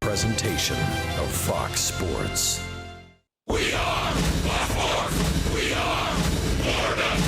presentation of Fox Sports. We are Black Horse. We are Florida.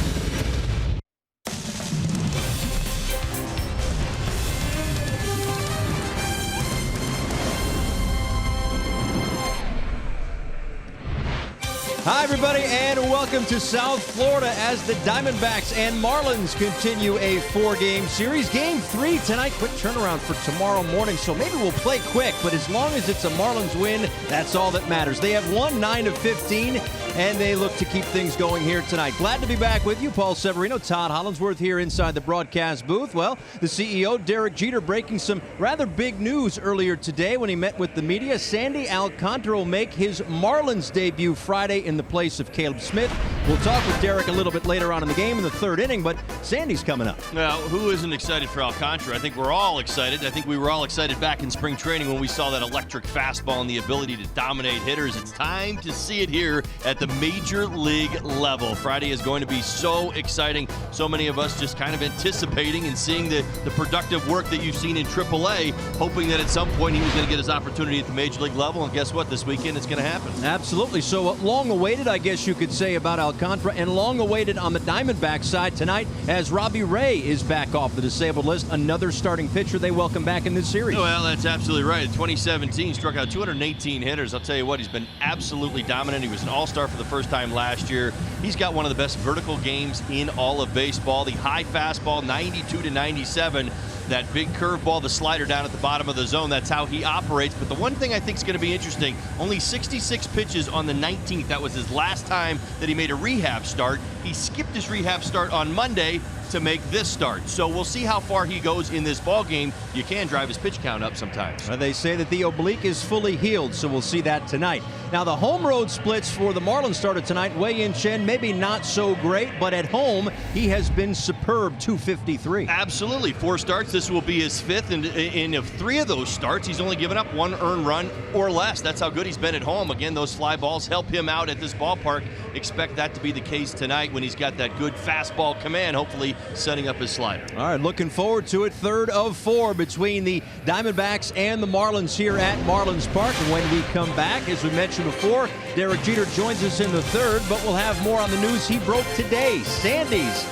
Hi, everybody, and welcome to South Florida as the Diamondbacks and Marlins continue a four-game series. Game 3 tonight. Quick turnaround for tomorrow morning, so maybe we'll play quick, but as long as it's a Marlins win, that's all that matters. They have won 9 of 15, and they look to keep things going here tonight. Glad to be back with you. Paul Severino, Todd Hollinsworth here inside the broadcast booth. Well, the CEO, Derek Jeter, breaking some rather big news earlier today when he met with the media. Sandy Alcantara will make his Marlins debut Friday in the place of Caleb Smith. We'll talk with Derek a little bit later on in the game in the third inning, but Sandy's coming up. Now, who isn't excited for Alcantara? I think we're all excited. I think we were all excited back in spring training when we saw that electric fastball and the ability to dominate hitters. It's time to see it here at the major league level. Friday is going to be so exciting. So many of us just kind of anticipating and seeing the productive work that you've seen in AAA, hoping that at some point he was going to get his opportunity at the major league level. And guess what? This weekend it's going to happen. Absolutely. So long awaited, I guess you could say, about Alcantara, and long awaited on the Diamondback side tonight as Robbie Ray is back off the disabled list. Another starting pitcher they welcome back in this series. Well, that's absolutely right. In 2017, struck out 218 hitters. I'll tell you what, he's been absolutely dominant. He was an all-star for the first time last year. He's got one of the best vertical games in all of baseball. The high fastball, 92 to 97. That big curveball, the slider down at the bottom of the zone, that's how he operates. But the one thing I think is going to be interesting, only 66 pitches on the 19th. That was his last time that he made a rehab start. He skipped his rehab start on Monday to make this start. So we'll see how far he goes in this ball game. You can drive his pitch count up sometimes. They say that the oblique is fully healed, so we'll see that tonight. Now, the home road splits for the Marlins started tonight. Wei-Yin Chen, maybe not so great, but at home, he has been superb, 253. Absolutely. 4 starts. This will be his 5th, and in 3 of those starts, he's only given up 1 earned run or less. That's how good he's been at home. Again, those fly balls help him out at this ballpark. Expect that to be the case tonight when he's got that good fastball command, hopefully setting up his slider. All right, looking forward to it. 3rd of 4 between the Diamondbacks and the Marlins here at Marlins Park. And when we come back, as we mentioned before, Derek Jeter joins us in the 3rd, but we'll have more on the news he broke today. Sandy's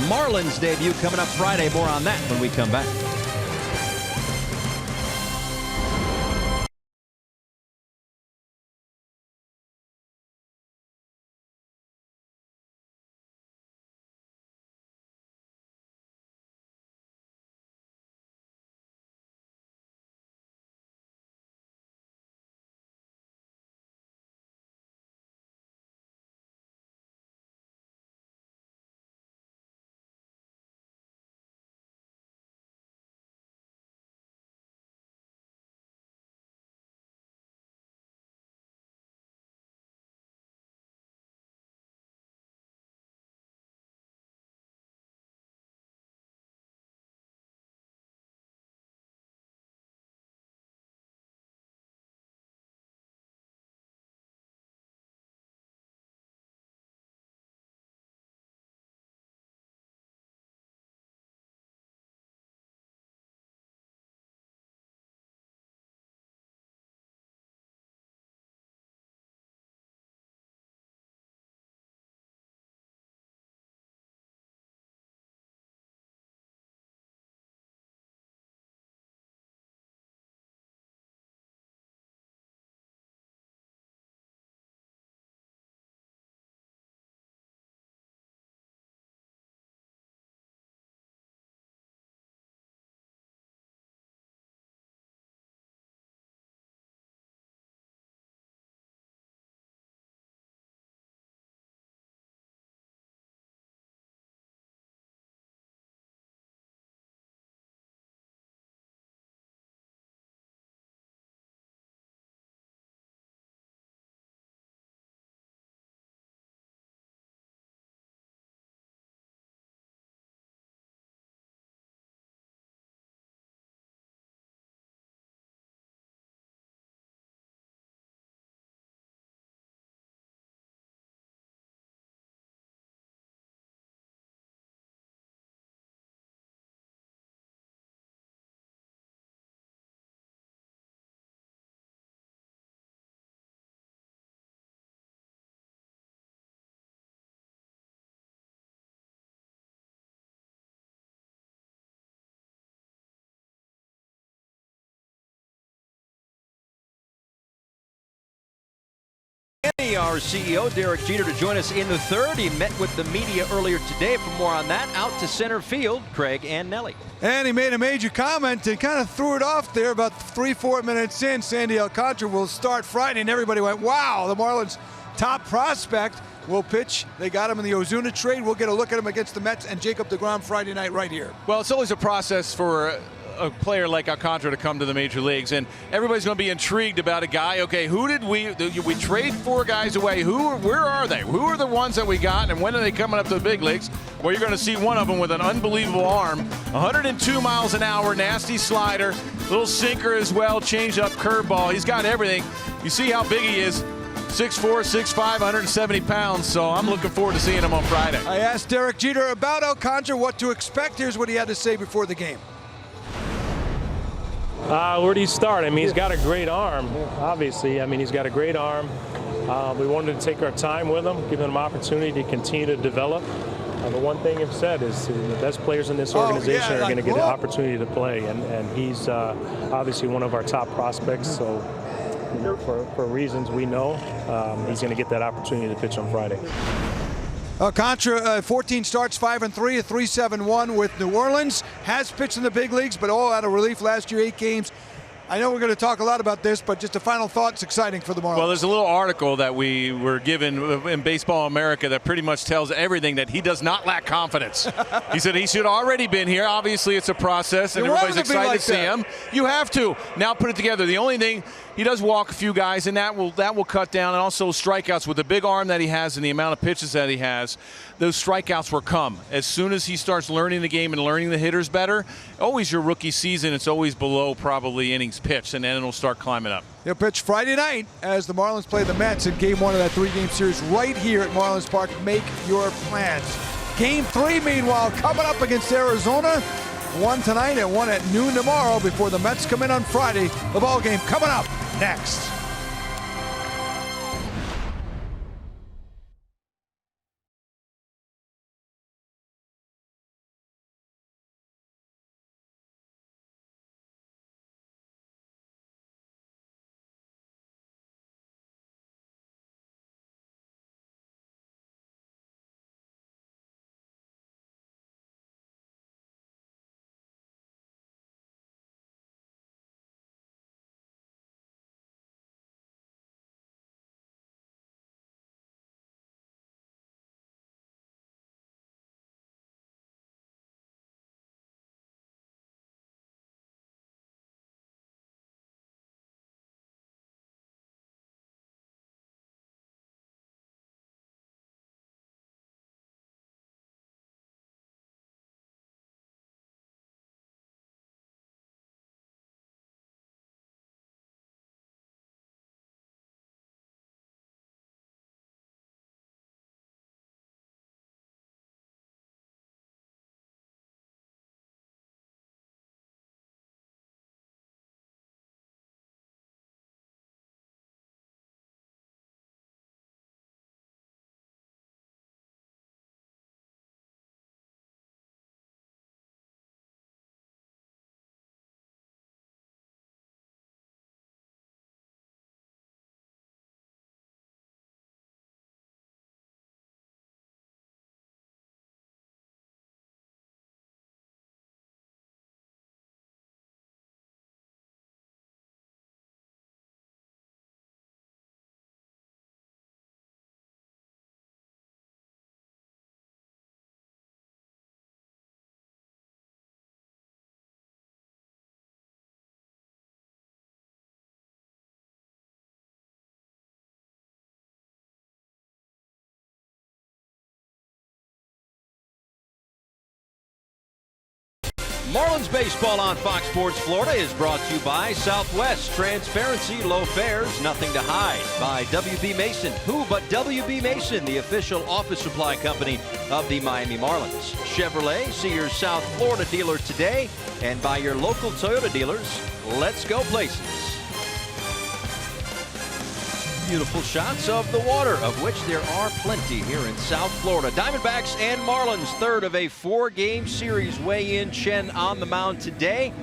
Marlins debut coming up Friday. More on that when we come back. Our CEO, Derek Jeter, to join us in the third. He met with the media earlier today. For more on that, out to center field, Craig and Nelly. And he made a major comment and kind of threw it off there about 3-4 minutes in. Sandy Alcantara will start Friday, and everybody went, wow, the Marlins' top prospect will pitch. They got him in the Ozuna trade. We'll get a look at him against the Mets and Jacob deGrom Friday night right here. Well, it's always a process for a player like Alcantara to come to the major leagues, and everybody's going to be intrigued about a guy. Okay, who did we trade 4 guys away? Where are they? Who are the ones that we got, and when are they coming up to the big leagues? Well, you're going to see one of them with an unbelievable arm, 102 miles an hour, nasty slider, little sinker as well, change up curveball. He's got everything. You see how big he is. 6'4", 6'5", 170 pounds, so I'm looking forward to seeing him on Friday. I asked Derek Jeter about Alcantara, what to expect. Here's what he had to say before the game. Where do you start? I mean, he's got a great arm, obviously. I mean, he's got a great arm. We wanted to take our time with him, give him an opportunity to continue to develop. The one thing I've said is the best players in this organization are going to get the opportunity to play, and he's obviously one of our top prospects. So, you know, for reasons we know, he's going to get that opportunity to pitch on Friday. Alcantara, 14 starts, 5-3, a 3.71 with New Orleans. Has pitched in the big leagues, but all out of relief last year, 8 games. I know we're going to talk a lot about this, but just a final thought. It's exciting for the Marlins. Well, there's a little article that we were given in Baseball America that pretty much tells everything, that he does not lack confidence. He said he should already been here. Obviously, it's a process, and everybody's excited to see him. You have to now put it together. The only thing, he does walk a few guys, and that will cut down, and also strikeouts. With the big arm that he has and the amount of pitches that he has, those strikeouts will come as soon as he starts learning the game and learning the hitters better. Always your rookie season, it's always below probably innings pitched, and then it'll start climbing up. He'll pitch Friday night as the Marlins play the Mets in Game 1 of that 3-game series right here at Marlins Park. Make your plans. Game 3, meanwhile, coming up against Arizona. 1 tonight and 1 at noon tomorrow before the Mets come in on Friday. The ball game coming up next. Marlins baseball on Fox Sports Florida is brought to you by Southwest. Transparency, low fares, nothing to hide. By W.B. Mason. Who but W.B. Mason, the official office supply company of the Miami Marlins. Chevrolet, see your South Florida dealer today. And by your local Toyota dealers. Let's go places. Beautiful shots of the water, of which there are plenty here in South Florida. Diamondbacks and Marlins, third of a 4-game series. Wei-Yin Chen on the mound today.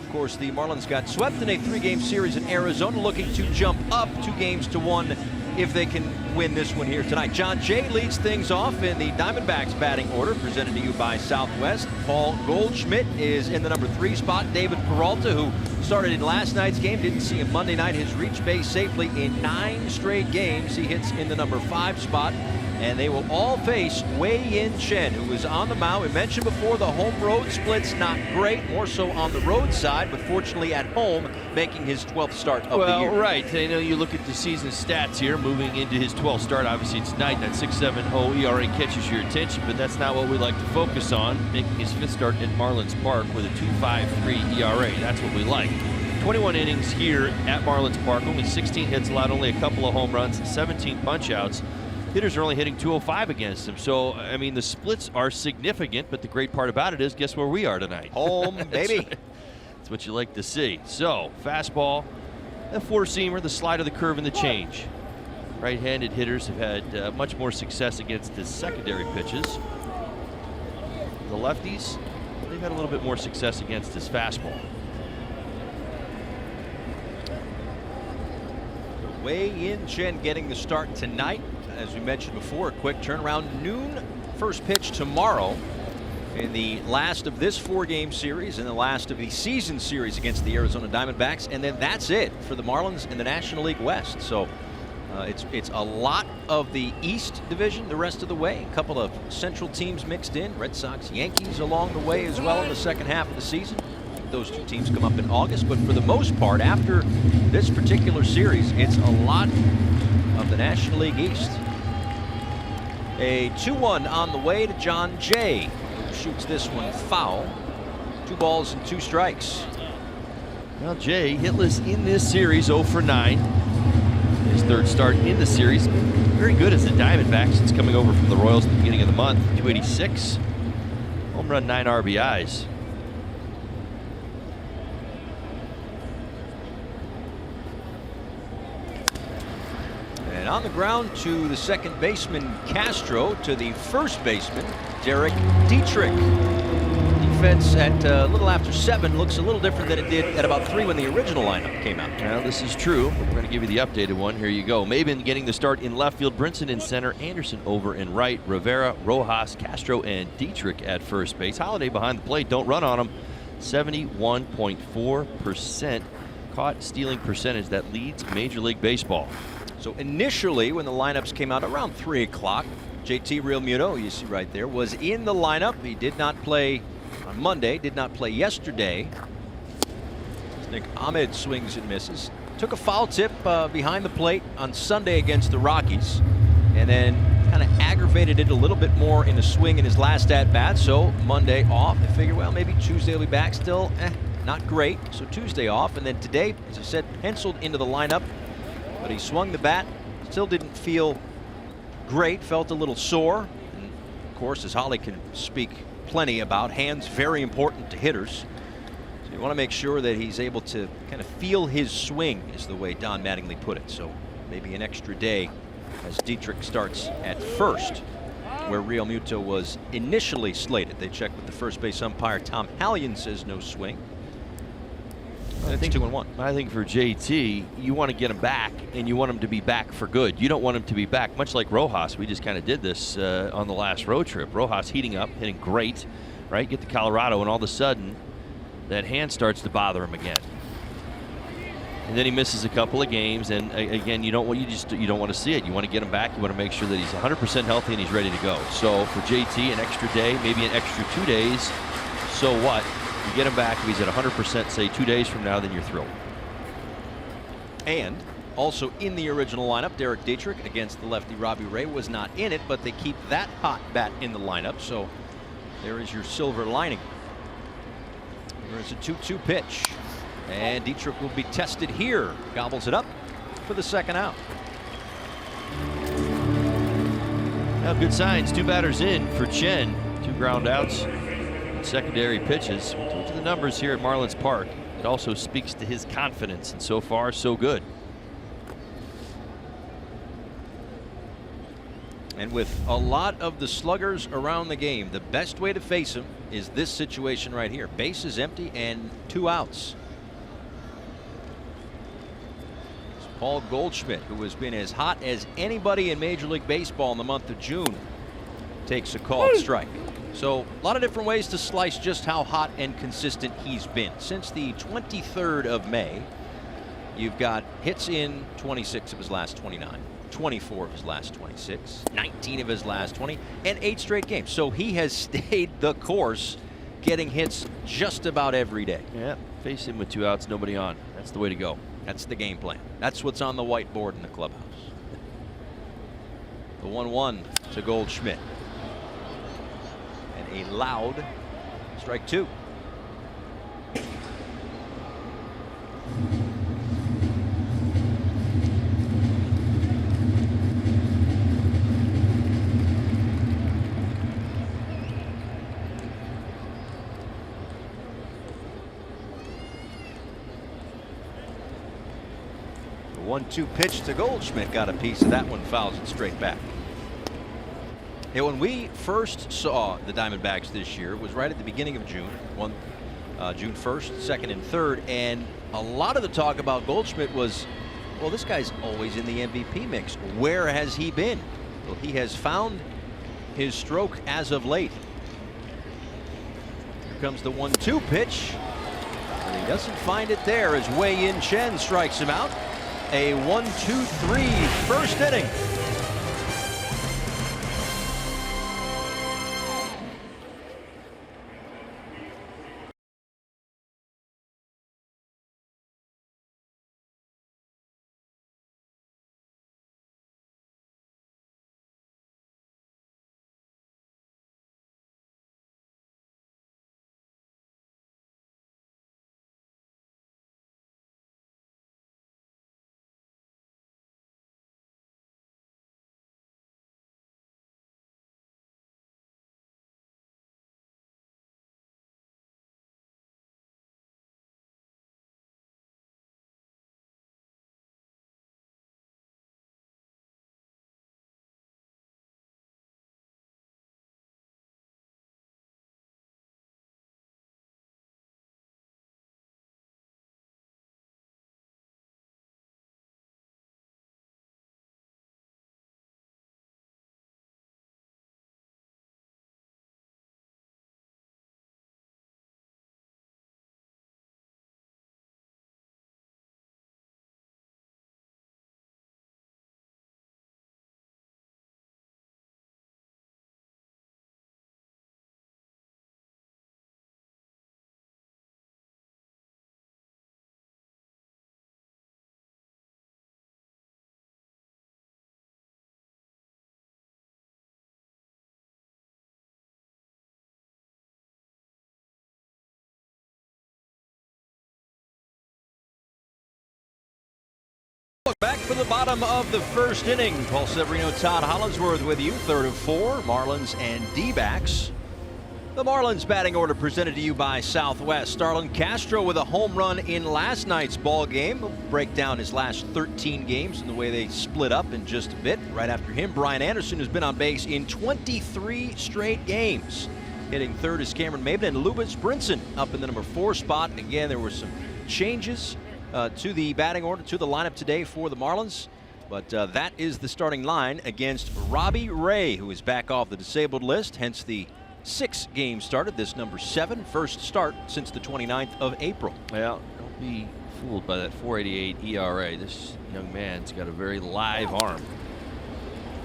Of course, the Marlins got swept in a 3-game series in Arizona, looking to jump up 2 games to 1 if they can win this one here tonight. John Jay leads things off in the Diamondbacks batting order, presented to you by Southwest. Paul Goldschmidt is in the number 3 spot. David Peralta, who started in last night's game, didn't see him Monday night, has reached base safely in 9 straight games. He hits in the number 5 spot. And they will all face Wei-Yin Chen, who is on the mound. We mentioned before the home-road split's not great, more so on the road side, but fortunately at home, making his 12th start of the year. Right. I know you look at the season stats here, moving into his 12th start. Obviously, tonight, that 6.70 ERA catches your attention, but that's not what we like to focus on. Making his 5th start at Marlins Park with a 2.53 ERA. That's what we like. 21 innings here at Marlins Park, only 16 hits allowed, only a couple of home runs, 17 punch-outs. Hitters are only hitting 205 against him. So, I mean, the splits are significant, but the great part about it is, guess where we are tonight? Home, baby. That's what you like to see. So, fastball, the 4-seamer, the slide of the curve, and the change. Right-handed hitters have had much more success against his secondary pitches. The lefties, they've had a little bit more success against his fastball. Wei-Yin Chen getting the start tonight. As we mentioned before, a quick turnaround. Noon first pitch tomorrow in the last of this 4-game series and the last of the season series against the Arizona Diamondbacks. And then that's it for the Marlins in the National League West. So it's a lot of the East Division the rest of the way. A couple of Central teams mixed in. Red Sox, Yankees along the way as well in the second half of the season. Those 2 teams come up in August. But for the most part, after this particular series, it's a lot of the National League East. A 2-1 on the way to John Jay, who shoots this one foul. 2 balls and 2 strikes. Well, Jay hitless in this series, 0 for 9. His 3rd start in the series. Very good as a Diamondback since coming over from the Royals at the beginning of the month. 286. Home run, 9 RBIs. And on the ground to the second baseman Castro, to the first baseman Derek Dietrich. Defense at a little after 7 looks a little different than it did at about 3 when the original lineup came out. Well, this is true. We're going to give you the updated one. Here you go. Maben getting the start in left field. Brinson in center. Anderson over in right. Rivera, Rojas, Castro, and Dietrich at first base. Holiday behind the plate. Don't run on him. 71.4% caught stealing percentage. That leads Major League Baseball. So initially, when the lineups came out around 3 o'clock, JT Realmuto, you see right there, was in the lineup. He did not play on Monday, did not play yesterday. Nick Ahmed swings and misses. Took a foul tip behind the plate on Sunday against the Rockies, and then kind of aggravated it a little bit more in the swing in his last at-bat. So Monday off. They figure, well, maybe Tuesday will be back. Still, not great. So Tuesday off, and then today, as I said, penciled into the lineup. But he swung the bat, still didn't feel great, felt a little sore. And of course, as Holly can speak plenty about, hands very important to hitters. So you want to make sure that he's able to kind of feel his swing, is the way Don Mattingly put it. So maybe an extra day as Dietrich starts at first, where Realmuto was initially slated. They checked with the first base umpire. Tom Hallion says no swing. I think 2-1. I think for JT, you want to get him back, and you want him to be back for good. You don't want him to be back, much like Rojas. We just kind of did this on the last road trip. Rojas heating up, hitting great, right? Get to Colorado, and all of a sudden, that hand starts to bother him again. And then he misses a couple of games, and again, you don't want to see it. You want to get him back. You want to make sure that he's 100% healthy and he's ready to go. So for JT, an extra day, maybe an extra 2 days. So what? You get him back. If he's at 100%, say 2 days from now, then you're thrilled. And also in the original lineup, Derek Dietrich against the lefty Robbie Ray was not in it, but they keep that hot bat in the lineup. So there is your silver lining. There is a 2-2 pitch, and Dietrich will be tested here. Gobbles it up for the second out. Now, good signs. 2 batters in for Chen. 2 ground outs. Secondary pitches. To the numbers here at Marlins Park. It also speaks to his confidence, and so far, so good. And with a lot of the sluggers around the game, the best way to face him is this situation right here. Base is empty and 2 outs. Paul Goldschmidt, who has been as hot as anybody in Major League Baseball in the month of June, takes a called strike. So a lot of different ways to slice just how hot and consistent he's been. Since the 23rd of May, you've got hits in 26 of his last 29, 24 of his last 26, 19 of his last 20, and 8 straight games. So he has stayed the course, getting hits just about every day. Yeah, face him with 2 outs, nobody on. That's the way to go. That's the game plan. That's what's on the whiteboard in the clubhouse. The 1-1 to Goldschmidt. And a loud strike 2. The 1-2 pitch to Goldschmidt, got a piece of that one, fouls it straight back. Yeah, when we first saw the Diamondbacks this year, it was right at the beginning of June, June 1st, 2nd, and 3rd, and a lot of the talk about Goldschmidt was, well, this guy's always in the MVP mix. Where has he been? Well, he has found his stroke as of late. Here comes the 1-2 pitch, and he doesn't find it there as Wei-Yin Chen strikes him out. A 1-2-3 first inning. Back for the bottom of the first inning. Paul Severino, Todd Hollinsworth with you. 3rd of 4, Marlins and D-backs. The Marlins batting order presented to you by Southwest. Starlin Castro with a home run in last night's ball game. We'll break down his last 13 games and the way they split up in just a bit. Right after him, Brian Anderson has been on base in 23 straight games. Hitting 3rd is Cameron Maben, and Lubitz Brinson up in the number 4 spot. Again, there were some changes to the batting order, to the lineup today for the Marlins. But that is the starting line against Robbie Ray, who is back off the disabled list, hence the 6 games started. This number 7, first start since the 29th of April. Well, don't be fooled by that 4.88 ERA. This young man's got a very live arm.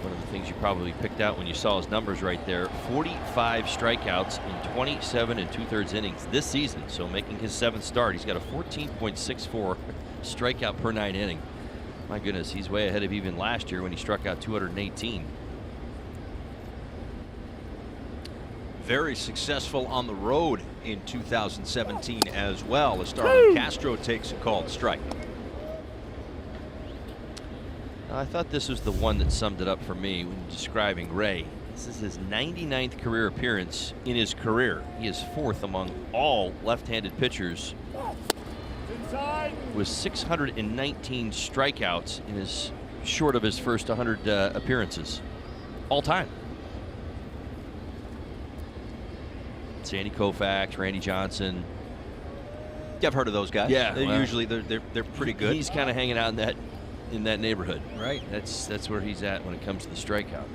One of the things you probably picked out when you saw his numbers right there, 45 strikeouts in 27 2/3 innings this season. So making his 7th start, he's got a 14.64 strikeout per 9 inning. My goodness, he's way ahead of even last year when he struck out 218. Very successful on the road in 2017 as well, as Starlin Castro takes a called strike. I thought this was the one that summed it up for me when describing Ray. This is his 99th career appearance in his career. He is 4th among all left-handed pitchers with 619 strikeouts in his short of his first 100 appearances all time. Sandy Koufax, Randy Johnson. Yeah, I've heard of those guys. Yeah, They're usually they're pretty good. He's kind of hanging out in that in that neighborhood. Right. That's where he's at when it comes to the strikeout.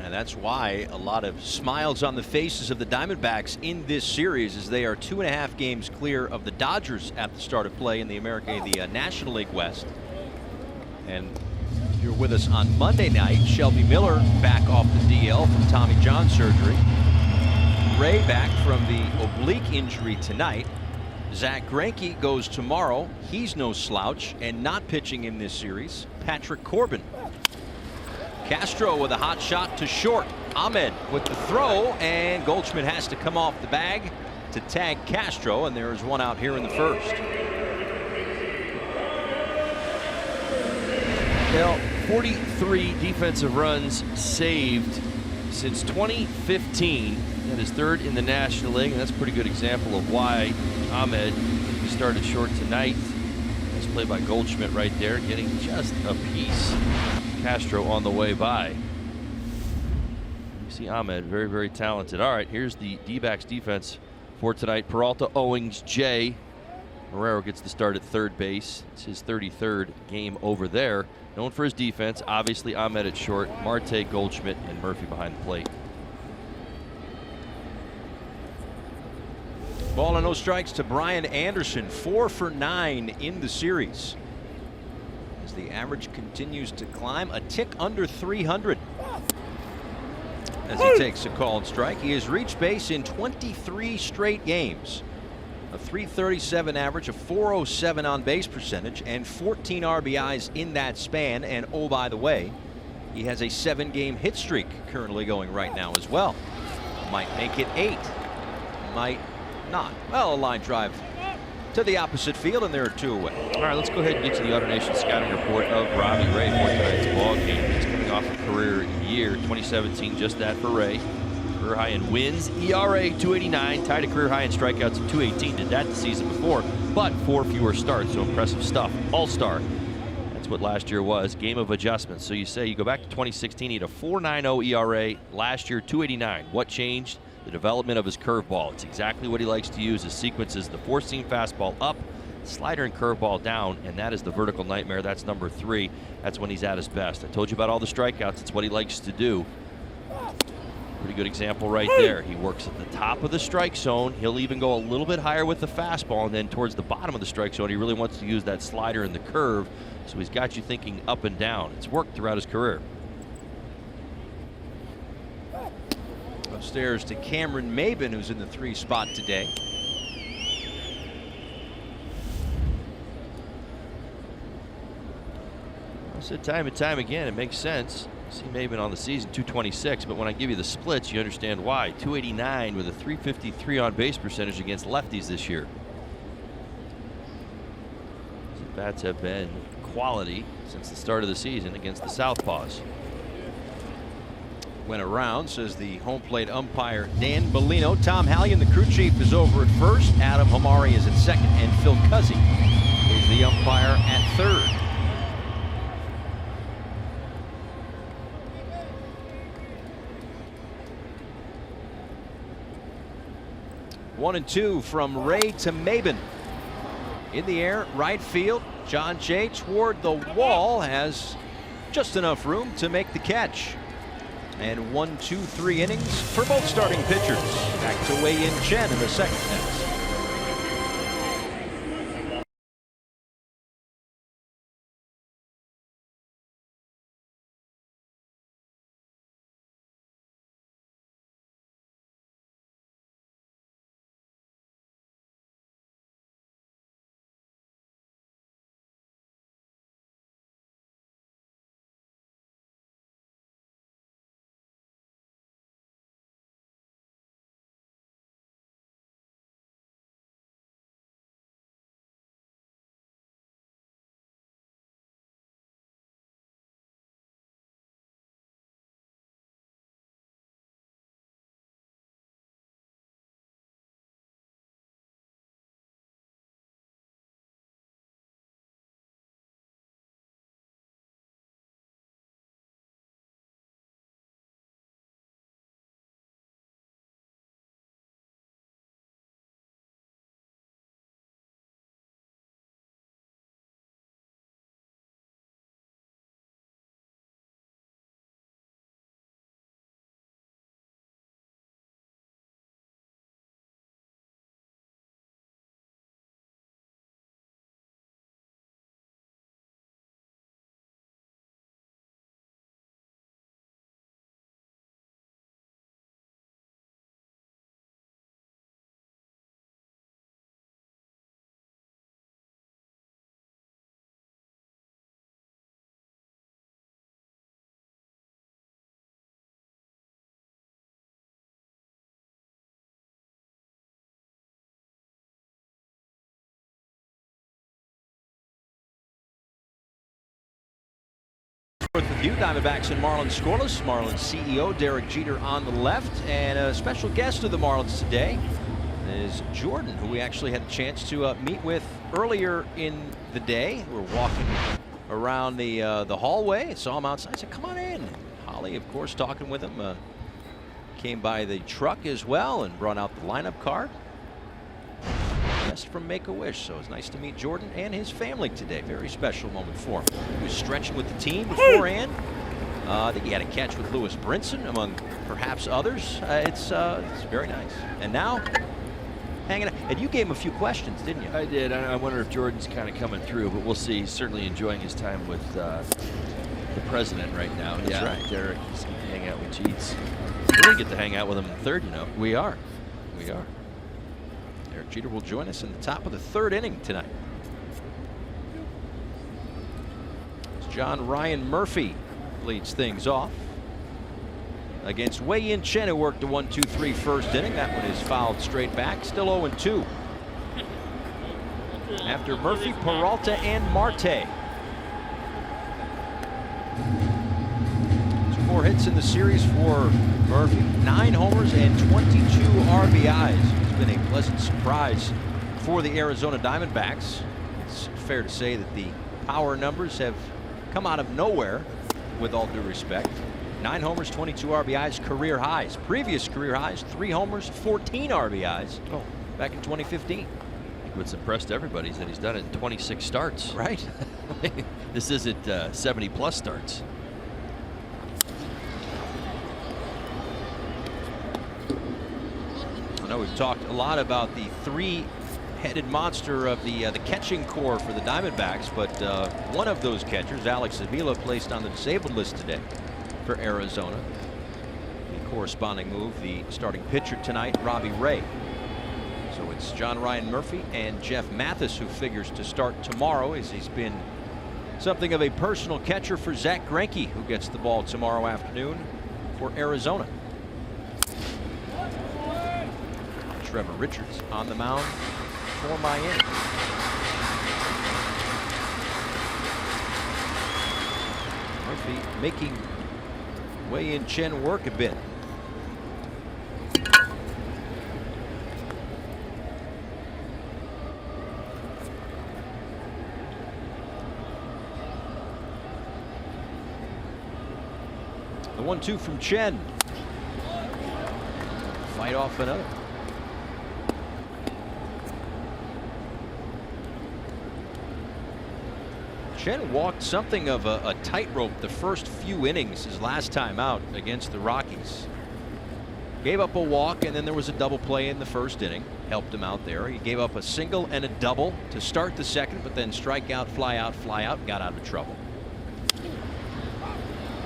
And that's why a lot of smiles on the faces of the Diamondbacks in this series, as they are 2.5 games clear of the Dodgers at the start of play in the National League West. And if you're with us on Monday night, Shelby Miller back off the DL from Tommy John surgery. Ray back from the oblique injury tonight. Zach Greinke goes tomorrow. He's no slouch, and not pitching in this series, Patrick Corbin. Castro with a hot shot to short. Ahmed with the throw, and Goldschmidt has to come off the bag to tag Castro, and there is one out here in the first. Well, 43 defensive runs saved since 2015. That is third in the National League, and that's a pretty good example of why Ahmed started short tonight. Nice play by Goldschmidt right there, getting just a piece. Castro on the way by. You see Ahmed, very, very talented. All right, here's the D-backs defense for tonight. Peralta, Owings, Jay. Marrero gets the start at third base. It's his 33rd game over there. Known for his defense, obviously Ahmed at short, Marte, Goldschmidt, and Murphy behind the plate. Ball and no strikes to Brian Anderson, 4 for 9 in the series. As the average continues to climb, a tick under 300. As he takes a called strike, he has reached base in 23 straight games. A .337 average, a .407 on base percentage, and 14 RBIs in that span. And oh, by the way, he has a 7-game hit streak currently going right now as well. Might make it 8. Might not. Well, a line drive to the opposite field, and there are 2 away. All right, let's go ahead and get to the AutoNation scouting report of Robbie Ray for tonight's ball game. He's coming off a career year, 2017, just that for Ray. Career high in wins, ERA 289, tied a career high in strikeouts of 218. Did that the season before, but 4 fewer starts, so impressive stuff. All-star. That's what last year was. Game of adjustments. So you say you go back to 2016, he had a 4.90 ERA. Last year, 289. What changed? The development of his curveball. It's exactly what he likes to use. His sequences, the 4-seam fastball up, slider and curveball down, and that is the vertical nightmare. That's number 3. That's when he's at his best. I told you about all the strikeouts. It's what he likes to do. Pretty good example right there. He works at the top of the strike zone. He'll even go a little bit higher with the fastball, and then towards the bottom of the strike zone, he really wants to use that slider and the curve. So he's got you thinking up and down. It's worked throughout his career. Upstairs to Cameron Maben, who's in the 3 spot today. I said time and time again, it makes sense. See Maben on the season, 226, but when I give you the splits, you understand why. 289 with a 353 on base percentage against lefties this year. His bats have been quality since the start of the season against the Southpaws. Went around, says the home plate umpire Dan Bellino. Tom Hallion, the crew chief, is over at first. Adam Hamari is at second, and Phil Cuzzy is the umpire at third. One and 2 from Ray to Maben. In the air, right field. John Jay toward the wall, has just enough room to make the catch. And 1, 2, 3 innings for both starting pitchers. Back to Wei-Yin Chen in the second half. With you, Diamondbacks and Marlins scoreless. Marlins CEO Derek Jeter on the left, and a special guest of the Marlins today is Jordan, who we actually had a chance to meet with earlier in the day. We're walking around the hallway, saw him outside, said, "Come on in." Holly, of course, talking with him, came by the truck as well and brought out the lineup card. Guest from Make-A-Wish, so it's nice to meet Jordan and his family today. Very special moment for him. He was stretching with the team beforehand. I think he had a catch with Lewis Brinson, among perhaps others. It's very nice. And now, hanging out. And you gave him a few questions, didn't you? I did. I wonder if Jordan's kind of coming through, but we'll see. He's certainly enjoying his time with the president right now. That's right. Derek, he's going to hang out with Jeets. We're going to get to hang out with him in the third, you know. We are. Derek Jeter will join us in the top of the third inning tonight. John Ryan Murphy leads things off against Wei-Yin Chen, who worked the 1-2-3 first inning. That one is fouled straight back. Still 0-2. After Murphy, Peralta, and Marte. 4 hits in the series for Murphy, 9 homers and 22 RBIs. It's been a pleasant surprise for the Arizona Diamondbacks. It's fair to say that the power numbers have come out of nowhere, with all due respect. 9 homers, 22 RBIs, career highs. Previous career highs, 3 homers, 14 RBIs back in 2015. What's impressed everybody is that he's done it in 26 starts. Right. This isn't 70-plus starts. I know we've talked a lot about the 3-headed monster of the catching core for the Diamondbacks, but one of those catchers, Alex Avila, placed on the disabled list today for Arizona. The corresponding move, the starting pitcher tonight, Robbie Ray. So it's John Ryan Murphy and Jeff Mathis who figures to start tomorrow, as he's been something of a personal catcher for Zach Greinke, who gets the ball tomorrow afternoon for Arizona. Trevor Richards on the mound for Miami. Murphy making Wei-Yin Chen work a bit. The 1-2 from Chen. Fight off another. Chen walked something of a tightrope the first few innings his last time out against the Rockies. Gave up a walk, and then there was a double play in the first inning. Helped him out there. He gave up a single and a double to start the second, but then strike out, fly out, got out of trouble.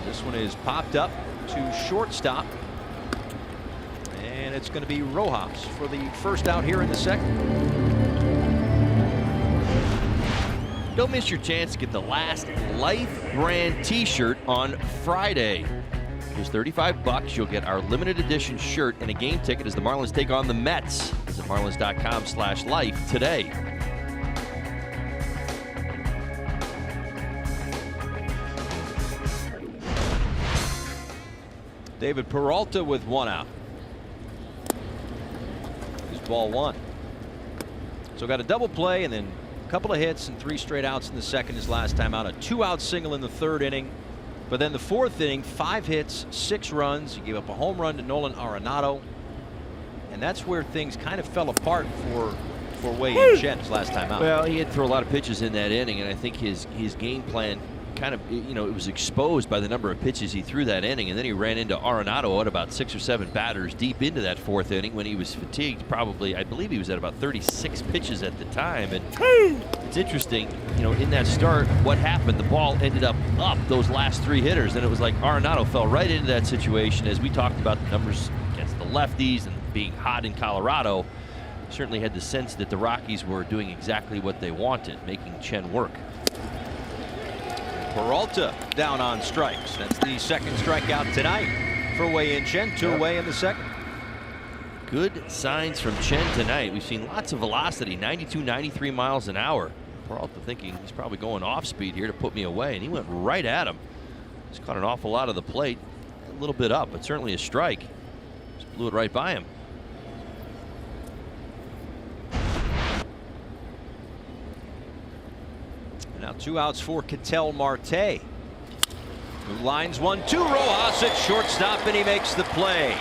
This one is popped up to shortstop, and it's going to be Rojas for the first out here in the second. Don't miss your chance to get the last Life brand t-shirt on Friday. Here's $35. You'll get our limited edition shirt and a game ticket as the Marlins take on the Mets. Visit marlins.com/life today. David Peralta with 1 out. Here's ball 1. So got a double play and then a couple of hits and 3 straight outs in the second his last time out. A 2-out single in the third inning. But then the fourth inning, 5 hits, 6 runs. He gave up a home run to Nolan Arenado. And that's where things kind of fell apart for Wei-Yin Chen his last time out. Well, he had to throw a lot of pitches in that inning, and I think his game plan kind of, it was exposed by the number of pitches he threw that inning, and then he ran into Arenado at about 6 or 7 batters deep into that fourth inning when he was fatigued. Probably, I believe he was at about 36 pitches at the time. And it's interesting, in that start, what happened? The ball ended up those last 3 hitters, and it was like Arenado fell right into that situation. As we talked about the numbers against the lefties and being hot in Colorado, certainly had the sense that the Rockies were doing exactly what they wanted, making Chen work. Peralta down on strikes. That's the second strikeout tonight for Wei-Yin Chen. 2 away in the second. Good signs from Chen tonight. We've seen lots of velocity, 92, 93 miles an hour. Peralta thinking he's probably going off speed here to put me away, and he went right at him. He's caught an awful lot of the plate. A little bit up, but certainly a strike. Just blew it right by him. Now 2 outs for Ketel Marte, who lines 1-2. Rojas at shortstop, and he makes the play.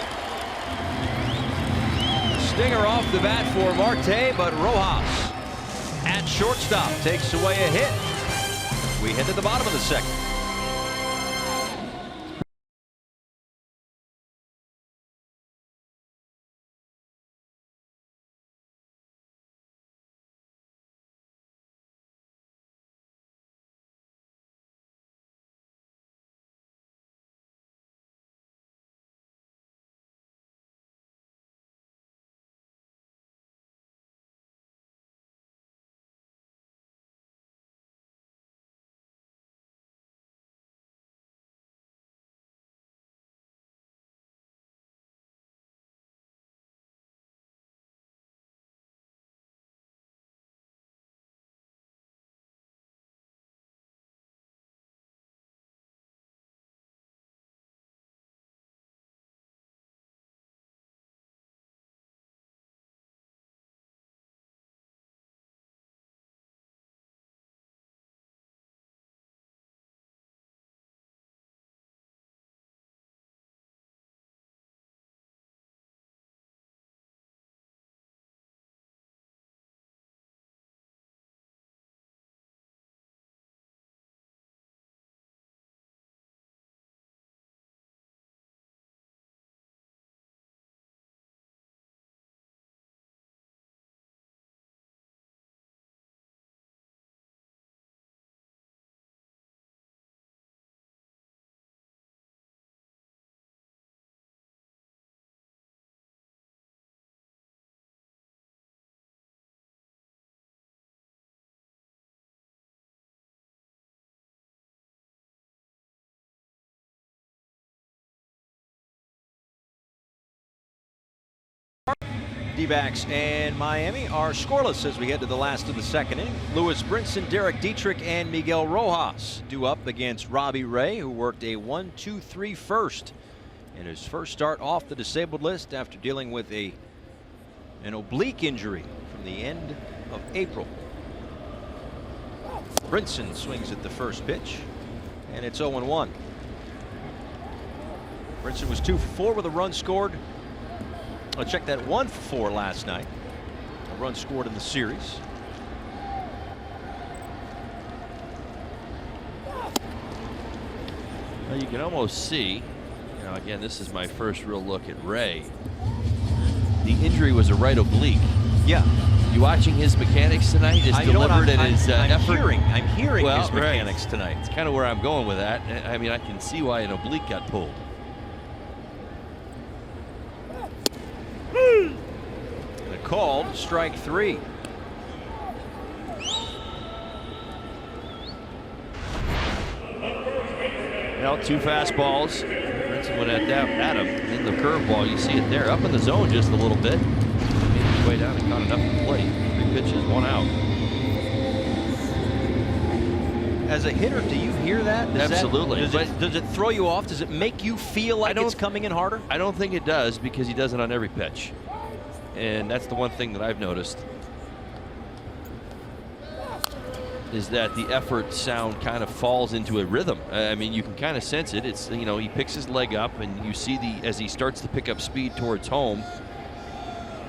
Stinger off the bat for Marte, but Rojas at shortstop takes away a hit. We head to the bottom of the second. D-backs and Miami are scoreless as we head to the last of the second inning. Lewis Brinson, Derek Dietrich, and Miguel Rojas due up against Robbie Ray, who worked a 1-2-3 first in his first start off the disabled list after dealing with an oblique injury from the end of April. Brinson swings at the first pitch, and it's 0-1. Brinson was 2 for 4 with a run scored. I'll check that, 1 for 4 last night. A run scored in the series. Well, you can almost see, again, this is my first real look at Ray. The injury was a right oblique. Yeah. You watching his mechanics tonight? His deliberate and his effort. I'm hearing his mechanics tonight. It's kind of where I'm going with that. I mean, I can see why an oblique got pulled. Called strike 3. Well, 2 fastballs. Brinson went at him. In the curveball, you see it there, up in the zone just a little bit. Made his way down and caught enough to play. 3 pitches, 1 out. As a hitter, do you hear that? Absolutely. Does it throw you off? Does it make you feel like it's coming in harder? I don't think it does, because he does it on every pitch. And that's the one thing that I've noticed, is that the effort sound kind of falls into a rhythm. I mean, you can kind of sense it. It's, he picks his leg up, and you see as he starts to pick up speed towards home,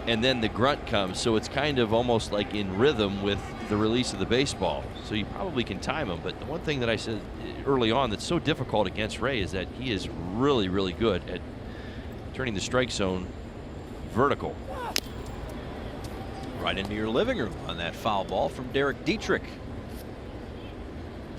and then the grunt comes. So it's kind of almost like in rhythm with the release of the baseball. So you probably can time him. But the one thing that I said early on that's so difficult against Ray is that he is really, really good at turning the strike zone vertical. Right into your living room on that foul ball from Derek Dietrich.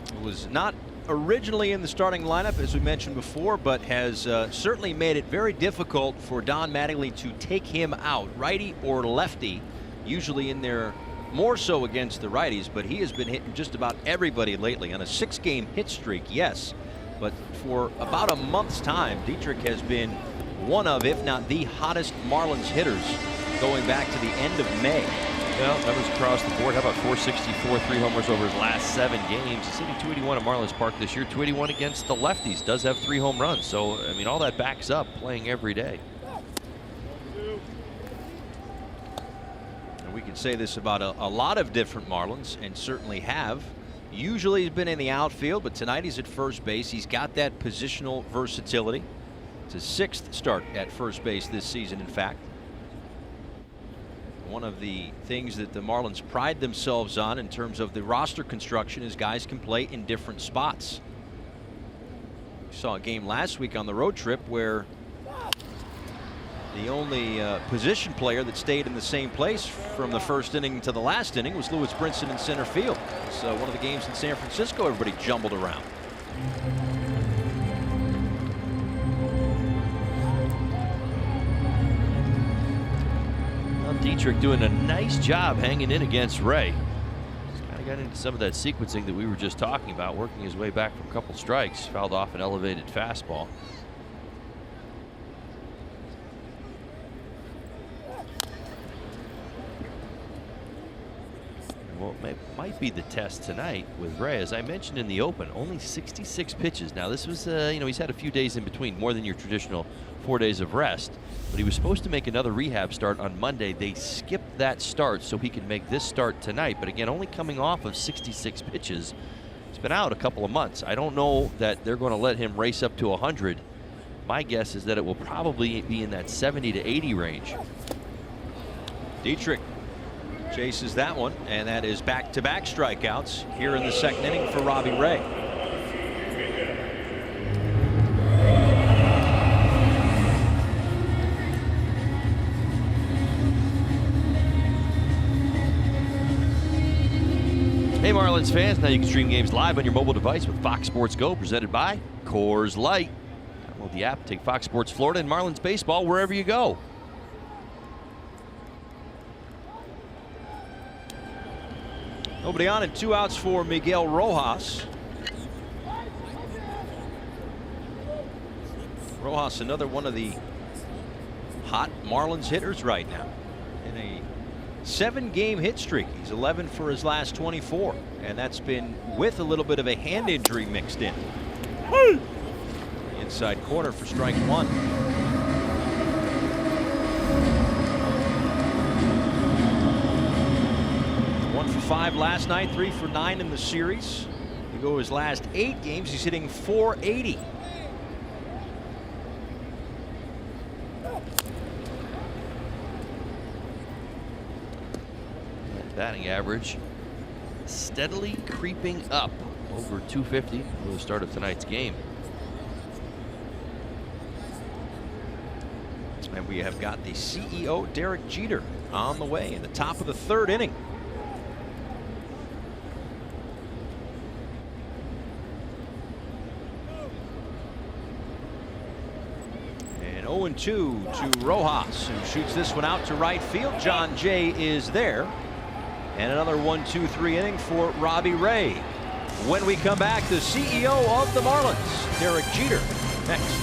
It was not originally in the starting lineup, as we mentioned before, but has certainly made it very difficult for Don Mattingly to take him out, righty or lefty, usually in there more so against the righties, but he has been hitting just about everybody lately on a 6-game hit streak, yes, but for about a month's time, Dietrich has been one of, if not the hottest Marlins hitters going back to the end of May. Well, numbers across the board. How about 464, 3 homers over his last 7 games? He's hitting 281 at Marlins Park this year. 281 against the lefties. Does have 3 home runs. So, I mean, all that backs up playing every day. And we can say this about a lot of different Marlins, and certainly have. Usually he's been in the outfield, but tonight he's at first base. He's got that positional versatility. It's his 6th start at first base this season, in fact. One of the things that the Marlins pride themselves on in terms of the roster construction is guys can play in different spots. We saw a game last week on the road trip where the only position player that stayed in the same place from the first inning to the last inning was Lewis Brinson in center field. So one of the games in San Francisco, everybody jumbled around. Dietrich doing a nice job hanging in against Ray. He's kind of got into some of that sequencing that we were just talking about, working his way back from a couple strikes. Fouled off an elevated fastball. Well, it might be the test tonight with Ray. As I mentioned in the open, only 66 pitches. Now, this was, he's had a few days in between, more than your traditional 4 days of rest. But he was supposed to make another rehab start on Monday. They skipped that start so he could make this start tonight. But again, only coming off of 66 pitches. He's been out a couple of months. I don't know that they're going to let him race up to 100. My guess is that it will probably be in that 70 to 80 range. Dietrich chases that one, and that is back-to-back strikeouts here in the second inning for Robbie Ray. Hey Marlins fans, now you can stream games live on your mobile device with Fox Sports Go, presented by Coors Light. Download the app, take Fox Sports Florida and Marlins baseball wherever you go. Nobody on and 2 outs for Miguel Rojas. Rojas, another one of the hot Marlins hitters right now. In a 7-game hit streak. He's 11 for his last 24. And that's been with a little bit of a hand injury mixed in. Inside corner for strike 1. 1 for 5 last night, 3 for 9 in the series. You go his last 8 games, he's hitting .480. Batting average steadily creeping up over 250 for the start of tonight's game. And we have got the CEO, Derek Jeter, on the way in the top of the 3rd inning. And 0-2 to Rojas, who shoots this one out to right field. John Jay is there. And another 1-2-3 inning for Robbie Ray. When we come back, the CEO of the Marlins, Derek Jeter, next.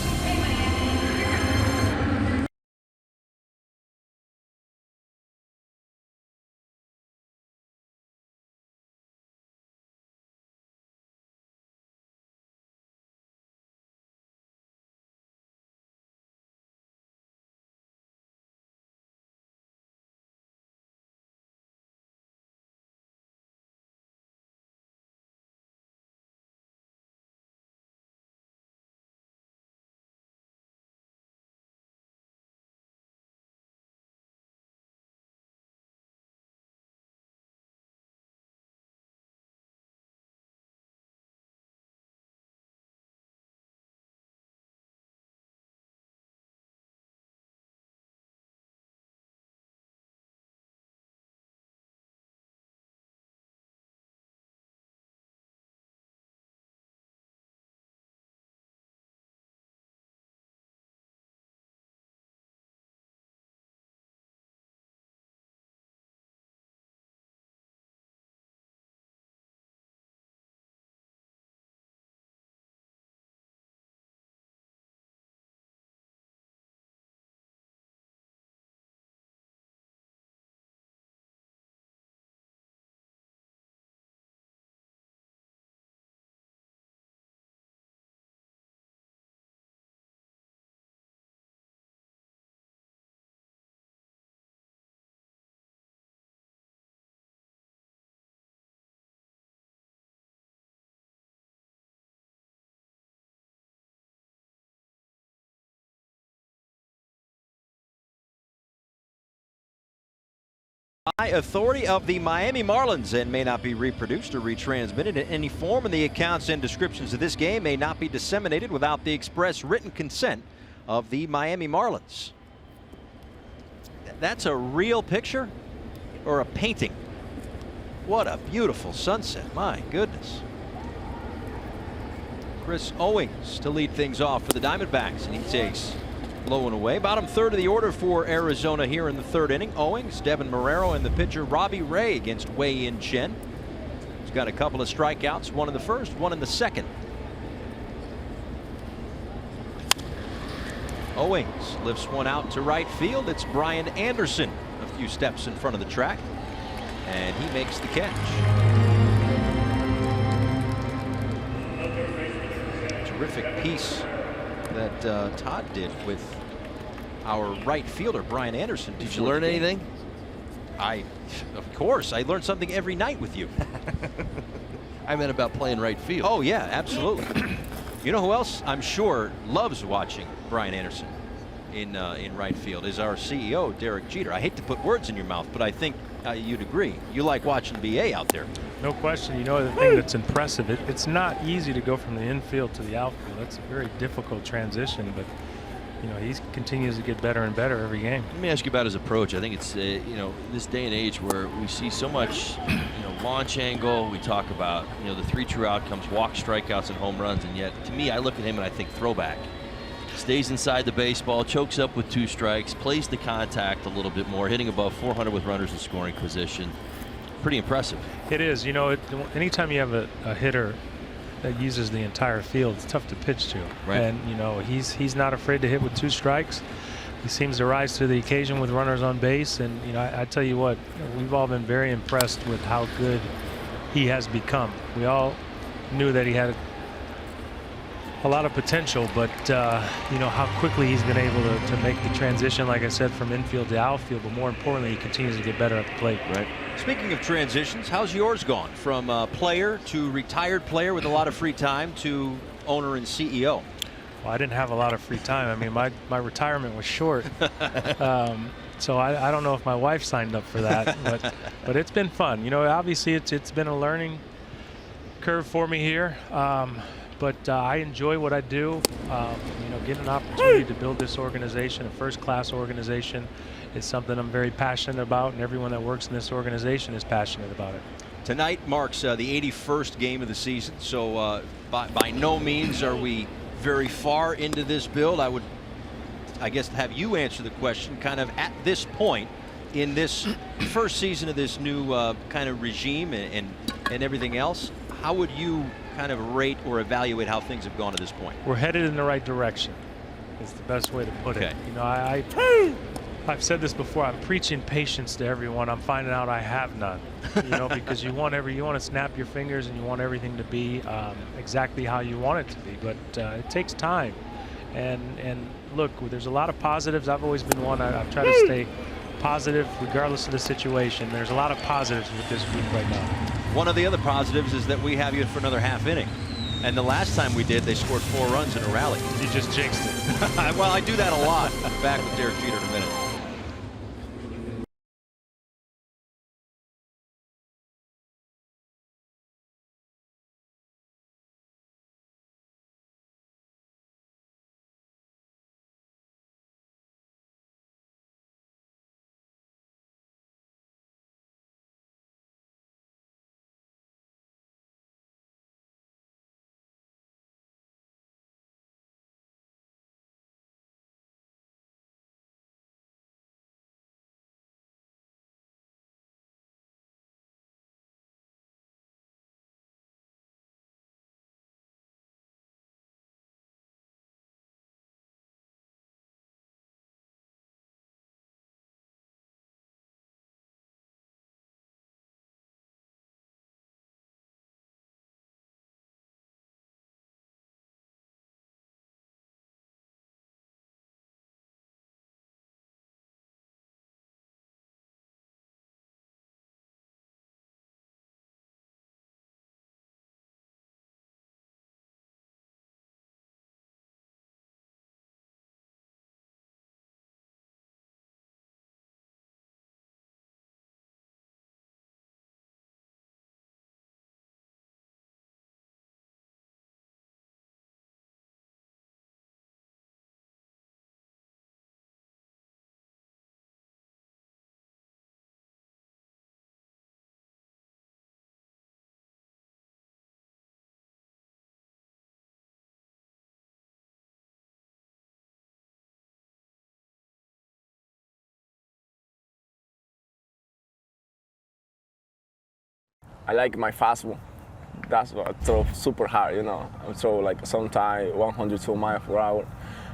By authority of the Miami Marlins and may not be reproduced or retransmitted in any form, and the accounts and descriptions of this game may not be disseminated without the express written consent of the Miami Marlins. That's a real picture or a painting? What a beautiful sunset, my goodness. Chris Owings to lead things off for the Diamondbacks, and he takes low and away. Bottom third of the order for Arizona here in the third inning. Owings, Devin Marrero, and the pitcher Robbie Ray against Wei-Yin Chen. He's got a couple of strikeouts, one in the first, one in the second. Owings lifts one out to right field. It's Brian Anderson a few steps in front of the track, and he makes the catch. Terrific piece that Todd did with our right fielder, Brian Anderson. Did you learn anything? Of course, I learn something every night with you. I meant about playing right field. Oh yeah, absolutely. You know who else I'm sure loves watching Brian Anderson in right field is our CEO, Derek Jeter. I hate to put words in your mouth, but I think you'd agree. You like watching BA out there. No question. You know, the thing that's impressive, it's not easy to go from the infield to the outfield. That's a very difficult transition, but you know, he continues to get better and better every game. Let me ask you about his approach. I think it's you know, this day and age where we see so much launch angle. We talk about the three true outcomes: walk, strikeouts, and home runs. And yet, to me, I look at him and I think throwback. Stays inside the baseball, chokes up with 2 strikes, plays the contact a little bit more, hitting above 400 with runners in scoring position. Pretty impressive. It is. You know, anytime you have a hitter that uses the entire field, it's tough to pitch to. Right. And you know, he's not afraid to hit with 2 strikes. He seems to rise to the occasion with runners on base. And you know, I tell you what, we've all been very impressed with how good he has become. We all knew that he had a lot of potential, but you know how quickly he's been able to make the transition, like I said, from infield to outfield. But more importantly, he continues to get better at the plate. Right. Speaking of transitions, how's yours gone? From player to retired player with a lot of free time to owner and CEO. Well, I didn't have a lot of free time. I mean, my retirement was short. So I don't know if my wife signed up for that, but it's been fun. You know, obviously it's been a learning curve for me here. But I enjoy what I do. You know, getting an opportunity to build this organization, a first-class organization, is something I'm very passionate about, and everyone that works in this organization is passionate about it. Tonight marks the 81st game of the season, so by no means are we very far into this build. I guess, have you answer the question kind of at this point in this first season of this new kind of regime and everything else. How would you kind of rate or evaluate how things have gone to this point? We're headed in the right direction. It's the best way to put it. You know, I've said this before. I'm preaching patience to everyone. I'm finding out I have none. You know, because you want to snap your fingers and you want everything to be exactly how you want it to be. But it takes time. And look, there's a lot of positives. I've always been one. I've tried to stay positive regardless of the situation. There's a lot of positives with this group right now. One of the other positives is that we have you for another half inning. And the last time we did, they scored 4 runs in a rally. You just jinxed it. Well, I do that a lot. Back with Derek Jeter in a minute. I like my fastball. That's what I throw super hard, you know. I throw like sometimes 102 miles per hour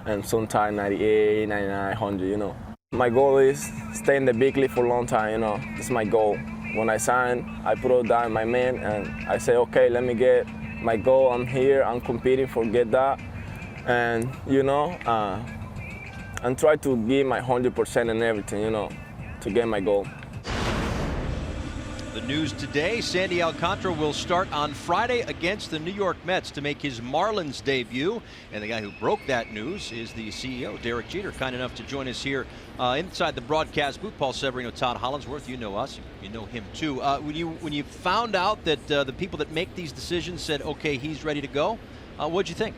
and sometimes 98, 99, 100, you know. My goal is stay in the big league for a long time, you know. That's my goal. When I sign, I put it down in my mind and I say, okay, let me get my goal. I'm here, I'm competing, forget that. And, you know, and try to give my 100% in everything, you know, to get my goal. The news today, Sandy Alcantara will start on Friday against the New York Mets to make his Marlins debut. And the guy who broke that news is the CEO, Derek Jeter, kind enough to join us here inside the broadcast booth. Paul Severino, Todd Hollinsworth, you know us, you know him too. When you found out that the people that make these decisions said, okay, he's ready to go, what'd you think?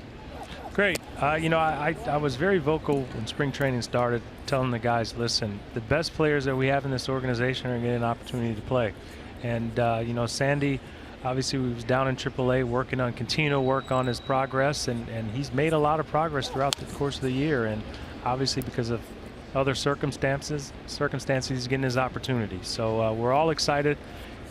Great. You know, I was very vocal when spring training started, telling the guys, listen, the best players that we have in this organization are going to get an opportunity to play. And, you know, Sandy, obviously, he was down in AAA working on continual work on his progress, and he's made a lot of progress throughout the course of the year. And obviously, because of other circumstances, he's getting his opportunity. So we're all excited.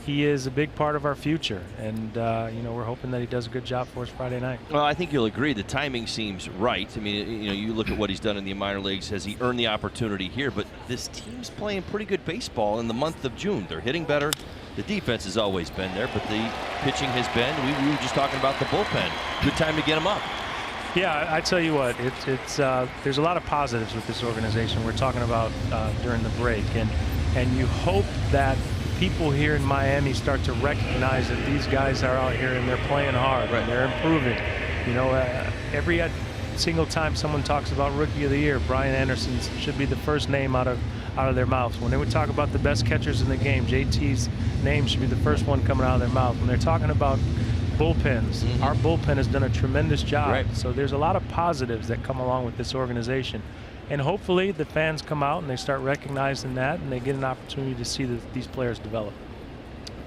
He is a big part of our future, and you know, we're hoping that he does a good job for us Friday night. Well, I think you'll agree the timing seems right. I mean, you know, you look at what he's done in the minor leagues. Has he earned the opportunity here? But this team's playing pretty good baseball in the month of June. They're hitting better. The defense has always been there, but the pitching has been. We were just talking about the bullpen. Good time to get him up. Yeah, I tell you what, there's a lot of positives with this organization. We're talking about during the break, and you hope that people here in Miami start to recognize that these guys are out here and they're playing hard, right, and they're improving. You know, every single time someone talks about Rookie of the Year, Brian Anderson should be the first name out of their mouths. When they would talk about the best catchers in the game, JT's name should be the first one coming out of their mouth. When they're talking about bullpens, our bullpen has done a tremendous job. Right. So there's a lot of positives that come along with this organization. And hopefully the fans come out and they start recognizing that and they get an opportunity to see these players develop.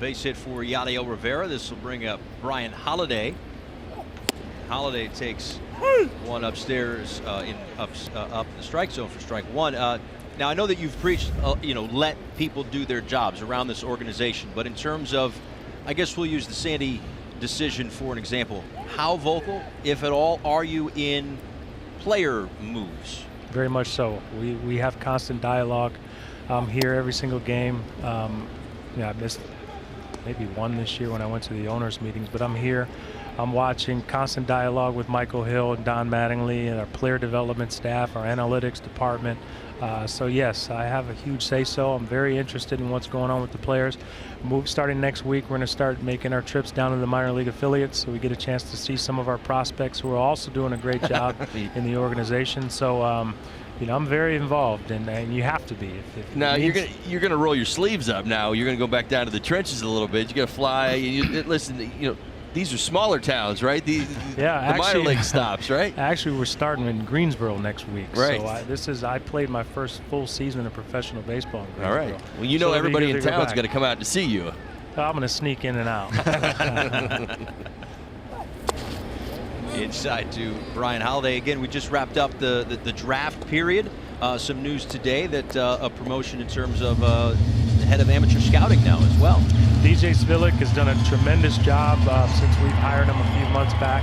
Base hit for Yadiel Rivera. This will bring up Brian Holiday. Holiday takes one upstairs up the strike zone for strike one. Now, I know that you've preached, you know, let people do their jobs around this organization. But in terms of, I guess we'll use the Sandy decision for an example. How vocal, if at all, are you in player moves? Very much so. We have constant dialogue. I'm here every single game. Yeah, I missed maybe one this year when I went to the owners' meetings, but I'm here. I'm watching constant dialogue with Michael Hill and Don Mattingly and our player development staff, our analytics department. So yes, I have a huge say-so. I'm very interested in what's going on with the players. Starting next week, we're going to start making our trips down to the minor league affiliates, so we get a chance to see some of our prospects who are also doing a great job in the organization. So, you know, I'm very involved, and you have to be. Now you're gonna roll your sleeves up. Now you're gonna go back down to the trenches a little bit. You got to fly. Listen, you know. These are smaller towns, right? The minor league stops, right? Actually, we're starting in Greensboro next week. Right. So I played my first full season of professional baseball in Greensboro. All right. Well, you know, everybody in town's going to come out to see you. I'm going to sneak in and out. Inside to Brian Holiday. Again, we just wrapped up the draft period. Some news today that a promotion in terms of the head of amateur scouting now as well. DJ Svilik has done a tremendous job since we've hired him a few months back,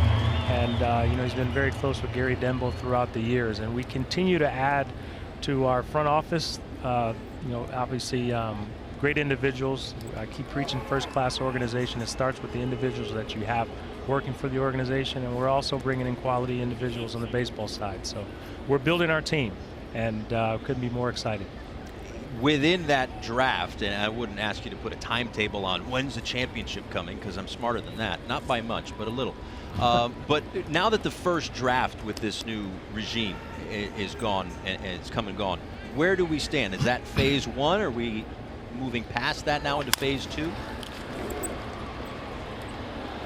and you know, he's been very close with Gary Denbo throughout the years, and we continue to add to our front office. You know, obviously great individuals. I keep preaching first-class organization. It starts with the individuals that you have working for the organization, and we're also bringing in quality individuals on the baseball side. So we're building our team, and couldn't be more excited. Within that draft, and I wouldn't ask you to put a timetable on when's the championship coming, because I'm smarter than that. Not by much, but a little. But now that the first draft with this new regime is gone and it's come and gone, where do we stand? Is that phase one? Are we moving past that now into phase two?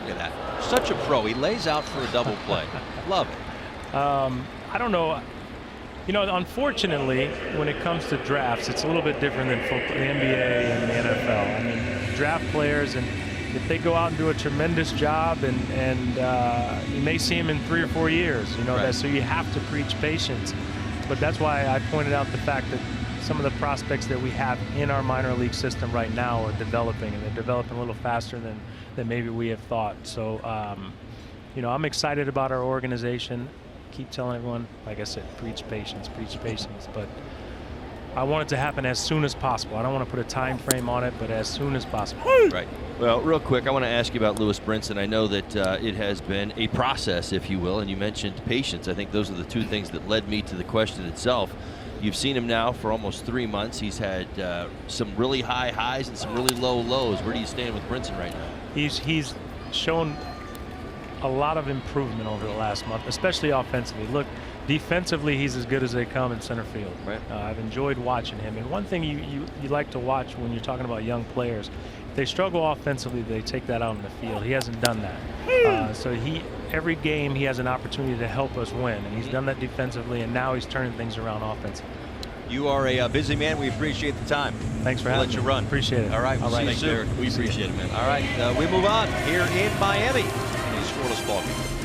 Look at that. Such a pro. He lays out for a double play. Love it. I don't know. You know, unfortunately, when it comes to drafts, it's a little bit different than football, the NBA and the NFL. I mean, draft players, and if they go out and do a tremendous job, and you may see them in 3 or 4 years, you know, right. So you have to preach patience. But that's why I pointed out the fact that some of the prospects that we have in our minor league system right now are developing, and they're developing a little faster than maybe we have thought. So, you know, I'm excited about our organization. Keep telling everyone, like I said, preach patience, but I want it to happen as soon as possible. I don't want to put a time frame on it, but as soon as possible. Right. Well, real quick, I want to ask you about Lewis Brinson. I know that it has been a process, if you will, and you mentioned patience. I think those are the two things that led me to the question itself. You've seen him now for almost 3 months. He's had some really high highs and some really low lows. Where do you stand with Brinson right now? He's shown a lot of improvement over the last month, especially offensively. Look, defensively, he's as good as they come in center field. Right. I've enjoyed watching him. And one thing you like to watch when you're talking about young players, if they struggle offensively, they take that out in the field. He hasn't done that. So every game he has an opportunity to help us win, and he's done that defensively, and now he's turning things around offensively. You are a busy man. We appreciate the time. Thanks for We'll having let me. you run. Appreciate it. All right. We'll see you soon. We appreciate it, man. All right. We move on here in Miami. A scoreless ball game.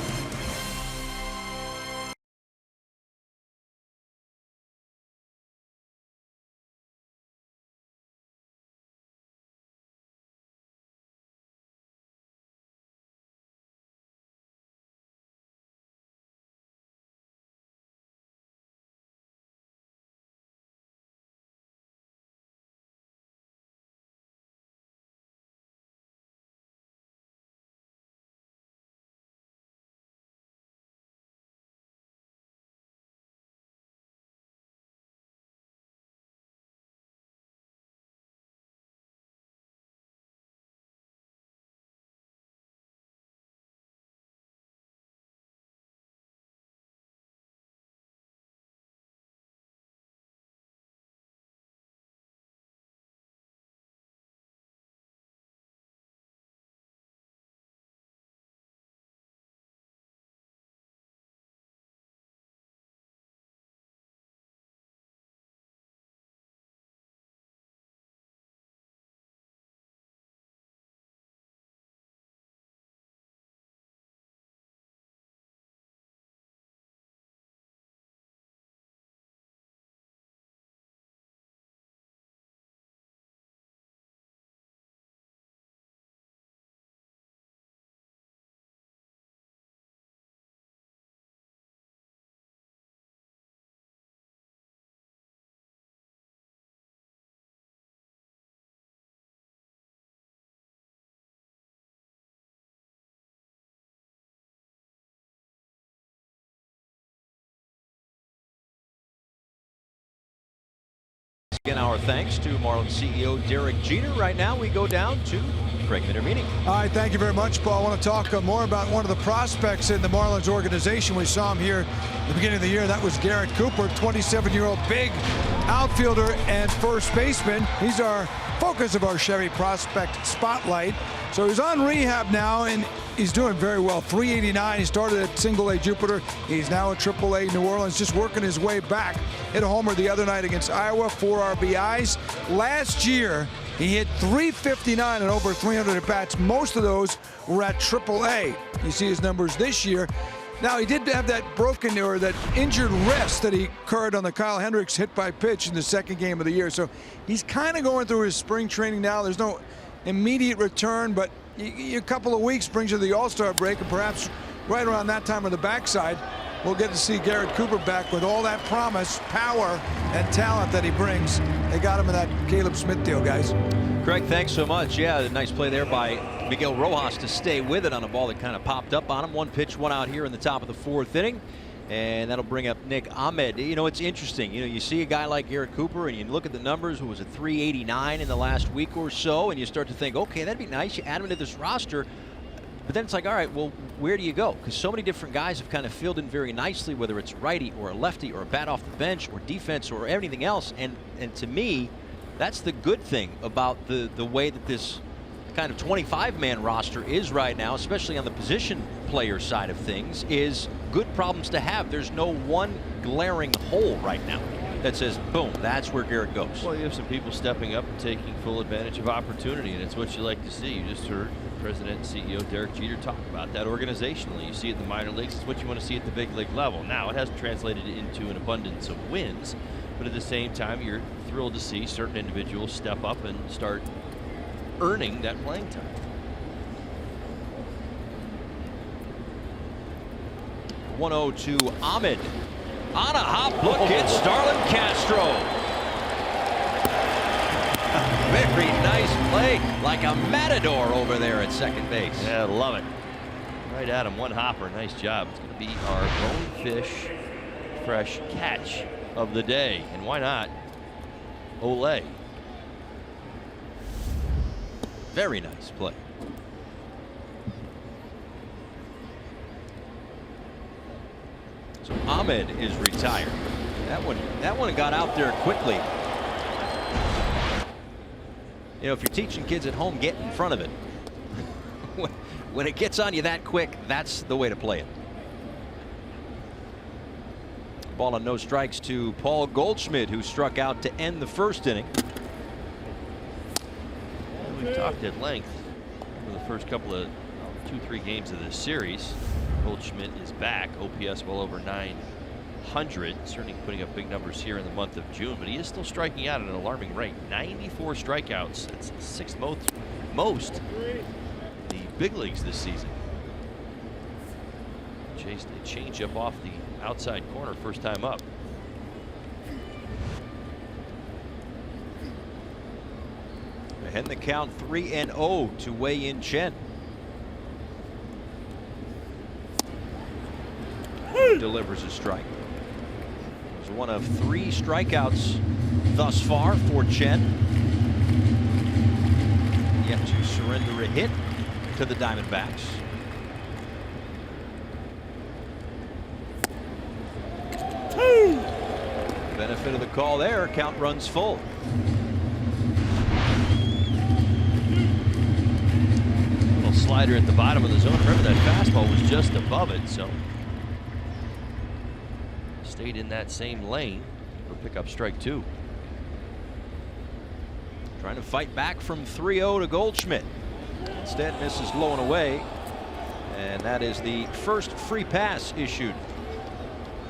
Again, our thanks to Marlins CEO Derek Jeter. Right now, we go down to Craig Minervini. All right, thank you very much, Paul. I want to talk more about one of the prospects in the Marlins organization. We saw him here at the beginning of the year. That was Garrett Cooper, 27-year-old big outfielder and first baseman. He's our focus of our Chevy Prospect Spotlight. So he's on rehab now, and he's doing very well. 389. He started at Single-A Jupiter. He's now at Triple-A New Orleans, just working his way back. Hit a homer the other night against Iowa, 4 RBIs. Last year, he hit 359 and over 300 at-bats. Most of those were at Triple-A. You see his numbers this year. Now, he did have that broken or that injured wrist that he incurred on the Kyle Hendricks hit by pitch in the second game of the year. So he's kind of going through his spring training now. There's no immediate return, but a couple of weeks brings you the All-Star break, and perhaps right around that time on the backside, we'll get to see Garrett Cooper back with all that promise, power, and talent that he brings. They got him in that Caleb Smith deal, guys. Craig, thanks so much. Yeah, a nice play there by Miguel Rojas to stay with it on a ball that kind of popped up on him. 1 pitch, 1 out here in the top of the 4th inning. And that'll bring up Nick Ahmed. You know, it's interesting. You know, you see a guy like Garrett Cooper and you look at the numbers, who was at 389 in the last week or so, and you start to think, okay, that'd be nice. You add him to this roster. But then it's like, all right, well, where do you go? Because so many different guys have kind of filled in very nicely, whether it's righty or a lefty or a bat off the bench or defense or anything else. And to me, that's the good thing about the way that this kind of 25-man roster is right now, especially on the position player side of things, is good problems to have. There's no one glaring hole right now that says, boom, that's where Garrett goes. Well, you have some people stepping up and taking full advantage of opportunity, and it's what you like to see. You just heard President and CEO Derek Jeter talk about that organizationally. You see it in the minor leagues. It's what you want to see at the big league level. Now, it hasn't translated into an abundance of wins, but at the same time, you're thrilled to see certain individuals step up and start earning that playing time. .102 Ahmed on a hop. Look at Starlin Castro. Very nice play, like a matador over there at second base. Yeah, love it. Right at him, one hopper. Nice job. It's going to be our Bonefish Fresh catch of the day. And why not Olay? Very nice play. So Ahmed is retired. That one got out there quickly. You know, if you're teaching kids at home, get in front of it. When it gets on you that quick, that's the way to play it. Ball on no strikes to Paul Goldschmidt, who struck out to end the first inning. We've talked at length over the first couple of 2-3 games of this series. Goldschmidt is back. OPS well over 900. Certainly putting up big numbers here in the month of June, but he is still striking out at an alarming rate. 94 strikeouts. That's the sixth most in the big leagues this season. Chased a changeup off the outside corner first time up. And the count 3-0 to Wei Yin Chen. Delivers a strike. It was one of 3 strikeouts thus far for Chen. Yet to surrender a hit to the Diamondbacks. Benefit of the call there. Count runs full. Little slider at the bottom of the zone. Remember, that fastball was just above it, so stayed in that same lane for pickup strike 2. Trying to fight back from 3-0 to Goldschmidt. Instead misses low and away. And that is the first free pass issued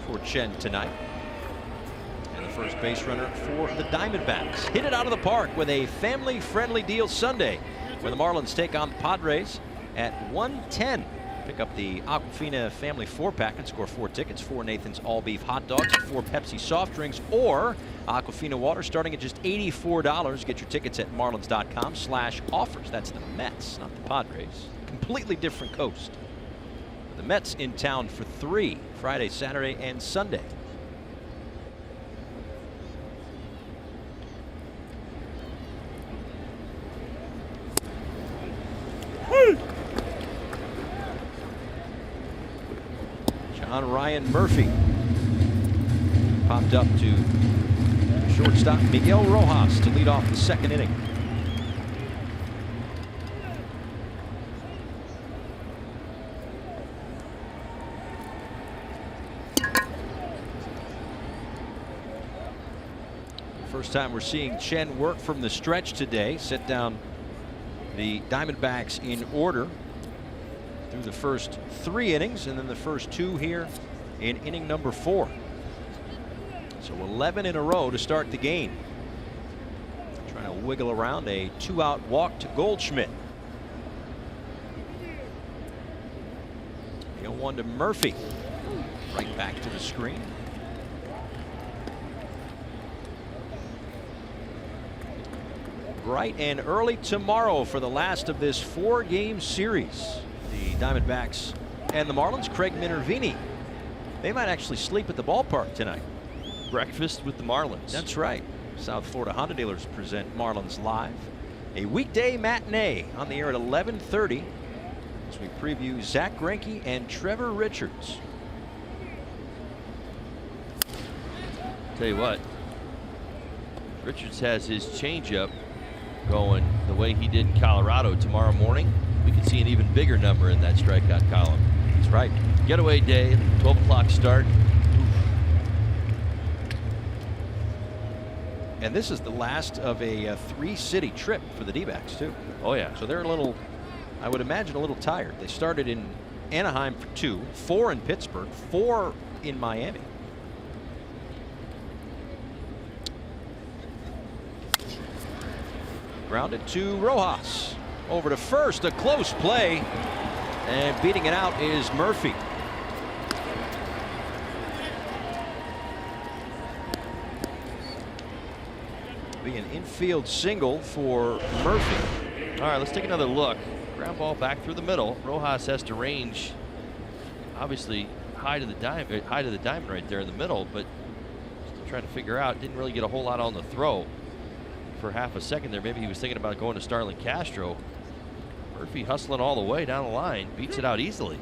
for Chen tonight. And the first base runner for the Diamondbacks. Hit it out of the park with a family-friendly deal Sunday, where the Marlins take on the Padres at 1:10. Pick up the Aquafina Family 4-pack and score 4 tickets, 4 Nathan's all-beef hot dogs, 4 Pepsi soft drinks, or Aquafina water starting at just $84. Get your tickets at marlins.com/offers. That's the Mets, not the Padres. Completely different coast. The Mets in town for 3 Friday, Saturday, and Sunday. John Ryan Murphy popped up to shortstop Miguel Rojas to lead off the second inning. First time we're seeing Chen work from the stretch today. Set down the Diamondbacks in order through the first 3 innings, and then the first 2 here in inning number 4. So 11 in a row to start the game. Trying to wiggle around a 2-out walk to Goldschmidt. The 0-1 to Murphy. Right back to the screen. Bright and early tomorrow for the last of this 4-game series. The Diamondbacks and the Marlins. Craig Minervini. They might actually sleep at the ballpark tonight. Breakfast with the Marlins. That's right. South Florida Honda dealers present Marlins Live. A weekday matinee on the air at 11:30 as we preview Zach Greinke and Trevor Richards. Tell you what, Richards has his changeup going the way he did in Colorado. Tomorrow morning, we could see an even bigger number in that strikeout column. That's right. Getaway day, 12 o'clock start. And this is the last of a 3-city trip for the D-backs too. Oh yeah. So they're a little, I would imagine, a little tired. They started in Anaheim for 2, 4 in Pittsburgh, 4 in Miami. Grounded to Rojas. Over to first, a close play. And beating it out is Murphy. Be an infield single for Murphy. All right, let's take another look. Ground ball back through the middle. Rojas has to range, obviously high to the diamond right there in the middle, but still trying to figure out. Didn't really get a whole lot on the throw for half a second there. Maybe he was thinking about going to Starlin Castro. Murphy hustling all the way down the line, beats it out easily.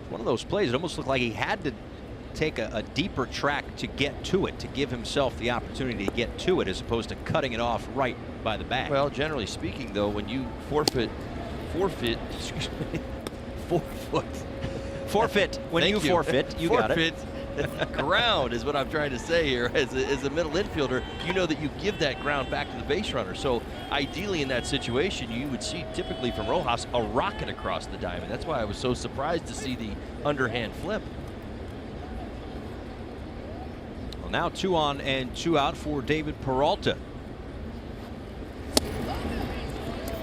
One of those plays, it almost looked like he had to take a deeper track to get to it, to give himself the opportunity to get to it, as opposed to cutting it off right by the bag. Well, generally speaking, though, when you forfeit, excuse me, 4 foot. Forfeit. When you forfeit, you got it. Ground is what I'm trying to say here. As a middle infielder, you know that you give that ground back to the base runner. So ideally in that situation, you would see typically from Rojas a rocket across the diamond. That's why I was so surprised to see the underhand flip. Well, now 2 on and 2 out for David Peralta.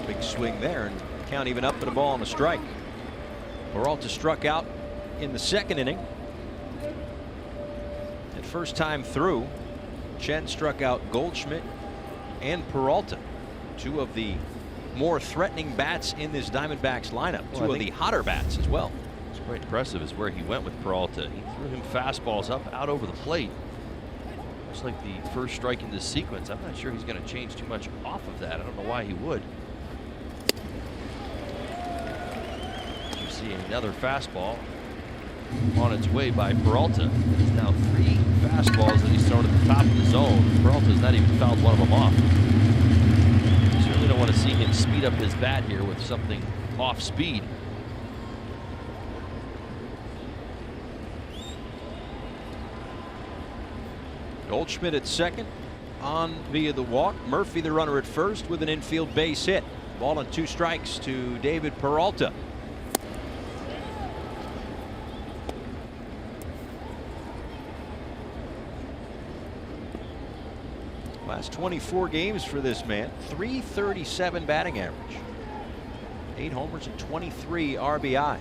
Big swing there, and count even up and a ball on the strike. Peralta struck out in the second inning. And first time through, Chen struck out Goldschmidt and Peralta, 2 of the more threatening bats in this Diamondbacks lineup, 2 of the hotter bats as well. It's quite impressive is where he went with Peralta. He threw him fastballs up out over the plate. Looks like the first strike in this sequence. I'm not sure he's going to change too much off of that. I don't know why he would. You see another fastball on its way by Peralta. It's now 3 fastballs that he's thrown at the top of the zone. Peralta's not even fouled one of them off. Certainly don't want to see him speed up his bat here with something off speed. Goldschmidt at second, on via the walk. Murphy the runner at first with an infield base hit. Ball and 2 strikes to David Peralta. Last 24 games for this man, .337 batting average, 8 homers and 23 RBIs.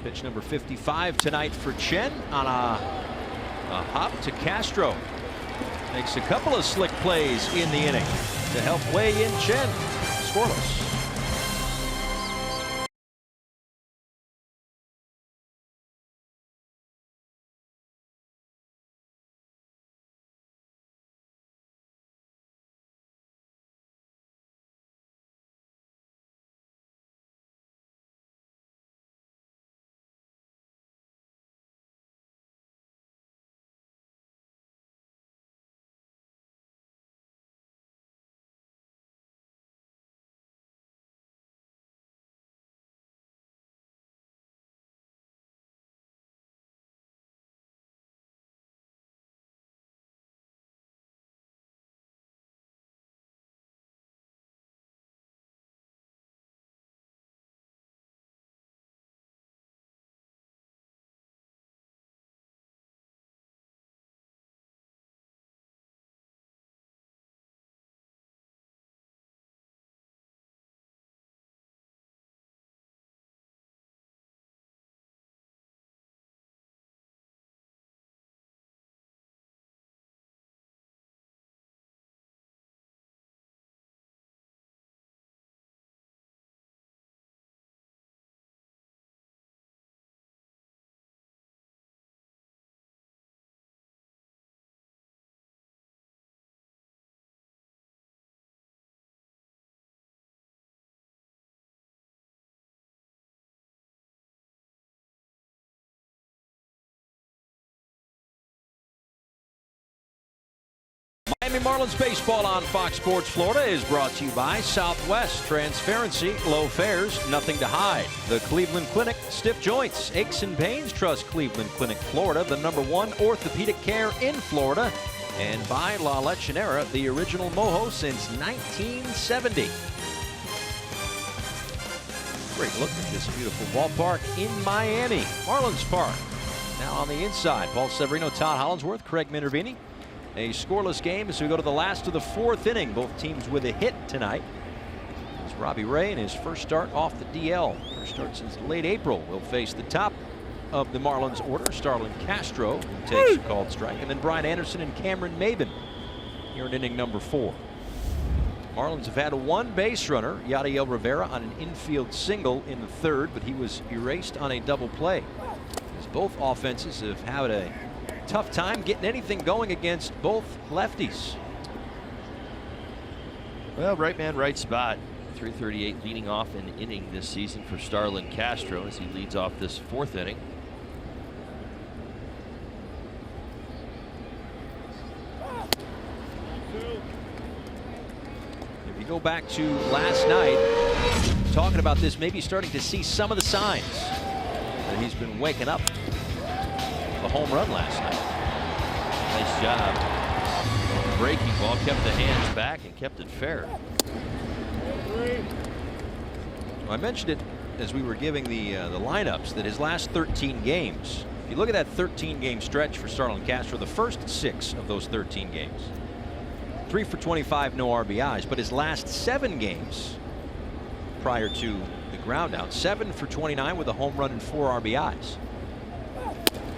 Pitch number 55 tonight for Chen on a hop to Castro. Makes a couple of slick plays in the inning to help weigh in Chen. Scoreless. Miami Marlins baseball on Fox Sports Florida is brought to you by Southwest. Transparency, low fares, nothing to hide. The Cleveland Clinic, stiff joints, aches and pains. Trust Cleveland Clinic Florida, the #1 orthopedic care in Florida. And by La Lechonera, the original mojo since 1970. Great look at this beautiful ballpark in Miami. Marlins Park. Now on the inside, Paul Severino, Todd Hollinsworth, Craig Minervini. A scoreless game as we go to the last of the 4th inning. Both teams with a hit tonight. As Robbie Ray in his first start off the DL. First start since late April. Will face the top of the Marlins order, Starlin Castro, who takes a called strike, and then Brian Anderson and Cameron Maben here in inning number 4. Marlins have had a 1 base runner, Yadiel Rivera, on an infield single in the 3rd, but he was erased on a double play. As both offenses have had a tough time getting anything going against both lefties. Well, right man, right spot. 338 leading off an inning this season for Starlin Castro as he leads off this 4th inning. If you go back to last night, talking about this, maybe starting to see some of the signs that he's been waking up. A home run last night. Nice job. Breaking ball, kept the hands back and kept it fair. I mentioned it as we were giving the lineups that his last 13 games, if you look at that 13-game stretch for Starlin Castro, the first 6 of those 13 games, 3 for 25, no RBIs, but his last 7 games prior to the ground out, 7 for 29 with a home run and 4 RBIs.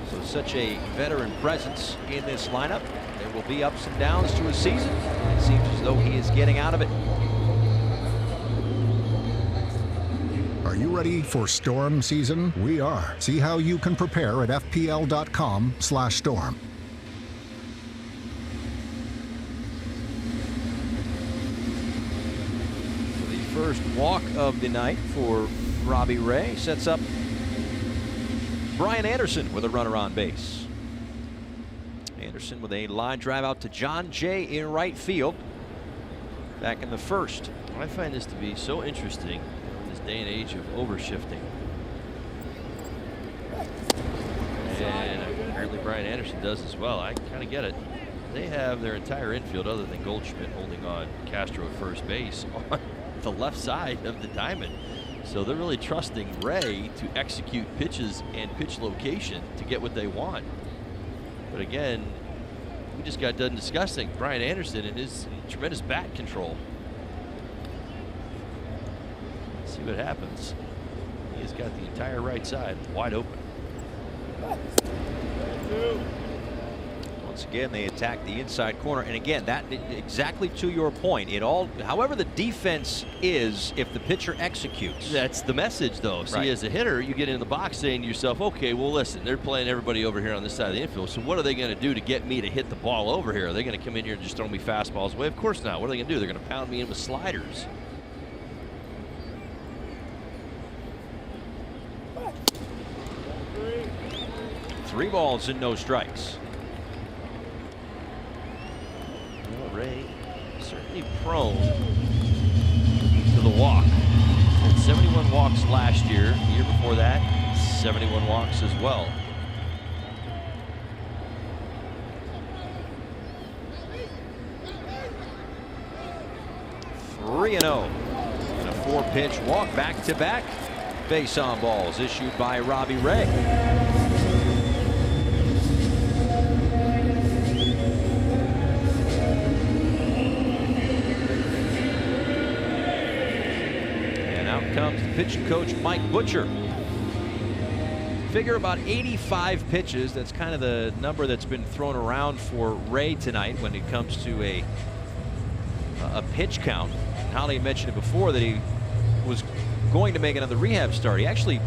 So such a veteran presence in this lineup. There will be ups and downs to his season. It seems as though he is getting out of it. Are you ready for storm season? We are. See how you can prepare at fpl.com/storm. The first walk of the night for Robbie Ray sets up Brian Anderson with a runner on base. Anderson with a line drive out to John Jay in right field back in the 1st. I find this to be so interesting in this day and age of overshifting. And apparently Brian Anderson does as well. I kind of get it. They have their entire infield other than Goldschmidt holding on Castro at first base on the left side of the diamond. So they're really trusting Ray to execute pitches and pitch location to get what they want. But again, we just got done discussing Brian Anderson and his tremendous bat control. Let's see what happens. He has got the entire right side wide open. Once again, they attack the inside corner, and again, that exactly to your point. It all, however the defense is, if the pitcher executes. That's the message, though. See, right. As a hitter, you get into the box saying to yourself, okay, well, listen, they're playing everybody over here on this side of the infield, so what are they going to do to get me to hit the ball over here? Are they going to come in here and just throw me fastballs away? Of course not. What are they going to do? They're going to pound me in with sliders. Three balls and no strikes. Ray certainly prone to the walk. Had 71 walks last year. The year before that, 71 walks as well. Three and 0. And a 4-pitch walk back-to-back base on balls issued by Robbie Ray. Comes the pitching coach Mike Butcher. Figure about 85 pitches. That's kind of the number that's been thrown around for Ray tonight when it comes to a pitch count. Holly mentioned it before that he was going to make another rehab start. He actually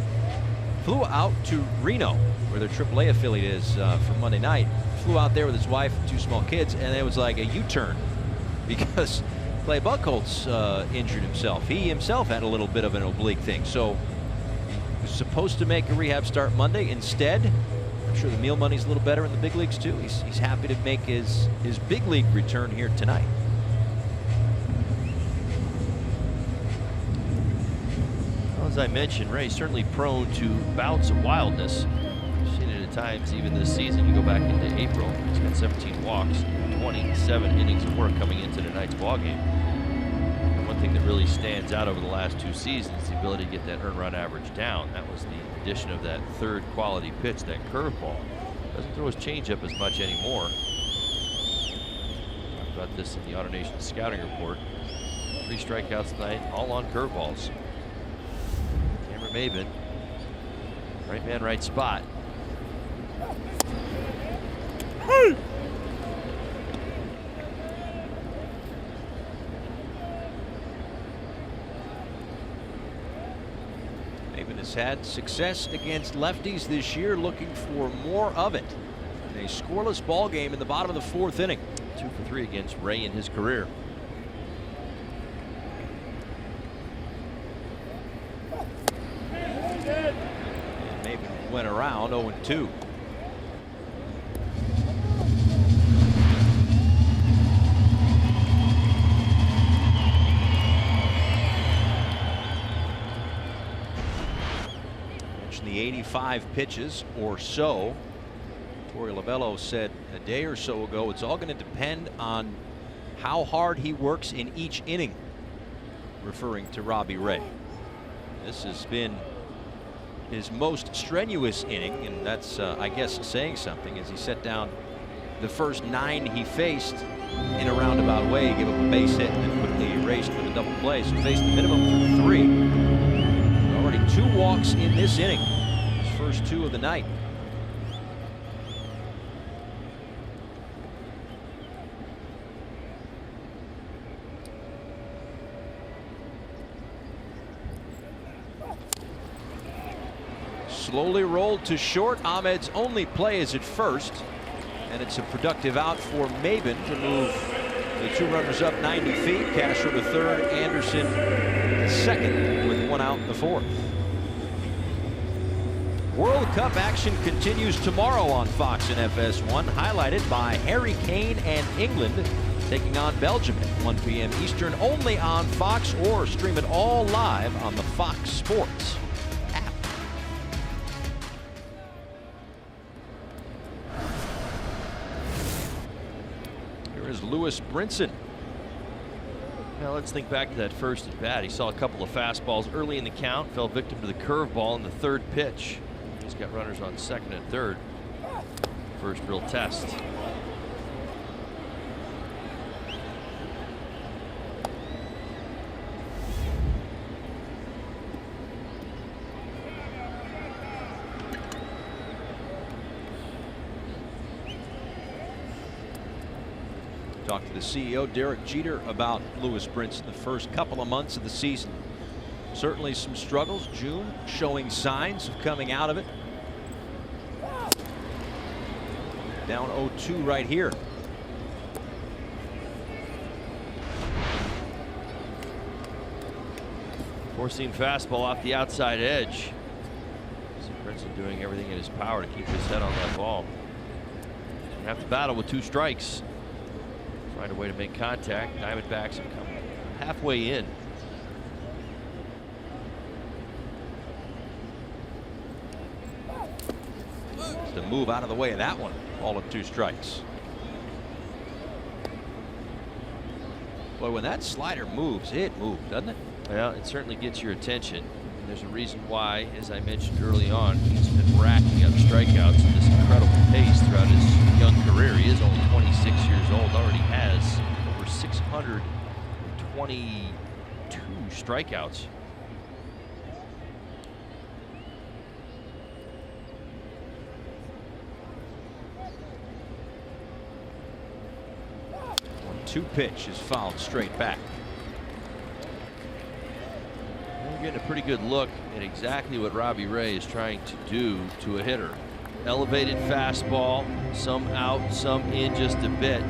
flew out to Reno, where their AAA affiliate is, for Monday night. Flew out there with his wife and 2 small kids, and it was like a U-turn because Clay Buchholz injured himself. He himself had a little bit of an oblique thing. So he was supposed to make a rehab start Monday. Instead, I'm sure the meal money's a little better in the big leagues too. He's happy to make his big league return here tonight. Well, as I mentioned, Ray's certainly prone to bouts of wildness. We've seen it at times even this season. You go back into April, he's got 17 walks, 27 innings of work coming into tonight's ballgame. And one thing that really stands out over the last 2 seasons is the ability to get that earned run average down. That was the addition of that third quality pitch, that curveball. Doesn't throw his changeup as much anymore. Talked about this in the AutoNation scouting report. 3 strikeouts tonight, all on curveballs. Cameron Maben, right man, right spot. Maben has had success against lefties this year, looking for more of it. In a scoreless ball game in the bottom of the 4th inning. 2 for 3 against Ray in his career. And Maben went around 0-2. The 85 pitches or so. Torey Lovullo said a day or so ago it's all going to depend on how hard he works in each inning, referring to Robbie Ray. This has been his most strenuous inning, and that's I guess saying something, as he set down the first 9 he faced in a roundabout way. He gave up a base hit and then quickly erased with a double play, so faced the minimum through 3. Already 2 walks in this inning. His first 2 of the night. Slowly rolled to short. Ahmed's only play is at first, and it's a productive out for Maben to move the 2 runners up 90 feet. Castro to third, Anderson second, with 1 out in the 4th. World Cup action continues tomorrow on Fox and FS1, highlighted by Harry Kane and England taking on Belgium at 1 p.m. Eastern, only on Fox, or stream it all live on the Fox Sports app. Here is Lewis Brinson. Now let's think back to that first at bat. He saw a couple of fastballs early in the count, fell victim to the curveball in the 3rd pitch. He's got runners on 2nd and 3rd. First real test. Talked to the CEO, Derek Jeter, about Lewis Brinson the first couple of months of the season. Certainly some struggles. June showing signs of coming out of it. Down 0-2 right here. Four-seam fastball off the outside edge. See Brinson doing everything in his power to keep his head on that ball. He's gonna have to battle with 2 strikes. Find a way to make contact. Diamondbacks have come halfway in. To move out of the way of that one. All of 2 strikes. Boy, when that slider moves, it moves, doesn't it? Well, it certainly gets your attention. And there's a reason why, as I mentioned early on, he's been racking up strikeouts at this incredible pace throughout his young career. He is only 26 years old, already has over 622 strikeouts. Two pitch is fouled straight back. We're getting a pretty good look at exactly what Robbie Ray is trying to do to a hitter. Elevated fastball, some out, some in just a bit,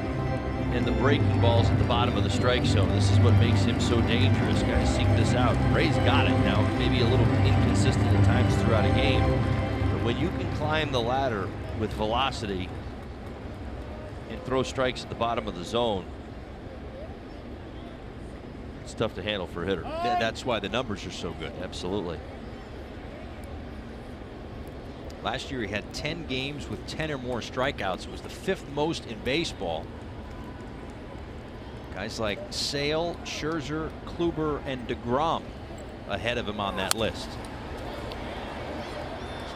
and the breaking balls at the bottom of the strike zone. This is what makes him so dangerous. Guys, seek this out. Ray's got it now. Maybe a little inconsistent at times throughout a game. But when you can climb the ladder with velocity and throw strikes at the bottom of the zone, it's tough to handle for a hitter. That's why the numbers are so good. Absolutely. Last year he had 10 games with 10 or more strikeouts. It was the 5th most in baseball. Guys like Sale, Scherzer, Kluber, and DeGrom ahead of him on that list.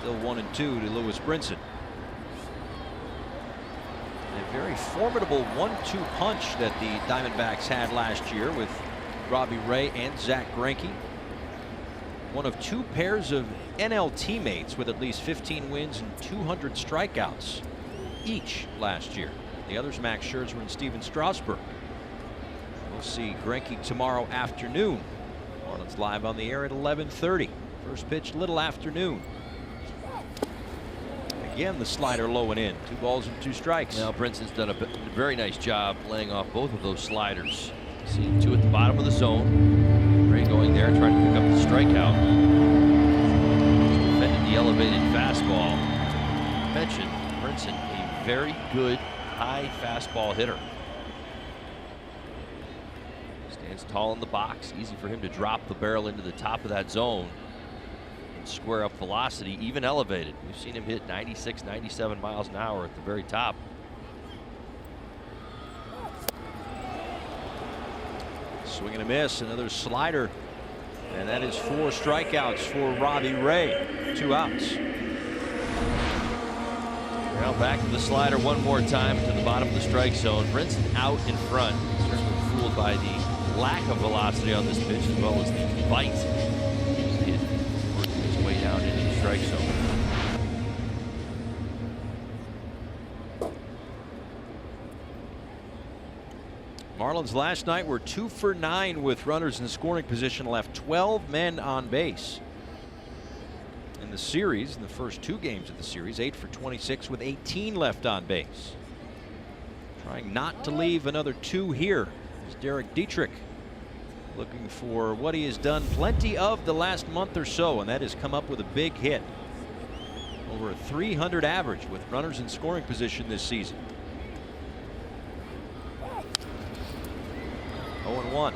Still 1-2 to Lewis Brinson. A very formidable 1-2 punch that the Diamondbacks had last year with Robbie Ray and Zach Greinke. One of 2 pairs of NL teammates with at least 15 wins and 200 strikeouts each last year. The others, Max Scherzer and Steven Strasburg. We'll see Greinke tomorrow afternoon. Marlins live on the air at 11:30. First pitch, little afternoon. Again, the slider low and in. 2 balls and 2 strikes. Now, Brinson's done a very nice job laying off both of those sliders. See 2 at the bottom of the zone. Ray going there, trying to pick up the strikeout. Defended the elevated fastball. Mentioned Brinson, a very good high fastball hitter. Stands tall in the box. Easy for him to drop the barrel into the top of that zone and square up velocity, even elevated. We've seen him hit 96, 97 miles an hour at the very top. Swing and a miss, another slider, and that is 4 strikeouts for Robbie Ray. 2 outs. Now back to the slider one more time to the bottom of the strike zone. Brinson out in front. Certainly fooled by the lack of velocity on this pitch as well as the bite. See it working its way down into the strike zone. Marlins last night were 2 for 9 with runners in scoring position, left 12 men on base. In the series, in the first 2 games of the series, 8 for 26 with 18 left on base. Trying not to leave another 2 here is Derek Dietrich, looking for what he has done plenty of the last month or so, and that has come up with a big hit. Over a 300 average with runners in scoring position this season. 0-1.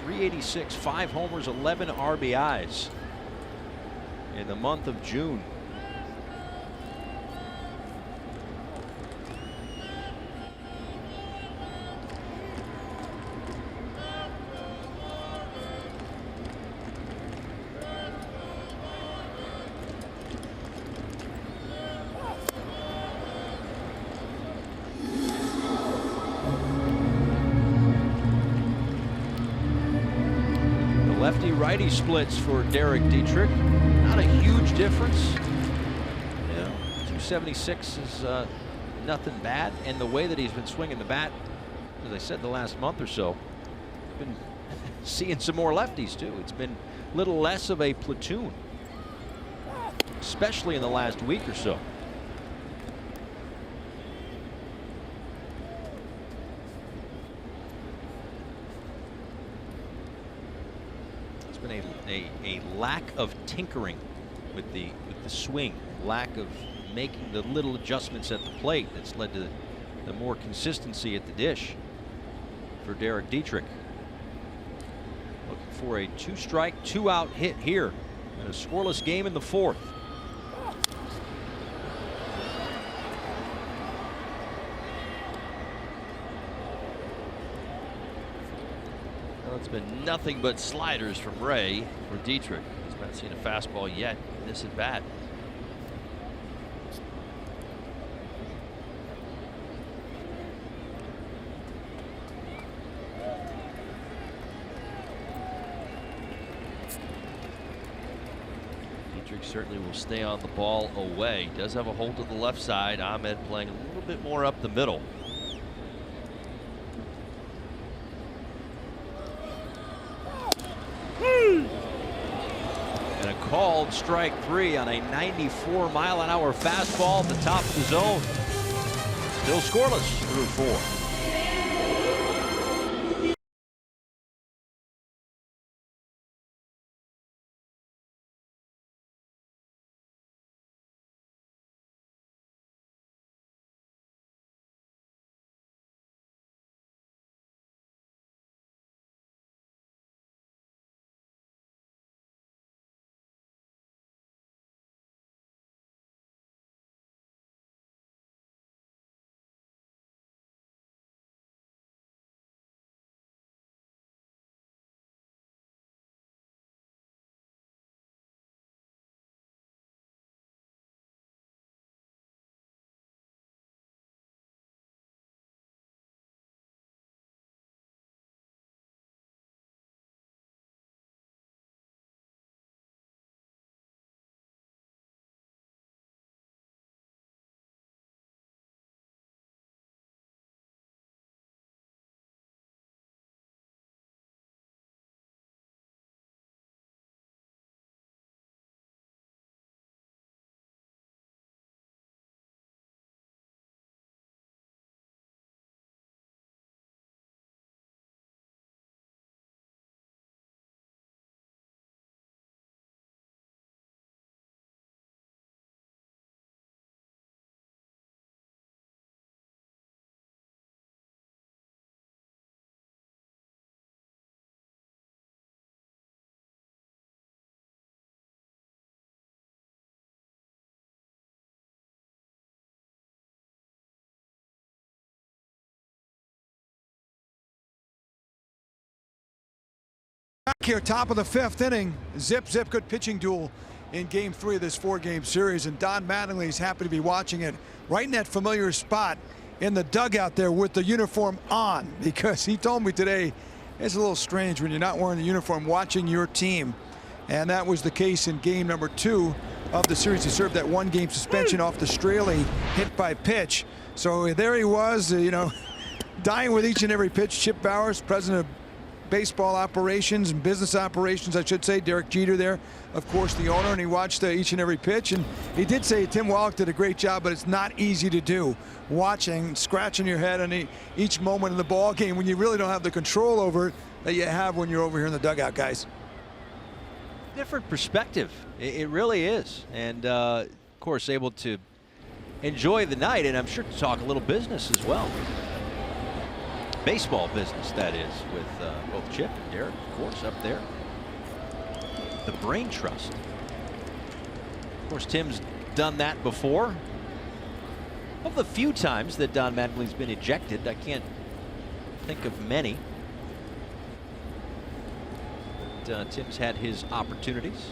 .386, 5 homers, 11 RBIs in the month of June. Lefty-righty splits for Derek Dietrich. Not a huge difference. Yeah, 276 is nothing bad. And the way that he's been swinging the bat, as I said, the last month or so, been seeing some more lefties too. It's been a little less of a platoon, especially in the last week or so. A lack of tinkering with the swing, lack of making the little adjustments at the plate that's led to the more consistency at the dish for Derek Dietrich. Looking for a 2-strike, 2-out hit here in a scoreless game in the 4th. It's been nothing but sliders from Ray for Dietrich. He's not seen a fastball yet in this at bat. Dietrich certainly will stay on the ball away. Does have a hold to the left side. Ahmed playing a little bit more up the middle. And a called strike 3 on a 94-mile-an-hour fastball at the top of the zone. Still scoreless through 4. Back here, top of the 5th inning. Zip, good pitching duel in Game 3 of this 4-game series. And Don Mattingly is happy to be watching it right in that familiar spot in the dugout there with the uniform on, because he told me today it's a little strange when you're not wearing the uniform watching your team. And that was the case in game number 2 of the series. He served that 1-game suspension off the Straley hit by pitch. So there he was, you know, dying with each and every pitch. Chip Bowers, president of baseball operations and business operations, I should say. Derek Jeter there, of course, the owner, and he watched each and every pitch. And he did say Tim Wallach did a great job, but it's not easy to do. Watching, scratching your head on each moment in the ball game when you really don't have the control over it that you have when you're over here in the dugout, guys. Different perspective. It really is. And, of course, able to enjoy the night, and I'm sure to talk a little business as well. Baseball business, that is, with both Chip and Derek, of course, up there. The Brain Trust. Of course, Tim's done that before. Of the few times that Don Mattingly's been ejected, I can't think of many. But, Tim's had his opportunities.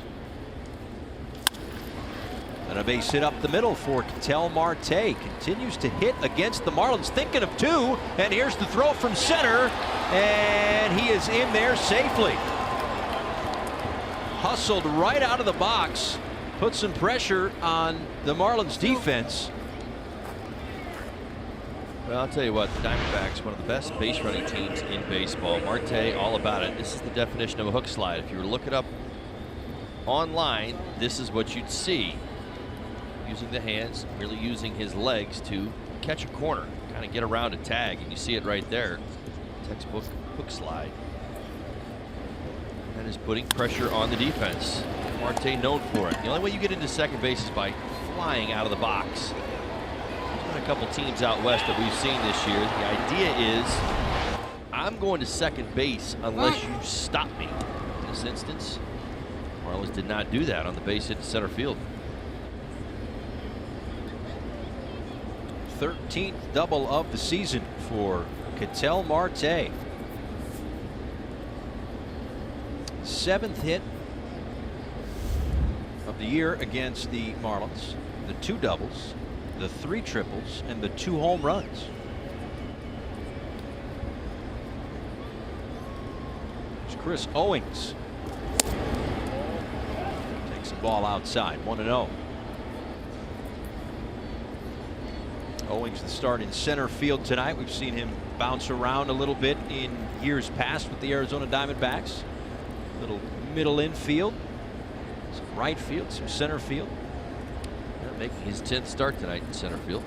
And a base hit up the middle for Ketel Marte. Continues to hit against the Marlins. Thinking of 2. And here's the throw from center. And he is in there safely. Hustled right out of the box. Put some pressure on the Marlins defense. Well, I'll tell you what, the Diamondbacks, one of the best base running teams in baseball. Marte, all about it. This is the definition of a hook slide. If you were to look it up online, this is what you'd see. Using the hands, really using his legs to catch a corner, kind of get around a tag, and you see it right there. Textbook hook slide. That is putting pressure on the defense. Marte known for it. The only way you get into second base is by flying out of the box. There's been a couple teams out west that we've seen this year. The idea is, I'm going to second base unless you stop me. In this instance, Marlins did not do that on the base hit to center field. 13th double of the season for Ketel Marte. 7th hit of the year against the Marlins. The 2 doubles, the 3 triples, and the 2 home runs. There's Chris Owings. Takes the ball outside, 1-0. Owings the start in center field tonight. We've seen him bounce around a little bit in years past with the Arizona Diamondbacks. Little middle infield, some right field, some center field. Yeah, making his 10th start tonight in center field.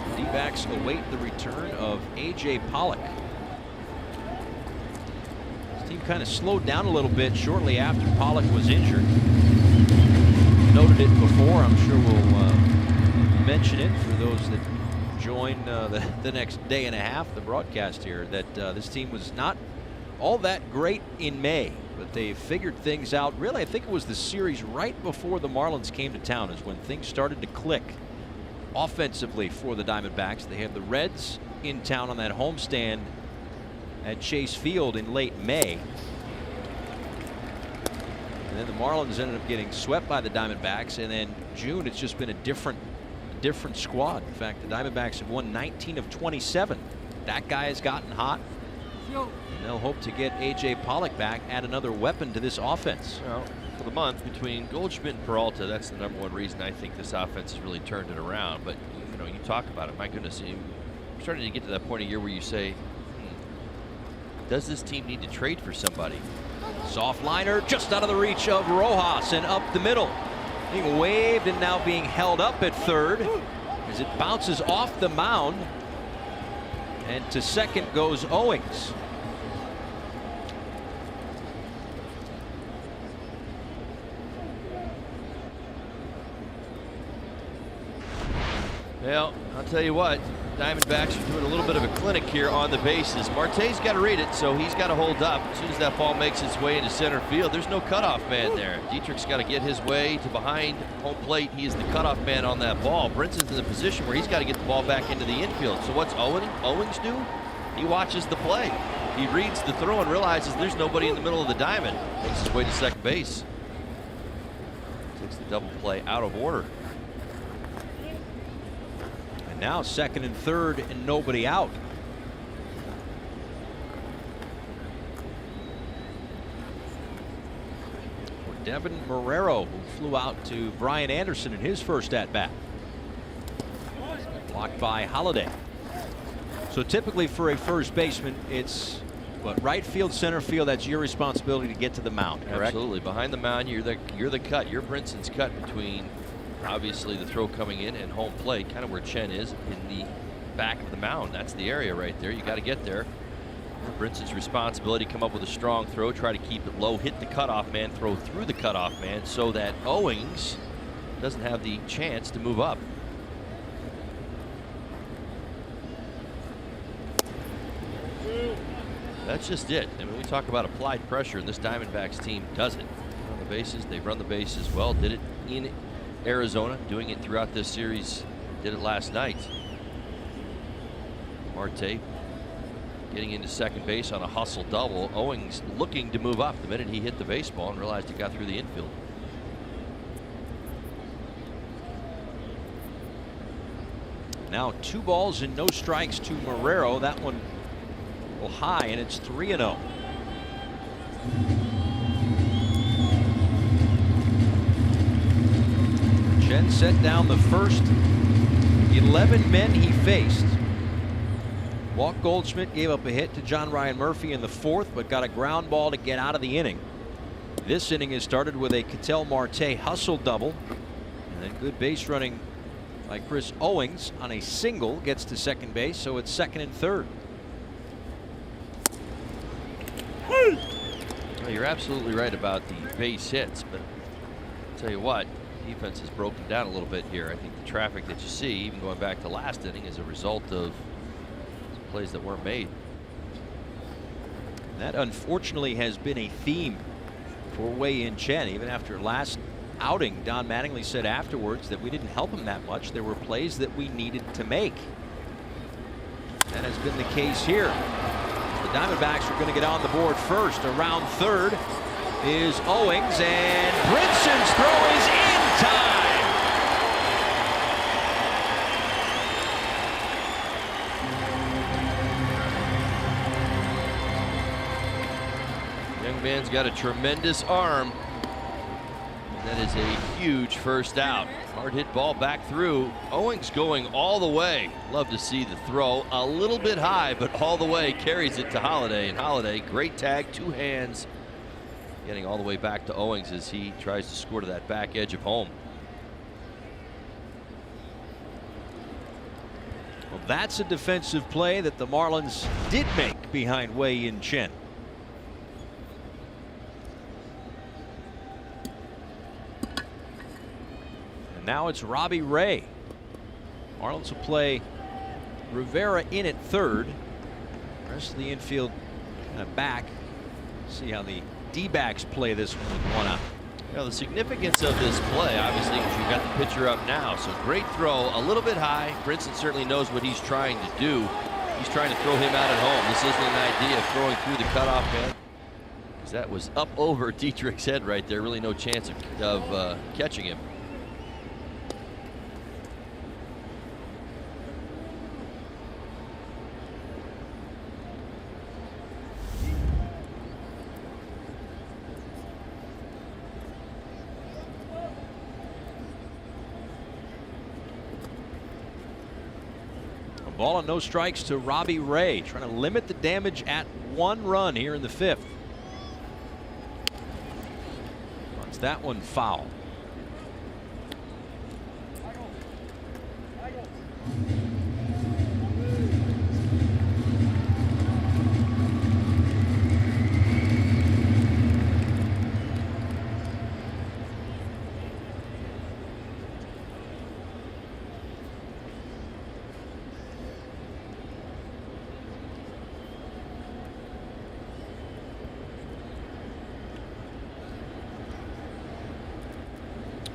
The D-backs await the return of A.J. Pollock. This team kind of slowed down a little bit shortly after Pollock was injured. Noted it before. I'm sure we'll mention it for those that join the next day and a half, the broadcast here, that this team was not all that great in May, but they figured things out. Really, I think it was the series right before the Marlins came to town is when things started to click offensively for the Diamondbacks. They had the Reds in town on that homestand at Chase Field in late May. And then the Marlins ended up getting swept by the Diamondbacks, and then June it's just been a different squad. In fact, the Diamondbacks have won 19 of 27. That guy has gotten hot. And they'll hope to get A.J. Pollock back, add another weapon to this offense. Well, for the month between Goldschmidt and Peralta, that's the #1 reason I think this offense has really turned it around. But you know, you talk about it. My goodness, you're starting to get to that point of year where you say, does this team need to trade for somebody? Soft liner just out of the reach of Rojas and up the middle. Being waved and now being held up at third as it bounces off the mound. And to second goes Owings. Well, I'll tell you what, Diamondbacks are doing a little bit of a clinic here on the bases. Marte's got to read it, so he's got to hold up. As soon as that ball makes its way into center field, there's no cutoff man there. Dietrich's got to get his way to behind home plate. He is the cutoff man on that ball. Brinson's in the position where he's got to get the ball back into the infield. So what's Owings do? He watches the play. He reads the throw and realizes there's nobody in the middle of the diamond. Makes his way to second base. Takes the double play out of order. And now second and third and nobody out. For Devin Marrero, who flew out to Brian Anderson in his first at-bat. Blocked by Holliday. So typically for a first baseman, it's what, right field, center field. That's your responsibility to get to the mound. Correct? Absolutely. Behind the mound, you're the cut. You're Brinson's cut between obviously the throw coming in and home plate, kind of where Chen is in the back of the mound. That's the area right there. You got to get there. Brinson's responsibility, come up with a strong throw, try to keep it low, hit the cutoff man, throw through the cutoff man so that Owings doesn't have the chance to move up. That's just it. I mean, we talk about applied pressure, and this Diamondbacks team does it. On the bases, they've run the bases well. Did it in Arizona, doing it throughout this series. Did it last night. Marte getting into second base on a hustle double. Owings looking to move up the minute he hit the baseball and realized it got through the infield. Now 2 balls and no strikes to Marrero. That one high, and it's 3-0. Chen set down the first 11 men he faced. Walt Goldschmidt gave up a hit to John Ryan Murphy in the 4th, but got a ground ball to get out of the inning. This inning is started with a Ketel Marte hustle double, and then good base running by Chris Owings on a single gets to second base, so it's second and third. Well, you're absolutely right about the base hits, but I'll tell you what, defense has broken down a little bit here. I think the traffic that you see, even going back to last inning, is a result of plays that weren't made. That unfortunately has been a theme for Wei-Yin Chen. Even after last outing, Don Mattingly said afterwards that we didn't help him that much. There were plays that we needed to make. That has been the case here. The Diamondbacks are going to get on the board first. Around third is Owings, and Brinson's throw is in time. Young man's got a tremendous arm. That is a huge first out. Hard hit ball back through. Owings going all the way. Love to see the throw. A little bit high, but all the way. Carries it to Holliday. And Holliday, great tag, 2 hands. Getting all the way back to Owings as he tries to score to that back edge of home. Well, that's a defensive play that the Marlins did make behind Wei-Yin Chen. Now it's Robbie Ray. Marlins will play Rivera in at third. The rest of the infield kind of back. See how the D-backs play this one with 1 out. You know, the significance of this play, obviously, because you've got the pitcher up now. So great throw, a little bit high. Brinson certainly knows what he's trying to do. He's trying to throw him out at home. This isn't an idea of throwing through the cutoff man, because that was up over Dietrich's head right there. Really no chance of catching him. Ball and no strikes to Robbie Ray, trying to limit the damage at 1 run here in the 5th. Runs that one foul.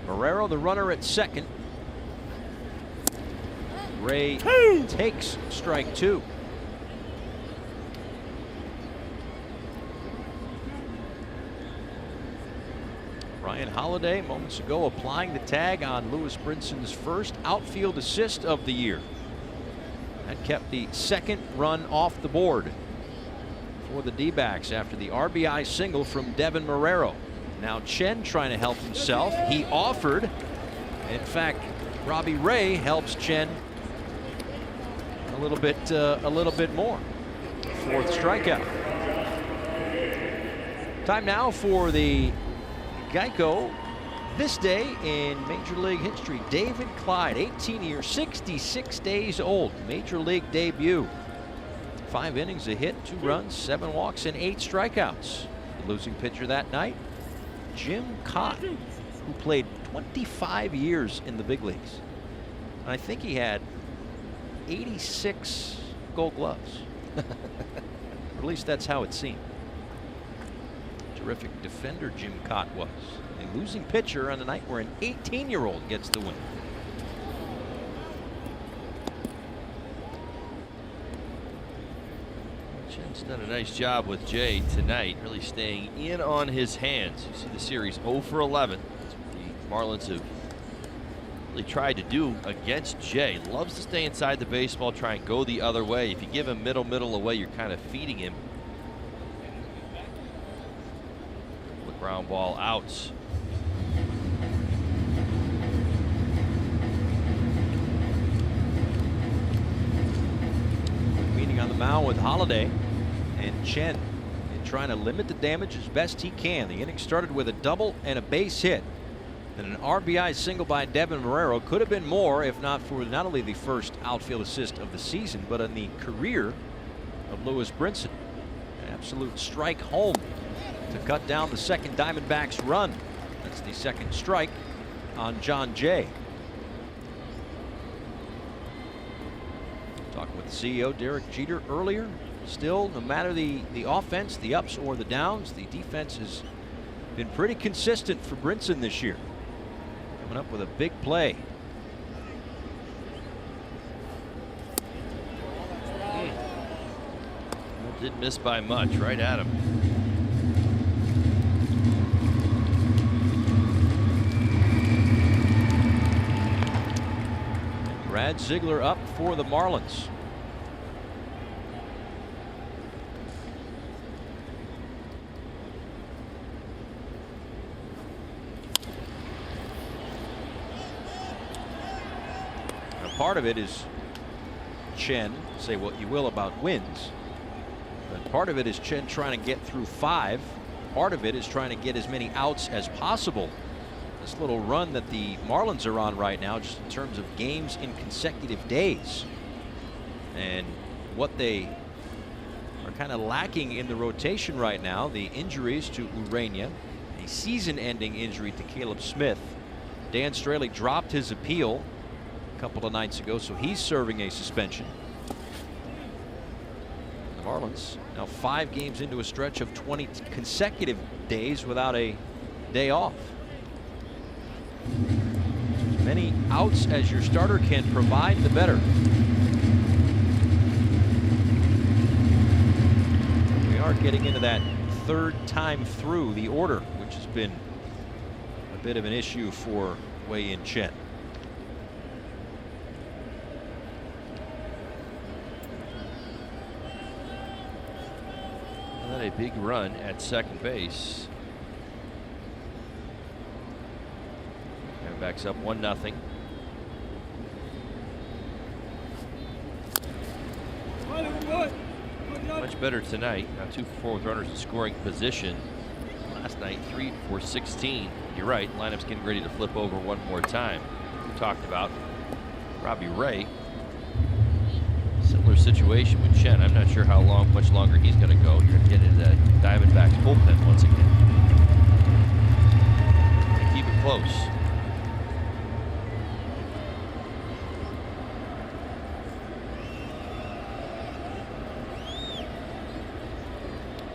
Marrero, the runner at second. Ray takes strike 2. Ryan Holiday moments ago applying the tag on Lewis Brinson's first outfield assist of the year. That kept the second run off the board for the D-backs after the RBI single from Devin Marrero. Now Chen trying to help himself. He offered. In fact, Robbie Ray helps Chen a little bit more. Fourth strikeout. Time now for the Geico this day in Major League history. David Clyde, 18 years, 66 days old. Major League debut. 5 innings, a hit, 2 runs, 7 walks, and 8 strikeouts. The losing pitcher that night, Jim Cott, who played 25 years in the big leagues. And I think he had 86 Gold Gloves. Or at least that's how it seemed. Terrific defender Jim Cott was. A losing pitcher on the night where an 18-year-old gets the win. Chen's done a nice job with Jay tonight, really staying in on his hands. You see the series 0 for 11. That's what the Marlins have really tried to do against Jay. Loves to stay inside the baseball, try and go the other way. If you give him middle away, you're kind of feeding him. The ground ball outs. Meeting on the mound with Holiday and Chen, and trying to limit the damage as best he can. The inning started with a double and a base hit. And an RBI single by Devin Marrero. Could have been more if not for not only the first outfield assist of the season, but in the career of Lewis Brinson. An absolute strike home to cut down the second Diamondbacks run. That's the second strike on John Jay. Talking with the CEO, Derek Jeter, earlier. Still, no matter the offense, the ups or the downs, the defense has been pretty consistent for Brinson this year. Coming up with a big play. Didn't miss by much, right at him. Brad Ziegler up for the Marlins. Part of it is Chen, say what you will about wins, but part of it is Chen trying to get through 5. Part of it is trying to get as many outs as possible. This little run that the Marlins are on right now, just in terms of games in consecutive days, and what they are kind of lacking in the rotation right now, the injuries to Urania, a season-ending injury to Caleb Smith. Dan Straley dropped his appeal couple of nights ago, so he's serving a suspension. The Marlins now 5 games into a stretch of 20 consecutive days without a day off. As many outs as your starter can provide, the better. We are getting into that third time through the order, which has been a bit of an issue for Wei-Yin Chen. A big run at second base. Diamondbacks up 1-0. Much better tonight. Now 2 for 4 with runners in scoring position. Last night 3 for 16. You're right. Lineup's getting ready to flip over one more time. We talked about Robbie Ray. Similar situation with Chen. I'm not sure how much longer he's going to go. You're going to get into that Diamondbacks bullpen once again. And keep it close.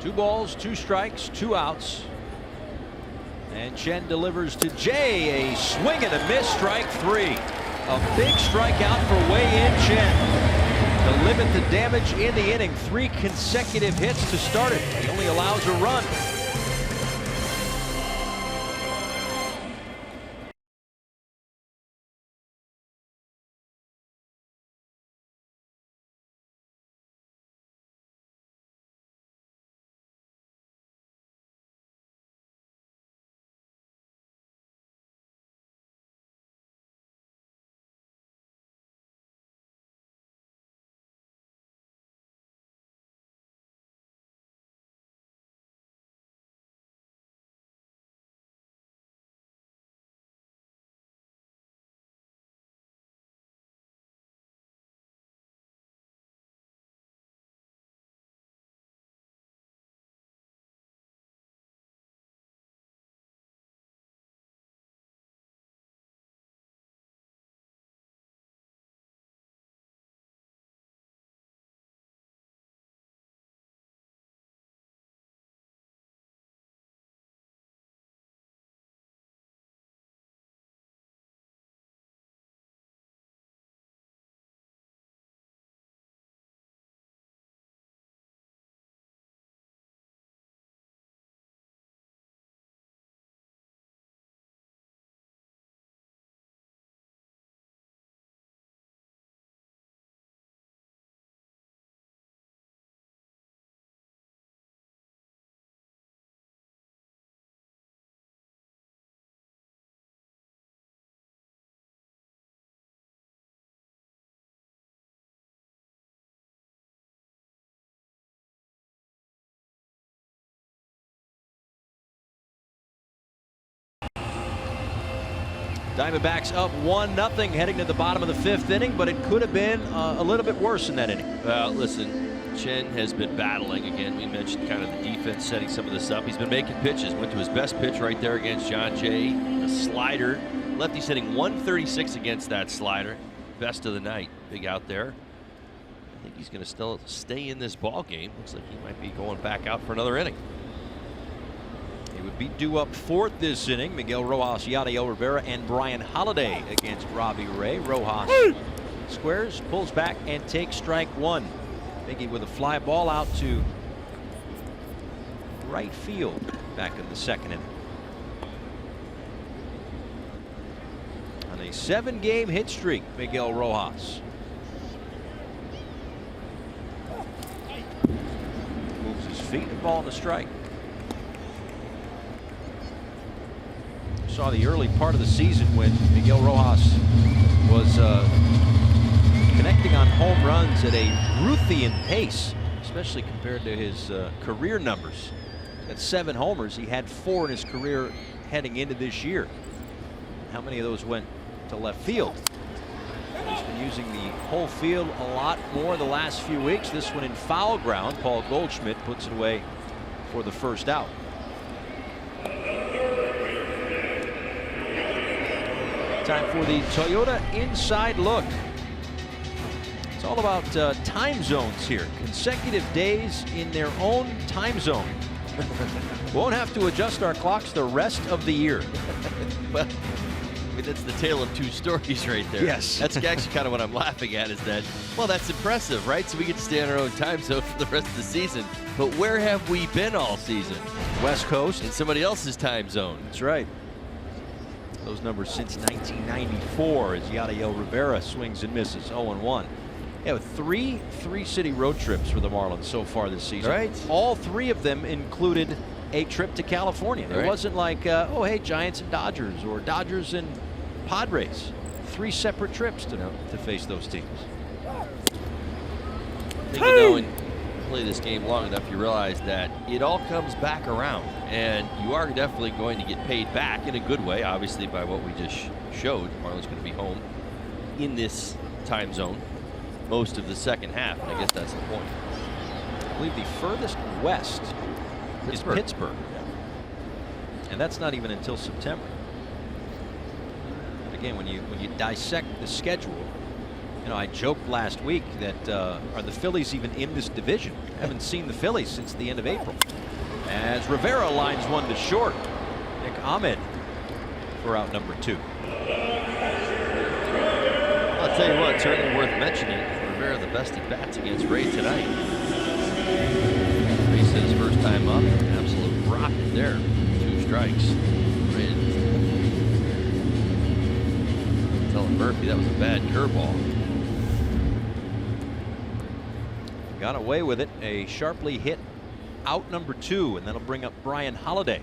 Two balls, 2 strikes, 2 outs. And Chen delivers to Jay. A swing and a miss, strike 3. A big strikeout for Wei-Yin Chen to limit the damage in the inning. 3 consecutive hits to start it. He only allows a run. Diamondbacks up 1-0 heading to the bottom of the 5th inning, but it could have been a little bit worse in that inning. Well, listen, Chen has been battling again. We mentioned kind of the defense setting some of this up. He's been making pitches. Went to his best pitch right there against John Jay. The slider. Lefty's hitting 136 against that slider. Best of the night. Big out there. I think he's going to still stay in this ball game. Looks like he might be going back out for another inning. He would be due up 4th this inning. Miguel Rojas, Yadiel Rivera, and Brian Holiday against Robbie Ray. Rojas squares, pulls back, and takes strike 1. Miggy with a fly ball out to right field back in the 2nd inning. On a 7-game hit streak, Miguel Rojas. Moves his feet, and ball and a strike. Saw the early part of the season when Miguel Rojas was connecting on home runs at a Ruthian pace, especially compared to his career numbers. At 7 homers, he had 4 in his career heading into this year. How many of those went to left field? He's been using the whole field a lot more the last few weeks. This one in foul ground. Paul Goldschmidt puts it away for the first out. Time for the Toyota Inside Look. It's all about time zones here. Consecutive days in their own time zone. Won't have to adjust our clocks the rest of the year. Well, I mean, that's the tale of 2 stories right there. Yes. That's actually kind of what I'm laughing at is that, well, that's impressive, right? So we get to stay on our own time zone for the rest of the season. But where have we been all season? West Coast. In somebody else's time zone. That's right. Those numbers since 1994 as Yadiel Rivera swings and misses 0-1. Yeah, with 3 three-city road trips for the Marlins so far this season. Right. All 3 of them included a trip to California. Right. It wasn't like, oh, hey, Giants and Dodgers or Dodgers and Padres. 3 separate trips to face those teams. I think, you know, when you play this game long enough, you realize that it all comes back around. And you are definitely going to get paid back in a good way, obviously, by what we just showed. Marlins going to be home in this time zone most of the second half, and I guess that's the point. I believe the furthest west is Pittsburgh. And that's not even until September. But again, when you dissect the schedule, you know, I joked last week that are the Phillies even in this division? Haven't seen the Phillies since the end of April. As Rivera lines one to short. Nick Ahmed for out number 2. I'll tell you what, certainly worth mentioning. Rivera the best at bats against Ray tonight. Ray said his first time up, absolute rocket there. 2 strikes. Ray telling Murphy that was a bad curveball. Got away with it. A sharply hit out number 2, and that'll bring up Brian Holiday.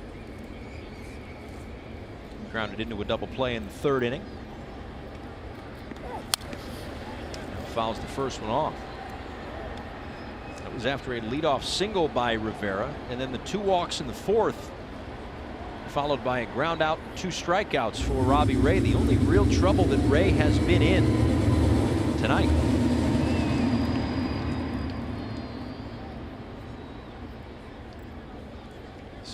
Grounded into a double play in the 3rd inning. Fouls the first one off. That was after a leadoff single by Rivera, and then the 2 walks in the 4th, followed by a ground out, 2 strikeouts for Robbie Ray. The only real trouble that Ray has been in tonight.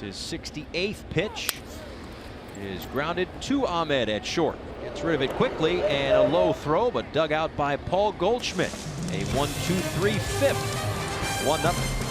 His 68th pitch is grounded to Ahmed at short. Gets rid of it quickly, and a low throw, but dug out by Paul Goldschmidt. A 1-2-3 5th. 1-0.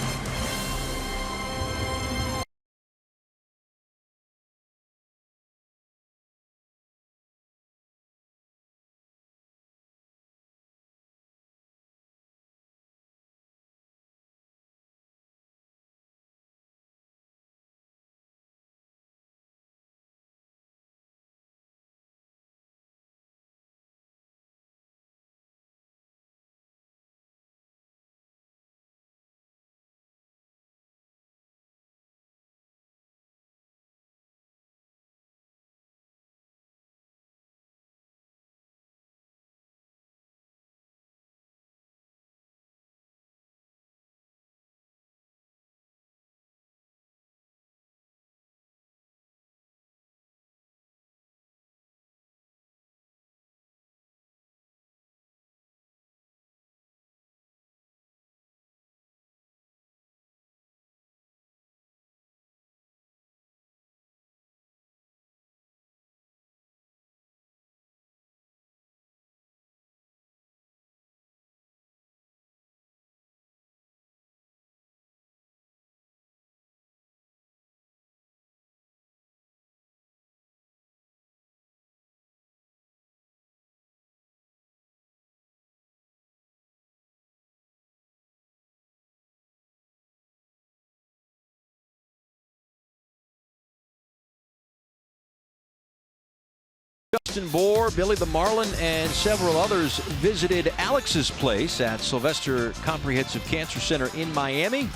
Justin Bohr, Billy the Marlin, and several others visited Alex's place at Sylvester Comprehensive Cancer Center in Miami.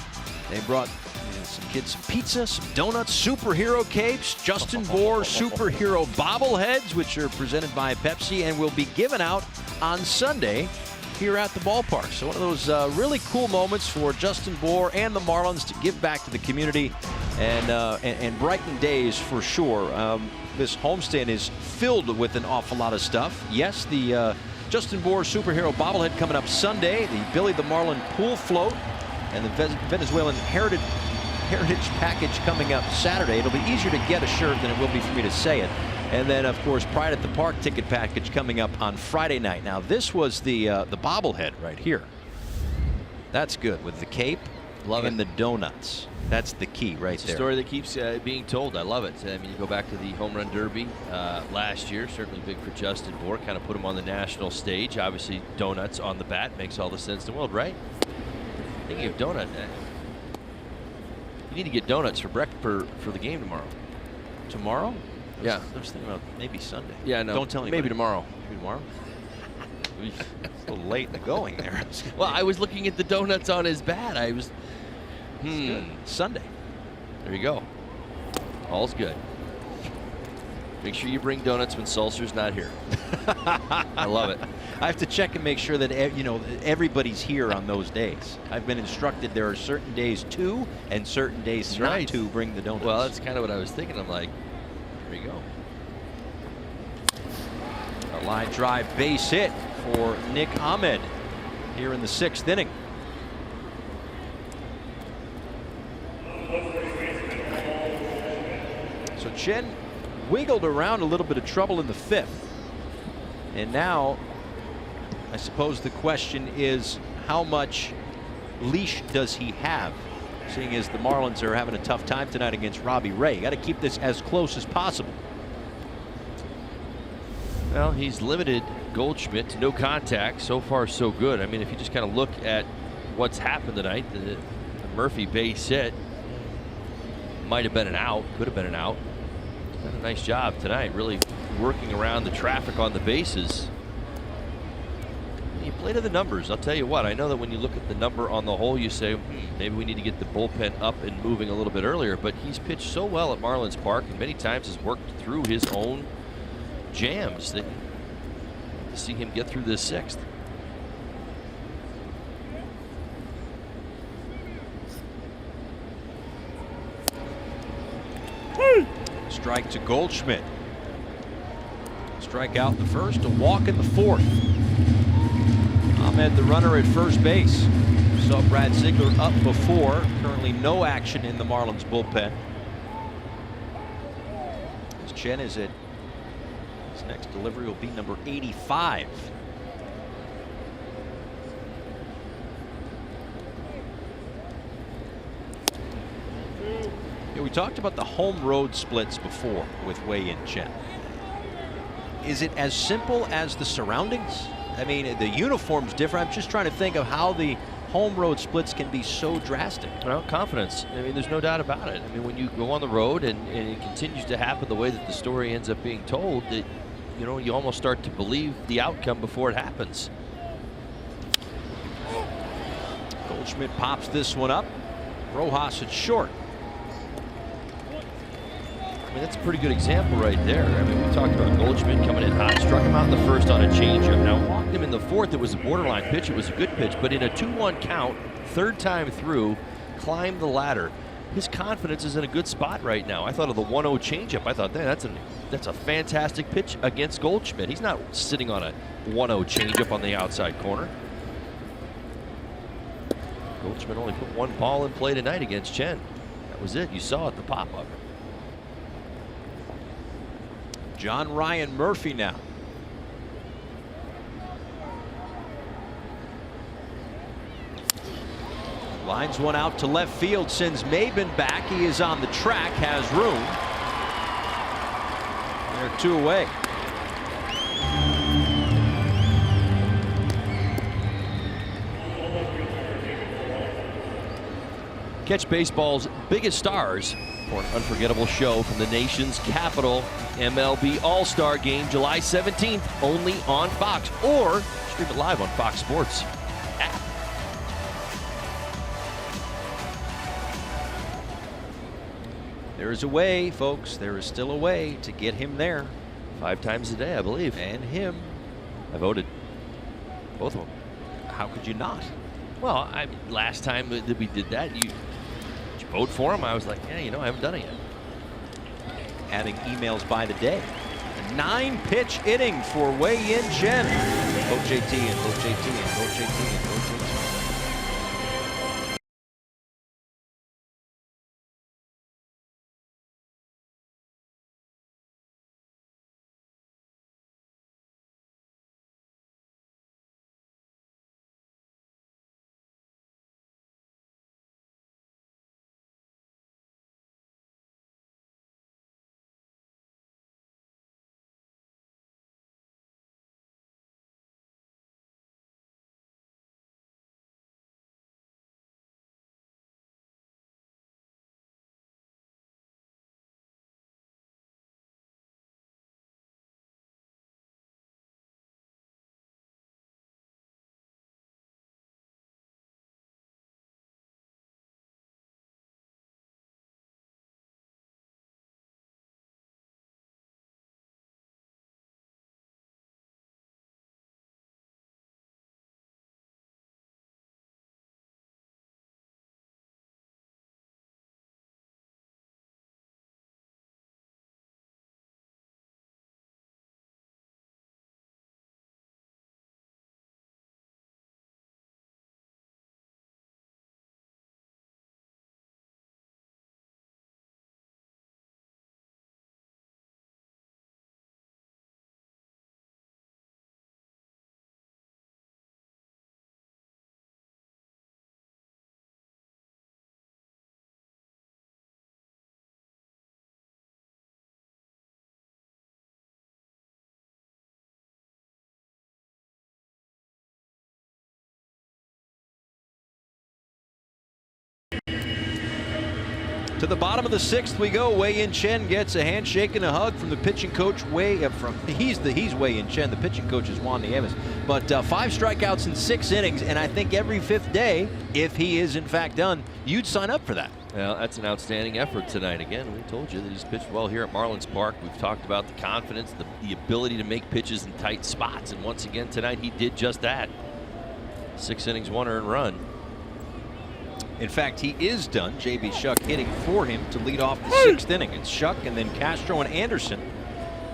They brought some kids some pizza, some donuts, superhero capes, Justin Bohr superhero bobbleheads, which are presented by Pepsi and will be given out on Sunday here at the ballpark. So one of those really cool moments for Justin Bohr and the Marlins to give back to the community and brighten days for sure. This homestand is filled with an awful lot of stuff. Yes, the Justin Bohr superhero bobblehead coming up Sunday, the Billy the Marlin pool float, and the Venezuelan heritage package coming up Saturday. It'll be easier to get a shirt than it will be for me to say it. And then, of course, Pride at the Park ticket package coming up on Friday night. Now, this was the bobblehead right here. That's good with the cape and the donuts. That's the key right it's there. It's a story that keeps being told. I love it. I mean, you go back to the Home Run Derby last year, certainly big for Justin Bohr, kind of put him on the national stage. Obviously, donuts on the bat makes all the sense in the world, right? Thinking of donut, you need to get donuts for breakfast for the game tomorrow. Tomorrow? Yeah. I was thinking about maybe Sunday. Yeah, no. Don't tell anybody. Maybe tomorrow. Maybe tomorrow? It's a little late in the going there. Well, I was looking at the donuts on his bat. I was, Sunday. There you go. All's good. Make sure you bring donuts when Sulcer's not here. I love it. I have to check and make sure that everybody's here on those days. I've been instructed there are certain days to and certain days not to bring the donuts. Well, that's kind of what I was thinking. I'm like, there you go. A line drive base hit for Nick Ahmed here in the 6th inning. So Chen wiggled around a little bit of trouble in the 5th. And now, I suppose the question is, how much leash does he have? Seeing as the Marlins are having a tough time tonight against Robbie Ray. You got to keep this as close as possible. Well, he's limited Goldschmidt to no contact. So far, so good. I mean, if you just kind of look at what's happened tonight, the Murphy base hit might have been an out, could have been an out. Done a nice job tonight, really working around the traffic on the bases. You play to the numbers. I'll tell you what, I know that when you look at the number on the whole, you say, maybe we need to get the bullpen up and moving a little bit earlier, but he's pitched so well at Marlins Park and many times has worked through his own jams that to see him get through this 6th. Strike to Goldschmidt. Strike out in the 1st, a walk in the 4th. Ahmed, the runner at first base. Saw Brad Ziegler up before. Currently no action in the Marlins bullpen. As Chen is at his next delivery will be number 85. We talked about the home road splits before with Wei and Chen. Is it as simple as the surroundings? I mean, the uniform's different. I'm just trying to think of how the home road splits can be so drastic. Well, confidence. I mean, there's no doubt about it. I mean, when you go on the road and it continues to happen the way that the story ends up being told, that you almost start to believe the outcome before it happens. Goldschmidt pops this one up. Rojas at short. I mean, that's a pretty good example right there. I mean, we talked about Goldschmidt coming in hot, struck him out in the 1st on a changeup. Now, walked him in the 4th. It was a borderline pitch. It was a good pitch, but in a 2-1 count, 3rd time through, climbed the ladder. His confidence is in a good spot right now. I thought of the 1-0 changeup. I thought, that's a fantastic pitch against Goldschmidt. He's not sitting on a 1-0 changeup on the outside corner. Goldschmidt only put 1 ball in play tonight against Chen. That was it. You saw it, the pop-up. John Ryan Murphy now. Lines one out to left field, sends Maben back. He is on the track, has room. They're 2 away. Catch baseball's biggest stars for an unforgettable show from the nation's capital. MLB All-Star Game, July 17th, only on Fox, or stream it live on Fox Sports app. There is a way, folks. There is still a way to get him there. 5 times a day, I believe. And him. I voted. Both of them. How could you not? Well, last time that we did that, did you vote for him? I was like, yeah, I haven't done it yet. Adding emails by the day. A 9-pitch inning for Wei-Yin Chen. Coach JT and Coach JT and Coach JT and Coach JT. To the bottom of the 6th we go. Wei-Yin Chen gets a handshake and a hug from the pitching coach. He's Wei-Yin Chen. The pitching coach is Juan Nieves. But 5 strikeouts in 6 innings, and I think every 5th day, if he is in fact done, you'd sign up for that. Well, that's an outstanding effort tonight. Again, we told you that he's pitched well here at Marlins Park. We've talked about the confidence, the ability to make pitches in tight spots, and once again tonight he did just that. 6 innings, 1 earned run. In fact, he is done. J.B. Shuck hitting for him to lead off the 6th inning. It's Shuck and then Castro and Anderson,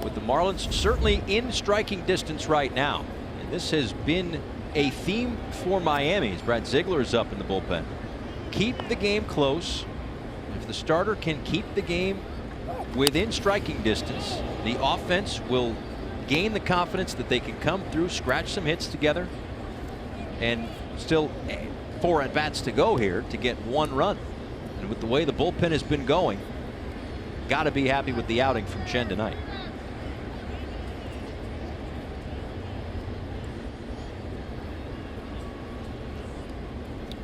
with the Marlins certainly in striking distance right now. And this has been a theme for Miami as Brad Ziegler is up in the bullpen. Keep the game close. If the starter can keep the game within striking distance, the offense will gain the confidence that they can come through, scratch some hits together, and still 4 at-bats to go here to get 1 run. And with the way the bullpen has been going, got to be happy with the outing from Chen tonight.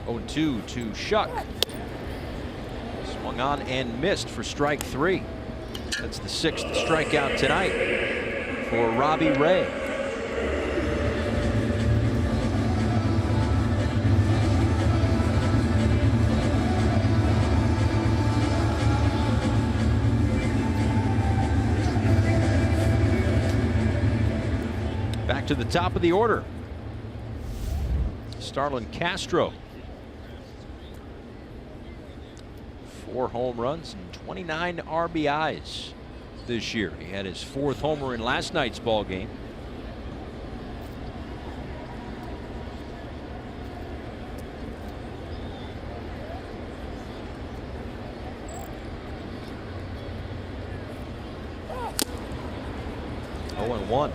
Oh, 2 to Shuck. Swung on and missed for strike 3. That's the 6th strikeout tonight for Robbie Ray. Back to the top of the order. Starlin Castro. 4 home runs and 29 RBIs this year. He had his 4th homer in last night's ball game. Oh, and 1.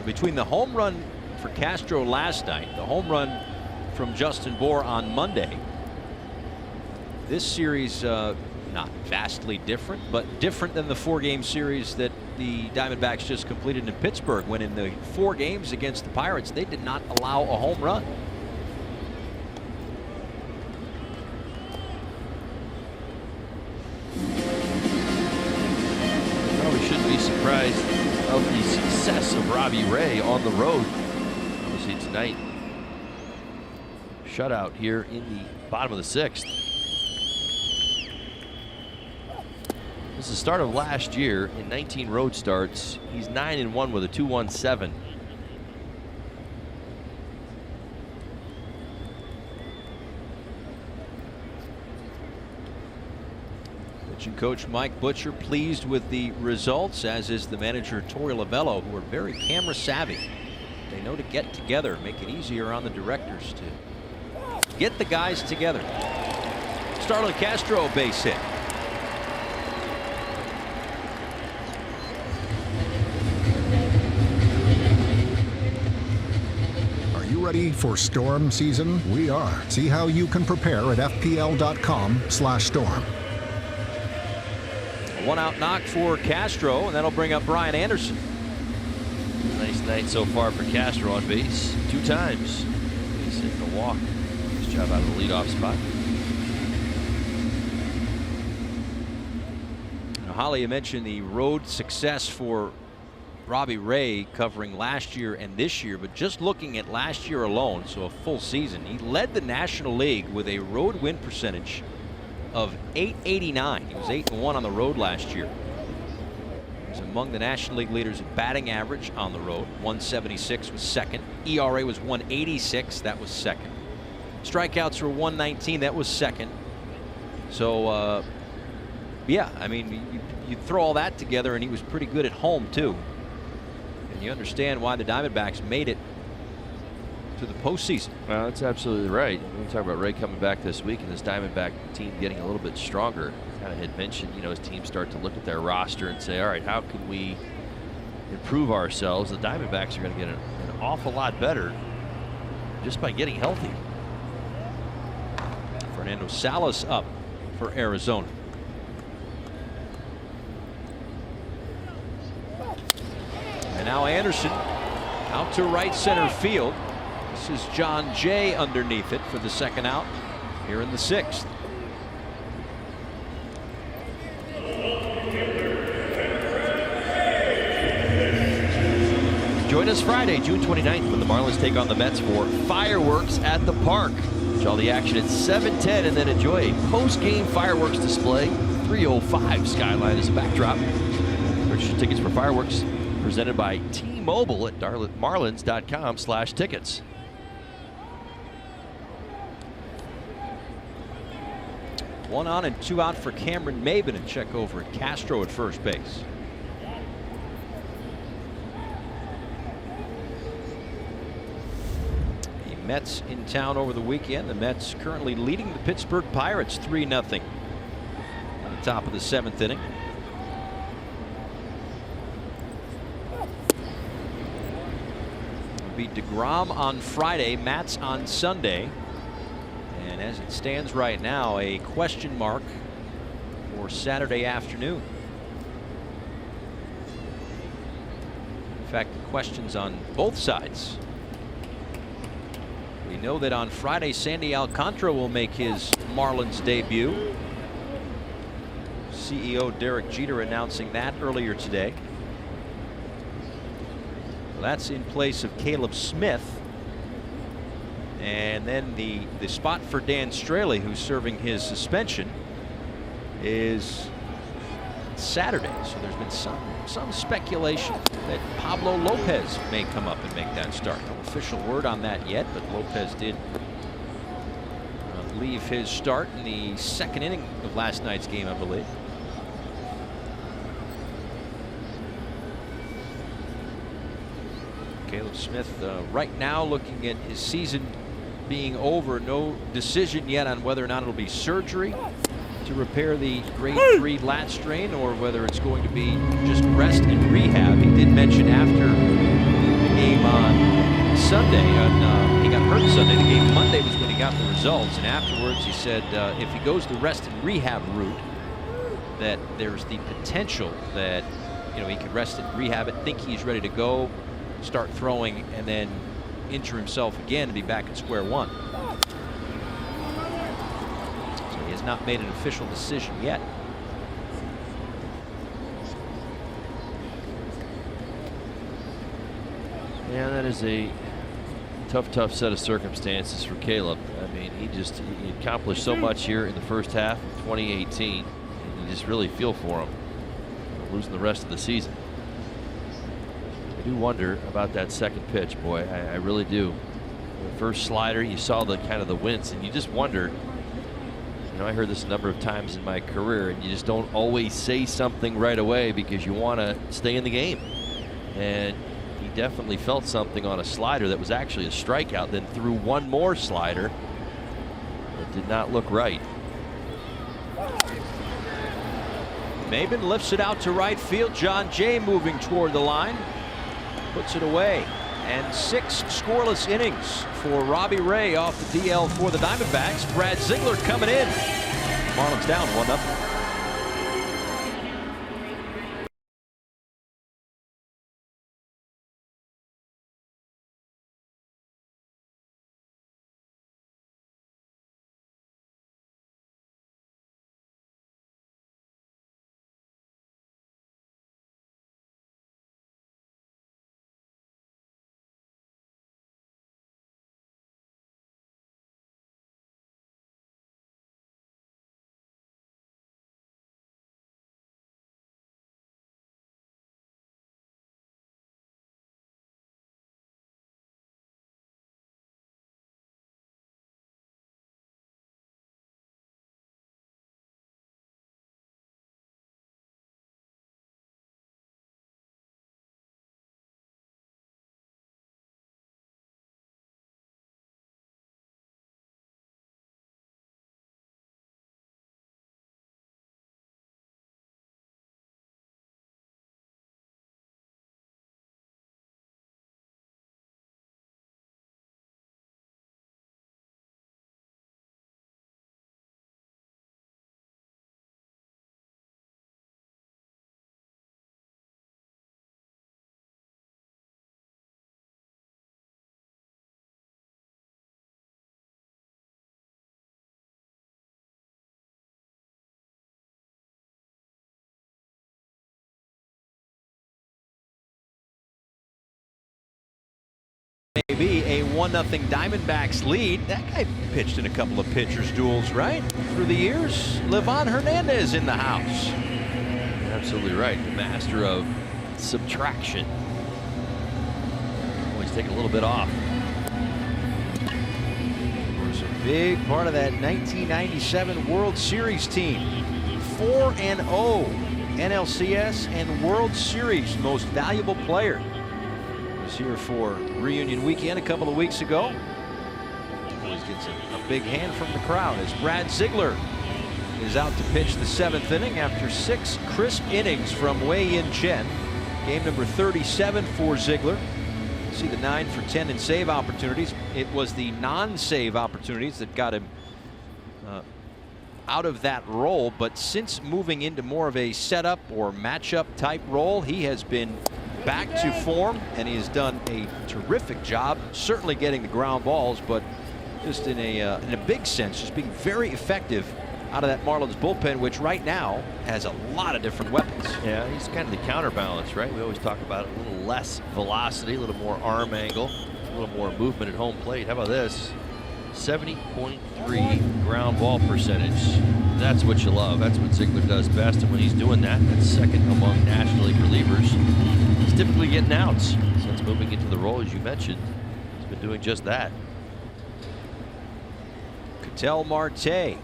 Between the home run for Castro last night, the home run from Justin Bour on Monday, this series not vastly different, but different than the 4-game series that the Diamondbacks just completed in Pittsburgh, when in the 4 games against the Pirates they did not allow a home run. you shouldn't be surprised of the success of Robbie Ray on the road. Obviously tonight, shutout here in the bottom of the 6th. This is the start of last year in 19 road starts. He's 9-1 with a 2.17. Pitching coach Mike Butcher pleased with the results, as is the manager Torey Lavello, who are very camera savvy. They know to get together, make it easier on the directors to get the guys together. Starlin Castro, base hit. Are you ready for storm season? We are. See how you can prepare at fpl.com/storm. One out knock for Castro, and that'll bring up Brian Anderson. Nice night so far for Castro on base. 2 times. He's hitting a walk. Nice job out of the leadoff spot. Now, Holly, you mentioned the road success for Robbie Ray covering last year and this year, but just looking at last year alone, so a full season, he led the National League with a road win percentage of .889. He was 8-1 on the road last year. He was among the National League leaders in batting average on the road. 176 was second. ERA was 186. That was second. Strikeouts were 119. That was second. So, yeah, I mean, you throw all that together, and he was pretty good at home, too. And you understand why the Diamondbacks made it to the postseason. Well, that's absolutely right. We talk about Ray coming back this week and this Diamondback team getting a little bit stronger. Kind of had mentioned, you know, as teams start to look at their roster and say, all right, how can we improve ourselves? The Diamondbacks are going to get an awful lot better just by getting healthy. Fernando Salas up for Arizona. And now Anderson out to right center field. This is John Jay underneath it for the second out here in the 6th. Join us Friday, June 29th, when the Marlins take on the Mets for fireworks at the park. Watch all the action at 7:10 and then enjoy a post-game fireworks display. 305 skyline as a backdrop. Purchase your tickets for fireworks presented by T-Mobile at marlins.com/tickets. One on and 2 out for Cameron Maben, and check over at Castro at first base. The Mets in town over the weekend. The Mets currently leading the Pittsburgh Pirates 3-0 on the top of the 7th inning. It'll be DeGrom on Friday, Matz on Sunday. And as it stands right now, a question mark for Saturday afternoon. In fact, the questions on both sides. We know that on Friday, Sandy Alcantara will make his Marlins debut. CEO Derek Jeter announcing that earlier today. Well, that's in place of Caleb Smith. And then the spot for Dan Straley, who's serving his suspension, is Saturday. So there's been some speculation that Pablo Lopez may come up and make that start. No official word on that yet, but Lopez did leave his start in the 2nd inning of last night's game, I believe. Caleb Smith right now looking at his season being over. No decision yet on whether or not it'll be surgery to repair the grade 3 lat strain or whether it's going to be just rest and rehab. He did mention after the game on Sunday, he got hurt Sunday. The game Monday was when he got the results, and afterwards he said if he goes the rest and rehab route, that there's the potential that, you know, he could rest and rehab it, think he's ready to go, start throwing, and then injure himself again and be back at square one. So he has not made an official decision yet. Yeah, that is a tough set of circumstances for Caleb. I mean, he accomplished so much here in the first half of 2018. You just really feel for him losing the rest of the season. I do wonder about that second pitch, boy. I really do. The first slider, you saw the kind of the wince, and you just wonder. You know, I heard this a number of times in my career, and you just don't always say something right away because you want to stay in the game. And he definitely felt something on a slider that was actually a strikeout, then threw one more slider that did not look right. Maben lifts it out to right field. John Jay moving toward the line. Puts it away. And 6 scoreless innings for Robbie Ray off the DL for the Diamondbacks. Brad Ziegler coming in. Marlins down 1-0. Maybe a 1-0 Diamondbacks lead. That guy pitched in a couple of pitchers duels, right? Through the years. Livan Hernandez in the house. Absolutely right. The master of subtraction. Always taking a little bit off. Was a big part of that 1997 World Series team. 4-0 NLCS and World Series most valuable player. Was here for reunion weekend a couple of weeks ago. Always gets a big hand from the crowd as Brad Ziegler is out to pitch the 7th inning after 6 crisp innings from Wei-Yin Chen. Game number 37 for Ziegler. See the 9 for 10 in save opportunities. It was the non-save opportunities that got him out of that role, but since moving into more of a setup or matchup type role, he has been back to form, and he has done a terrific job, certainly getting the ground balls, but just in a big sense, just being very effective out of that Marlins bullpen, which right now has a lot of different weapons. Yeah, he's kind of the counterbalance, right? We always talk about a little less velocity, a little more arm angle, a little more movement at home plate. How about this? 70.3 ground ball percentage. That's what you love. That's what Ziegler does best, and when he's doing that, that's second among National League relievers. He's typically getting outs. Since moving into the role, as you mentioned, he's been doing just that. Ketel Marte.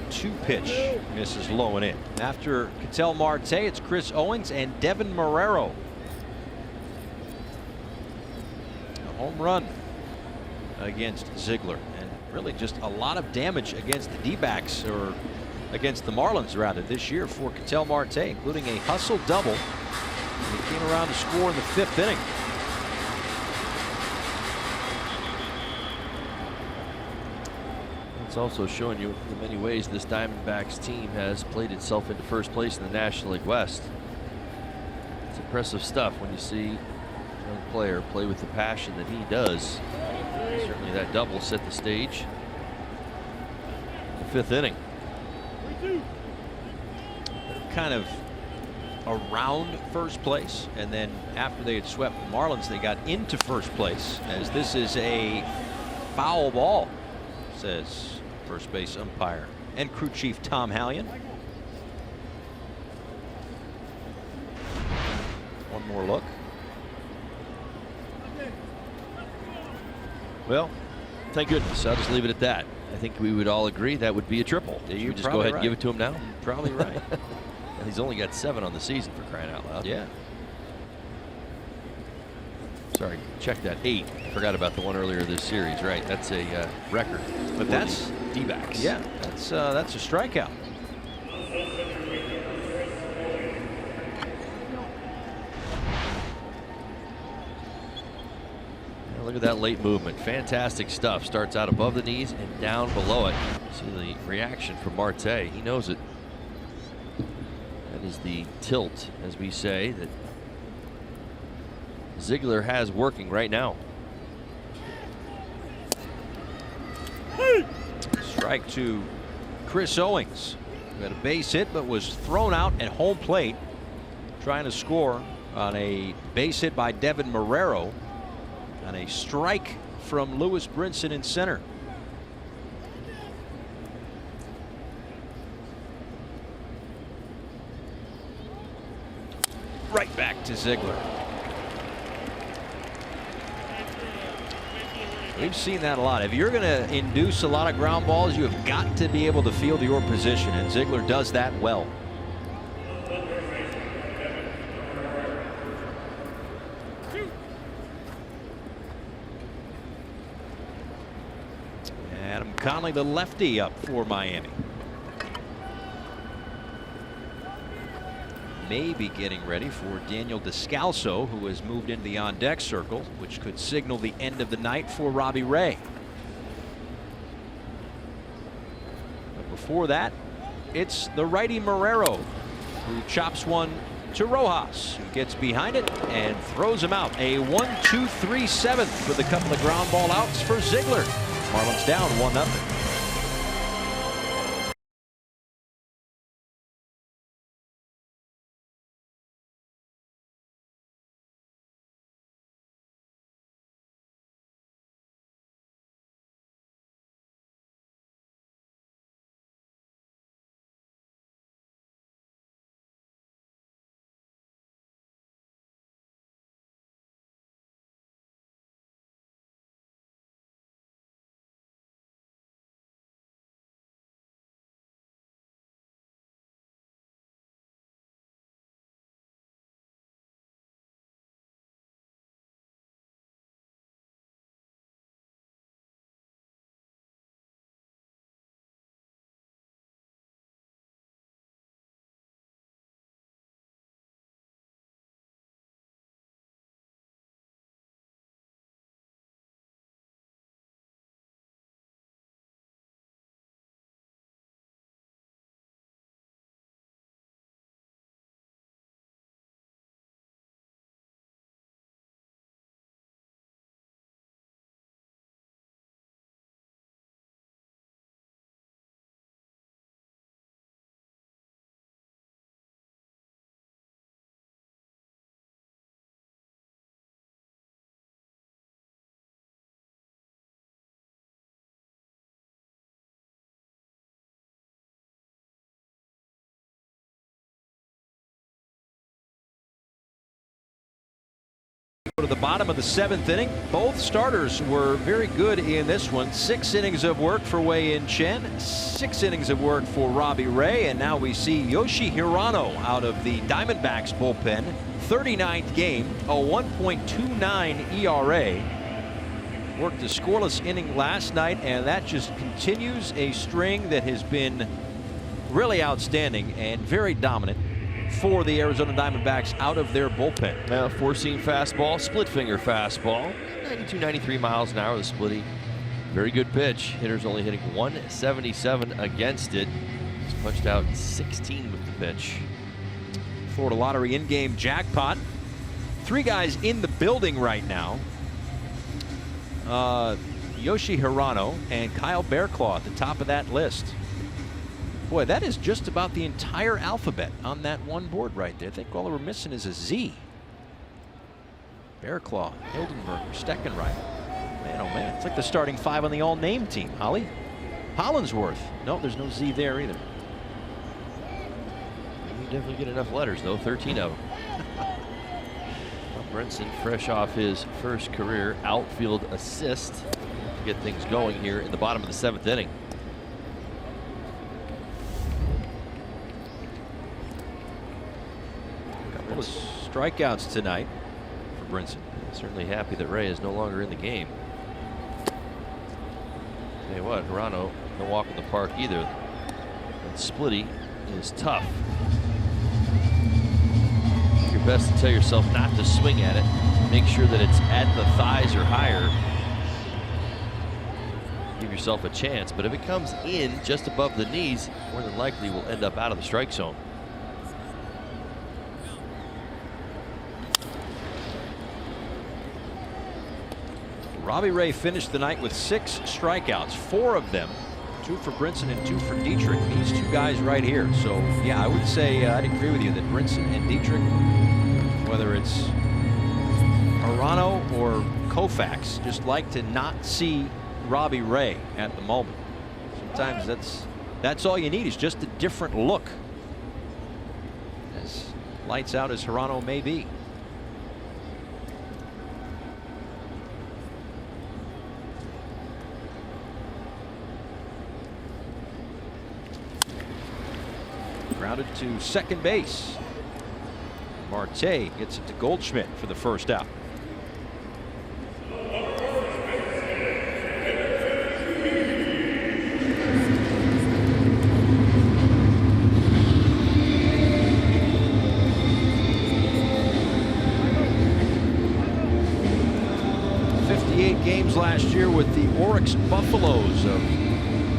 Two pitch misses low and in. After Ketel Marte, it's Chris Owings and Devin Marrero. A home run against Ziegler, and really just a lot of damage against the D-backs, or against the Marlins rather, this year for Ketel Marte, including a hustle double. And he came around to score in the 5th inning. It's also showing you in many ways this Diamondbacks team has played itself into first place in the National League West. Impressive stuff when you see a young player play with the passion that he does. Certainly that double set the stage. The 5th inning. Kind of around first place, and then after they had swept the Marlins, they got into first place, as this is a foul ball, says first base umpire and crew chief Tom Hallion. One more look. Well, thank goodness. I'll just leave it at that. I think we would all agree that would be a triple. Should we just go ahead and give it to him now? Probably right. He's only got 7 on the season, for crying out loud. Yeah. Sorry, check that. 8. Forgot about the one earlier this series. Right, that's a record. But that's D-backs. Yeah, that's a strikeout. Look at that late movement. Fantastic stuff. Starts out above the knees and down below it. See the reaction from Marte. He knows it. That is the tilt, as we say, that Ziegler has working right now. Strike to Chris Owings, who had a base hit but was thrown out at home plate, trying to score on a base hit by Devin Marrero and a strike from Lewis Brinson in center. Right back to Ziegler. We've seen that a lot. If you're going to induce a lot of ground balls, you have got to be able to field your position, and Ziegler does that well. Adam Conley, the lefty, up for Miami. May be getting ready for Daniel Descalso, who has moved into the on-deck circle, which could signal the end of the night for Robbie Ray. But before that, it's the righty Marrero, who chops one to Rojas, who gets behind it and throws him out. A 1-2-3 seventh with a couple of ground ball outs for Ziegler. Marlins down 1-0. To the bottom of the 7th inning. Both starters were very good in this one. 6 innings of work for Wei-Yin Chen, 6 innings of work for Robbie Ray, and now we see Yoshi Hirano out of the Diamondbacks bullpen. 39th game, a 1.29 ERA. Worked a scoreless inning last night, and that just continues a string that has been really outstanding and very dominant for the Arizona Diamondbacks out of their bullpen. Now, 4-seam fastball, split finger fastball, 92, 93 miles an hour. The splitty, very good pitch. Hitter's only hitting 177 against it. He's punched out 16 with the pitch. Florida Lottery in-game jackpot three guys in the building right now. Yoshi Hirano and Kyle Bearclaw at the top of that list. Boy, that is just about the entire alphabet on that one board right there. I think all we're missing is a Z. Bearclaw, Hildenberger, Steckenreich. Man, oh man, it's like the starting five on the all-name team. Holly, Hollinsworth. No, there's no Z there either. You definitely get enough letters, though. 13 of them. Brinson, fresh off his first career outfield assist to get things going here in the bottom of the 7th inning. A couple of strikeouts tonight for Brinson. Certainly happy that Ray is no longer in the game. Tell you what, Hirano, no walk in the park either. And Splitty is tough. Your best to tell yourself not to swing at it. Make sure that it's at the thighs or higher. Give yourself a chance, but if it comes in just above the knees, more than likely will end up out of the strike zone. Robbie Ray finished the night with 6 strikeouts, 4 of them, 2 for Brinson and 2 for Dietrich. These two guys right here. So yeah, I would say I'd agree with you that Brinson and Dietrich, whether it's Hirano or Koufax, just like to not see Robbie Ray at the moment. Sometimes that's all you need, is just a different look. As lights out as Hirano may be. Grounded to second base. Marte gets it to Goldschmidt for the first out. Games last year with the Oryx Buffaloes of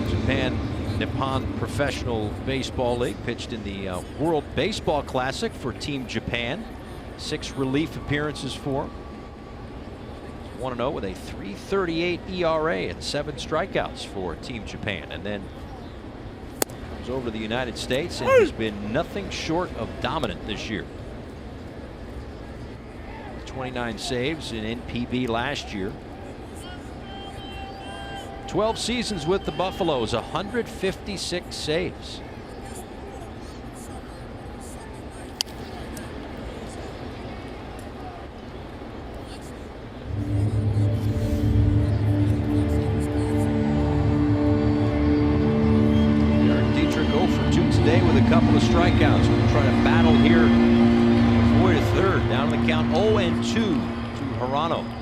Japan Nippon Professional Baseball League. Pitched in the World Baseball Classic for Team Japan. 6 relief appearances for him. 1-0 with a 3.38 ERA and 7 strikeouts for Team Japan. And then comes over to the United States and has been nothing short of dominant this year. 29 saves in NPB last year. 12 seasons with the Buffaloes, 156 saves. Dietrich 0 for 2 today with a couple of strikeouts. We'll try to battle here. Avoid a third. Down the count 0-2 to Hirano.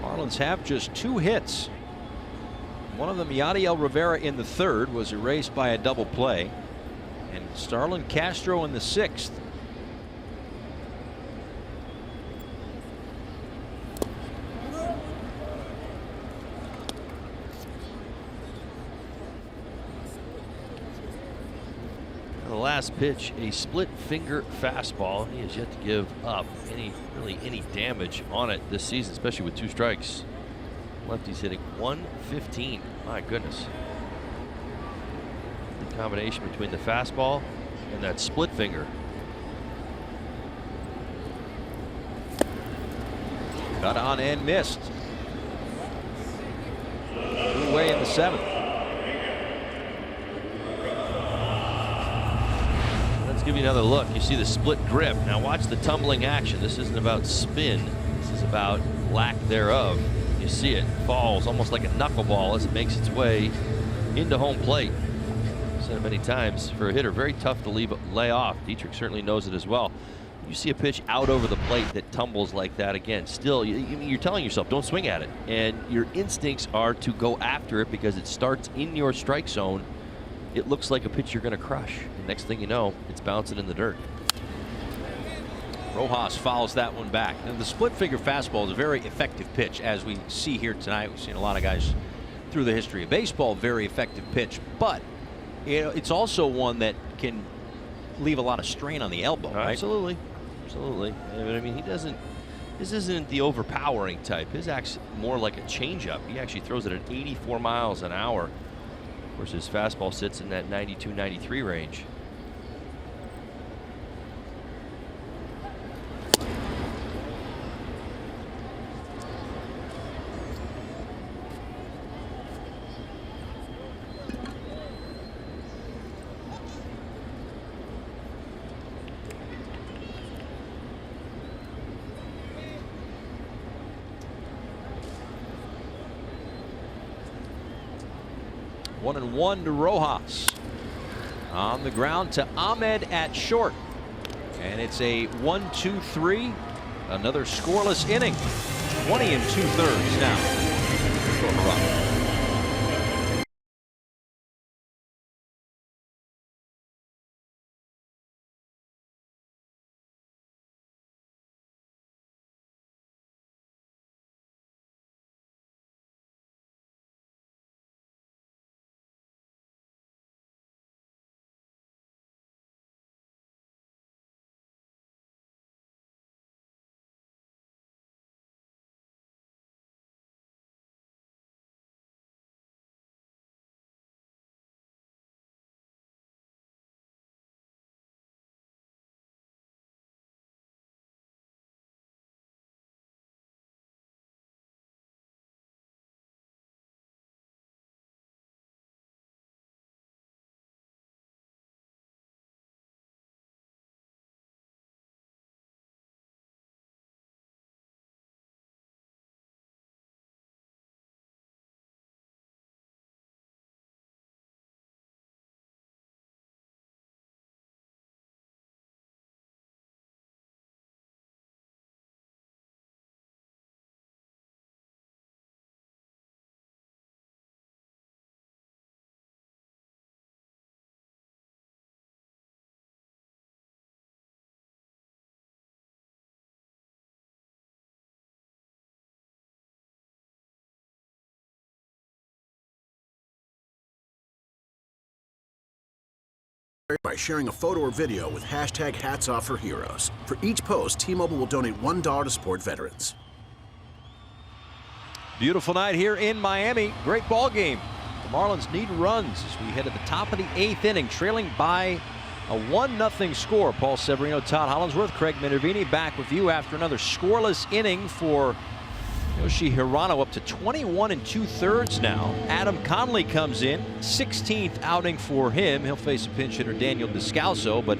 Marlins have just 2 hits. One of them, Yadiel Rivera in the 3rd, was erased by a double play. And Starlin Castro in the 6th. The last pitch, a split finger fastball. He has yet to give up any damage on it this season, especially with 2 strikes. Lefty's hitting 115. My goodness. The combination between the fastball and that split finger. Cut on and missed. Away in the 7th. Give you another look. You see the split grip. Now watch the tumbling action. This isn't about spin. This is about lack thereof. You see it falls almost like a knuckleball as it makes its way into home plate. I've said it many times, for a hitter, very tough to lay off. Dietrich certainly knows it as well. You see a pitch out over the plate that tumbles like that again. Still, you're telling yourself, don't swing at it. And your instincts are to go after it because it starts in your strike zone. It looks like a pitch you're going to crush. And next thing you know, it's bouncing in the dirt. Rojas fouls that one back. And the split figure fastball is a very effective pitch, as we see here tonight. We've seen a lot of guys through the history of baseball, very effective pitch, but it's also one that can leave a lot of strain on the elbow, right? Absolutely. Absolutely. I mean, he doesn't, this isn't the overpowering type. His actually more like a changeup. He actually throws it at 84 miles an hour. Of course, his fastball sits in that 92, 93 range. One and one to Rojas. On the ground to Ahmed at short. And it's a 1-2-3. Another scoreless inning. 20 2/3 now for Rojas. By sharing a photo or video with hashtag #HatsOffForHeroes. For each post, T-Mobile will donate $1 to support veterans. Beautiful night here in Miami. Great ball game. The Marlins need runs as we head to the top of the 8th inning, trailing by a 1-0 score. Paul Severino, Todd Hollinsworth, Craig Minervini back with you after another scoreless inning for Yoshi Hirano, up to 21 2/3 now. Adam Conley comes in, 16th outing for him. He'll face a pinch hitter, Daniel Descalso, but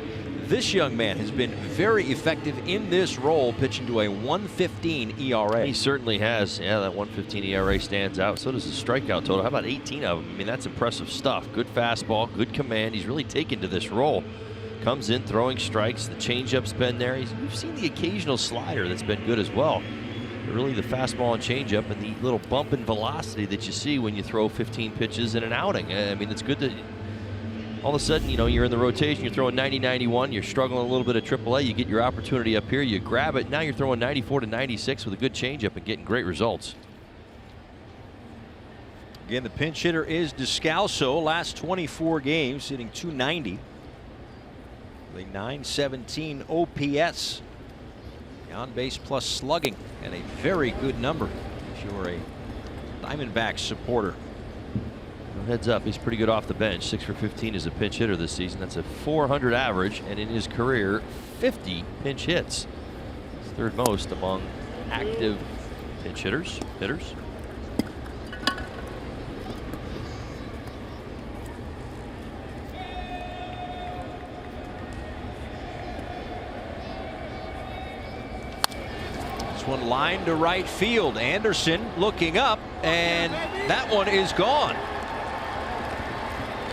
this young man has been very effective in this role, pitching to a 1.15 ERA. He certainly has. Yeah, that 1.15 ERA stands out. So does the strikeout total. How about 18 of them? I mean, that's impressive stuff. Good fastball, good command. He's really taken to this role. Comes in throwing strikes. The changeup's been there. We've seen the occasional slider that's been good as well. Really the fastball and changeup and the little bump in velocity that you see when you throw 15 pitches in an outing. I mean, it's good that all of a sudden, you're in the rotation, you're throwing 90, 91, you're struggling a little bit at AAA, you get your opportunity up here, you grab it, now you're throwing 94 to 96 with a good changeup and getting great results. Again, the pinch hitter is Descalso. Last 24 games, hitting .290. The .917 OPS. On base plus slugging, and a very good number if you're a Diamondbacks supporter. Well, heads up, he's pretty good off the bench. 6 for 15 as a pinch hitter this season. That's a .400 average, and in his career, 50 pinch hits. It's third most among active pinch hitters. One line to right field. Anderson looking up, and that one is gone.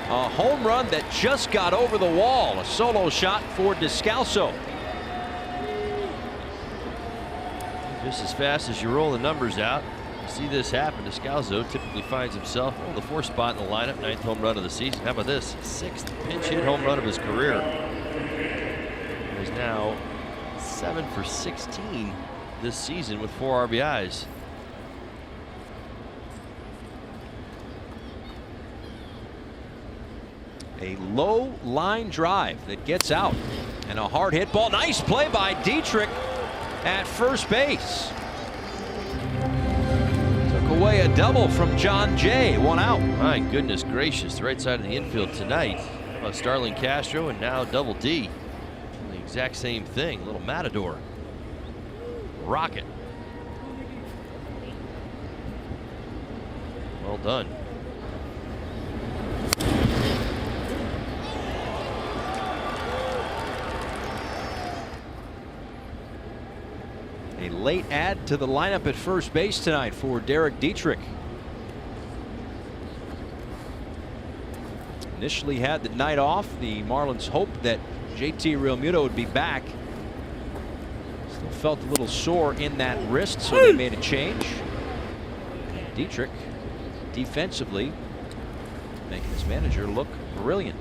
A home run that just got over the wall. A solo shot for Descalso. Just as fast as you roll the numbers out, you see this happen. Descalso typically finds himself on the 4th spot in the lineup. 9th home run of the season. How about this? 6th pinch hit home run of his career. He's now 7 for 16 this season with 4 RBIs. A low line drive that gets out, and a hard hit ball. Nice play by Dietrich at first base. Took away a double from John Jay. 1 out. My goodness gracious, the right side of the infield tonight. Starling Castro and now Double D. The exact same thing. Little Matador. Rocket. Well done. A late add to the lineup at first base tonight for Derek Dietrich. Initially had the night off. The Marlins hoped that JT Realmuto would be back. Still felt a little sore in that wrist, so they made a change. Dietrich, defensively, making his manager look brilliant.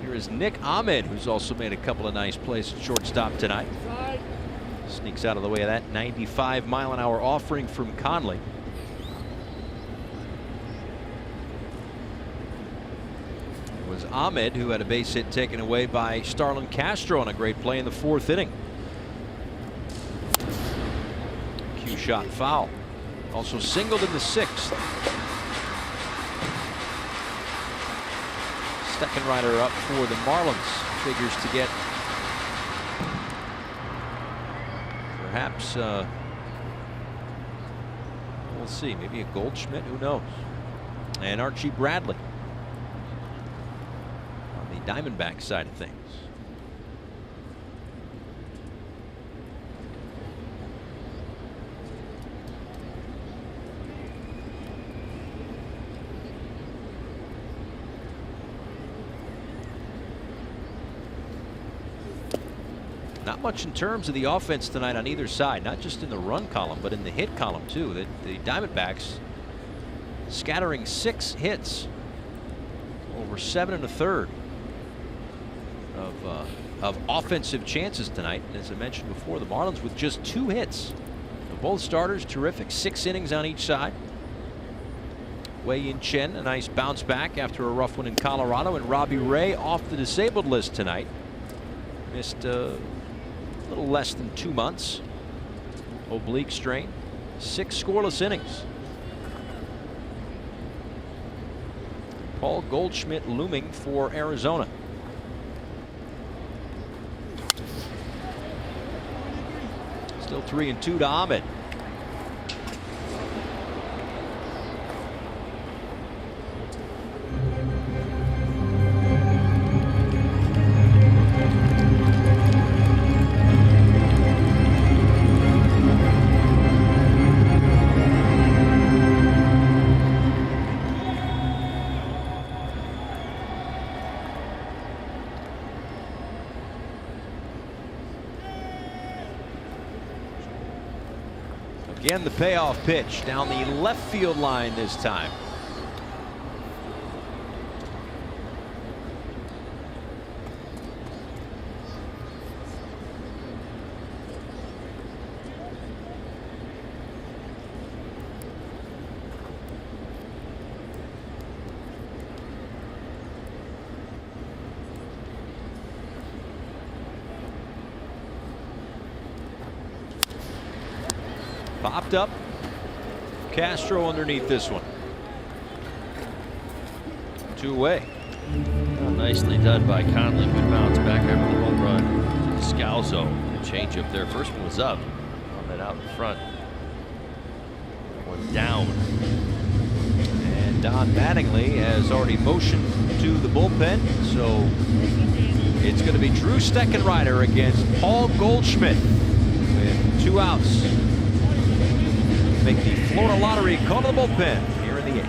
Here is Nick Ahmed, who's also made a couple of nice plays at shortstop tonight. Sneaks out of the way of that 95-mile-an-hour offering from Conley. It was Ahmed who had a base hit taken away by Starlin Castro on a great play in the 4th inning. Cue shot foul. Also singled in the 6th. Steckenrider up for the Marlins. Figures to get perhaps, we'll see, maybe a Goldschmidt, who knows. And Archie Bradley on the Diamondback side of things. Not much in terms of the offense tonight on either side, not just in the run column, but in the hit column too. The Diamondbacks scattering 6 hits over 7 1/3 of offensive chances tonight. And as I mentioned before, the Marlins with just 2 hits. Both starters terrific, 6 innings on each side. Wei-Yin Chen, a nice bounce back after a rough one in Colorado, and Robbie Ray off the disabled list tonight. Missed a little less than 2 months. Oblique strain. 6 scoreless innings. Paul Goldschmidt looming for Arizona. Still 3-2 to Ahmed. Again, the payoff pitch down the left field line this time. Popped up. Castro underneath this one. 2 away. Well, nicely done by Conley. Good bounce back after the home run to Scalzo. A change up there. First one was up. On that out in front. One down. And Don Mattingly has already motioned to the bullpen. So it's going to be Drew Steckenrider against Paul Goldschmidt with 2 outs. Make the Florida Lottery call to the bullpen here in the 8th.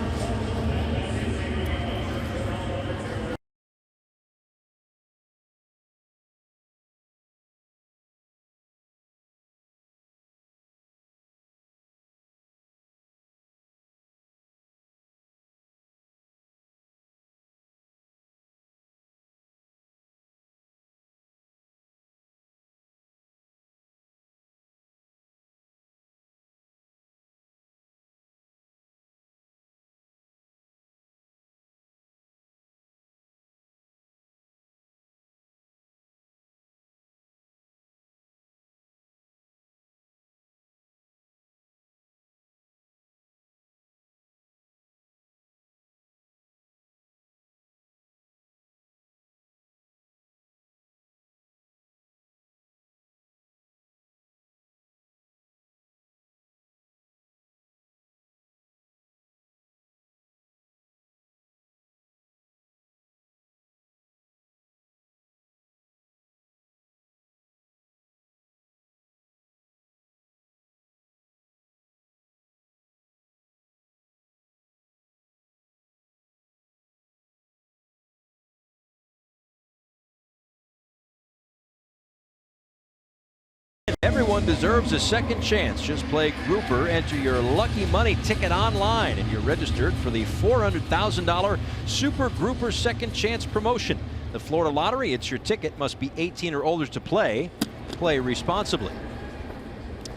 Everyone deserves a second chance. Just play Grouper, enter your lucky money ticket online, and you're registered for the $400,000 Super Grouper Second Chance promotion. The Florida Lottery, it's your ticket. Must be 18 or older to play. Play responsibly.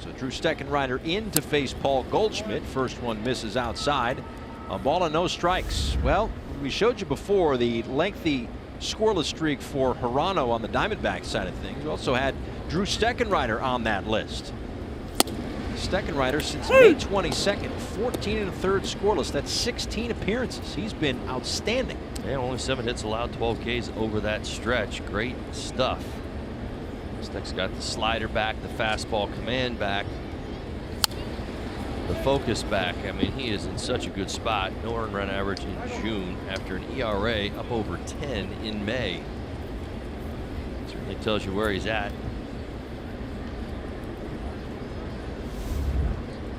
So Drew Steckenrider in to face Paul Goldschmidt. First one misses outside. A ball and no strikes. Well, we showed you before the lengthy scoreless streak for Hirano on the Diamondbacks side of things. We also had Drew Steckenrider on that list. Steckenrider since May 22nd, 14 1/3 scoreless. That's 16 appearances. He's been outstanding. Yeah, only 7 hits allowed, 12 Ks over that stretch. Great stuff. Steck's got the slider back, the fastball command back, the focus back. I mean, he is in such a good spot. No earned run average in June after an ERA up over 10 in May. Certainly tells you where he's at.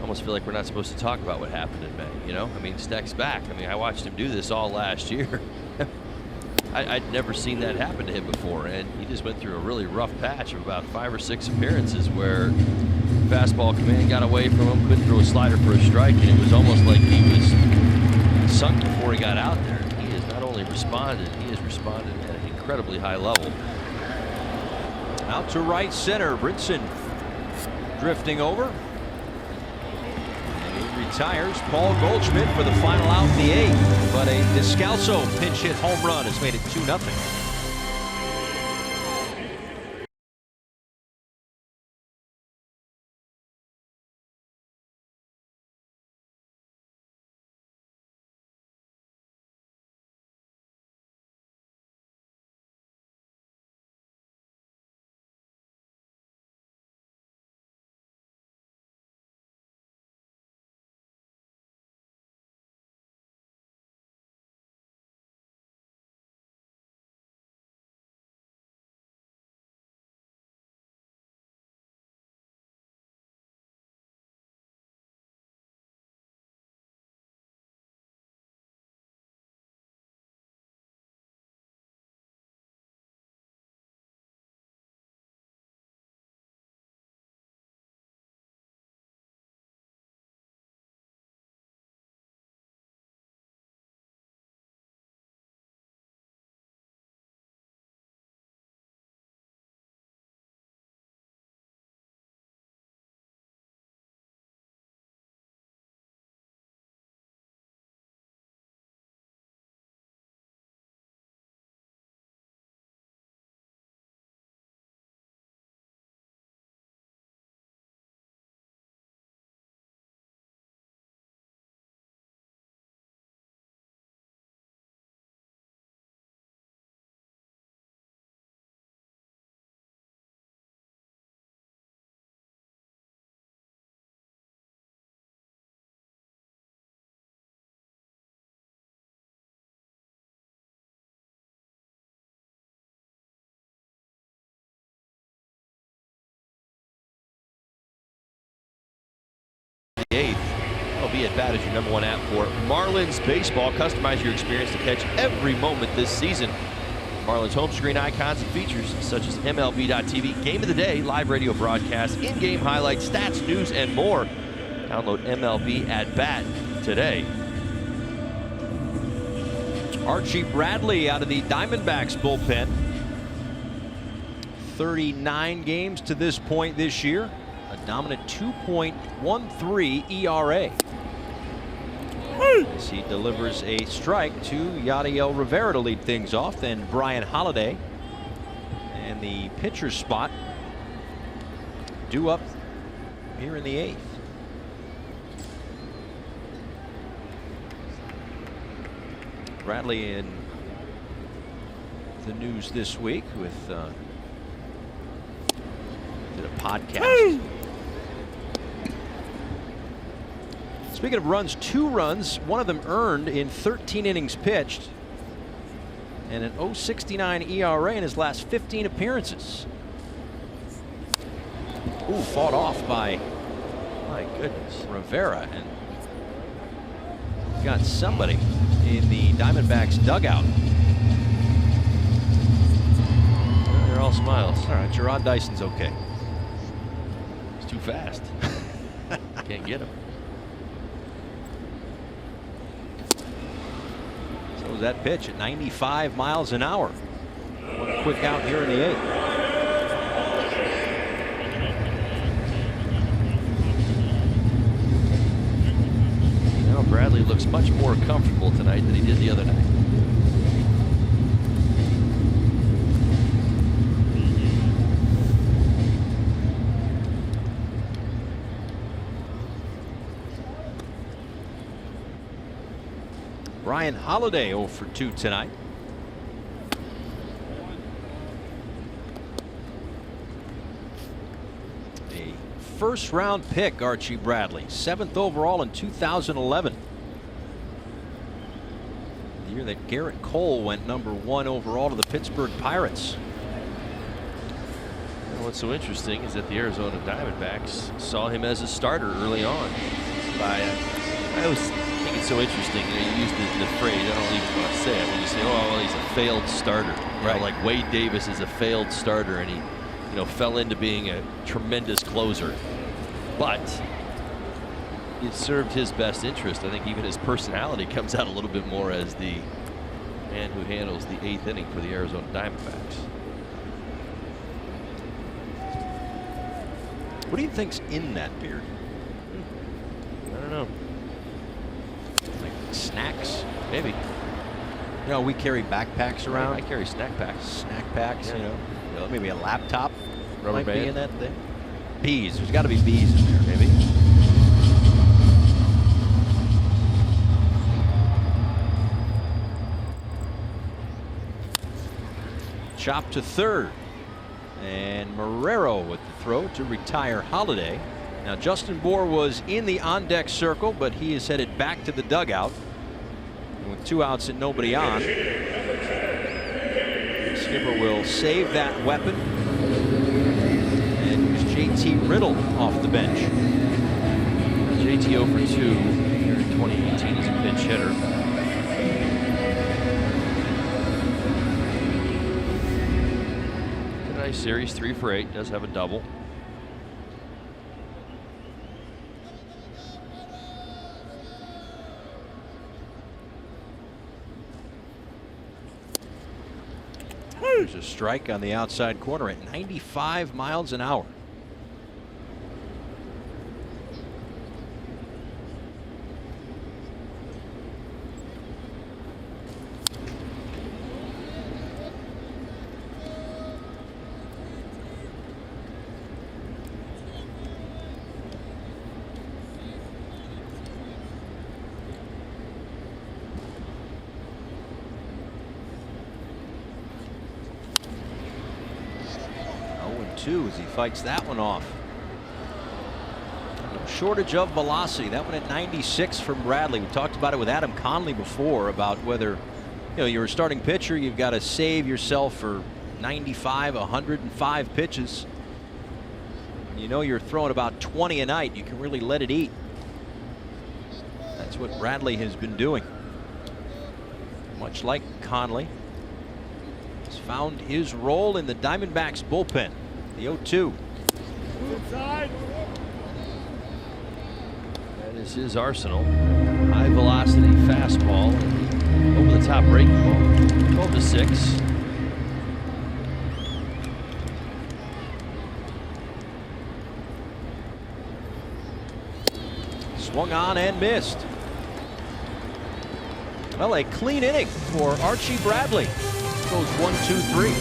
Almost feel like we're not supposed to talk about what happened in May, you know? I mean, Steck's back. I mean, I watched him do this all last year. I'd never seen that happen to him before, and he just went through a really rough patch of about 5 or 6 appearances where fastball command got away from him, couldn't throw a slider for a strike, and it was almost like he was sunk before he got out there. He has not only responded, he has responded at an incredibly high level. Out to right center, Brinson drifting over. Retires Paul Goldschmidt for the final out in the 8th, but a Descalso pinch hit home run has made it 2-0. The 8th, will be at bat as your #1 app for Marlins baseball. Customize your experience to catch every moment this season. Marlins home screen icons and features such as MLB.tv, Game of the Day, live radio broadcasts, in-game highlights, stats, news, and more. Download MLB at Bat today. Archie Bradley out of the Diamondbacks bullpen. 39 games to this point this year. A dominant 2.13 ERA. As he delivers a strike to Yadiel Rivera to lead things off, then Brian Holiday. And the pitcher spot due up here in the 8th. Bradley in the news this week with did a podcast. Speaking of runs, 2 runs, one of them earned in 13 innings pitched, and an .069 ERA in his last 15 appearances. Ooh, fought off by, my goodness, Rivera, and got somebody in the Diamondbacks dugout. They're all smiles. All right, Gerard Dyson's okay. He's too fast. Can't get him. So was that pitch at 95 miles an hour. One quick out here in the 8th. Bradley looks much more comfortable tonight than he did the other night. Ryan Holiday 0 for 2 tonight. A first-round pick, Archie Bradley, 7th overall in 2011. The year that Garrett Cole went #1 overall to the Pittsburgh Pirates. And what's so interesting is that the Arizona Diamondbacks saw him as a starter early on. I always think it's so interesting. You use the phrase, I don't even want to say it, when you say, oh, well, he's a failed starter. Right. Like Wade Davis is a failed starter, and he fell into being a tremendous closer. But it served his best interest. I think even his personality comes out a little bit more as the man who handles the 8th inning for the Arizona Diamondbacks. What do you think's in that beard? I don't know. Like snacks? Maybe. We carry backpacks around. I carry snack packs. Snack packs, Yeah. Maybe a laptop Rubber might be band. in that thing. Bees. There's got to be bees in there, maybe. Chop to third. And Marrero with the throw to retire Holiday. Now Justin Bour was in the on-deck circle, but he is headed back to the dugout. And with 2 outs and nobody on, the skipper will save that weapon and use JT Riddle off the bench. JT 0 for 2 here in 2018 as a pinch hitter. Nice series, 3 for 8, does have a double. There's a strike on the outside corner at 95 miles an hour. As he fights that one off. No shortage of velocity. That one at 96 from Bradley. We talked about it with Adam Conley before about whether you're a starting pitcher, you've got to save yourself for 95, 105 pitches. You're throwing about 20 a night. You can really let it eat. That's what Bradley has been doing. Much like Conley. He's found his role in the Diamondbacks bullpen. The 0-2. Inside. That is his arsenal. High velocity fastball, over the top breaking ball. 12-6. Swung on and missed. Well, a clean inning for Archie Bradley. Goes 1-2-3.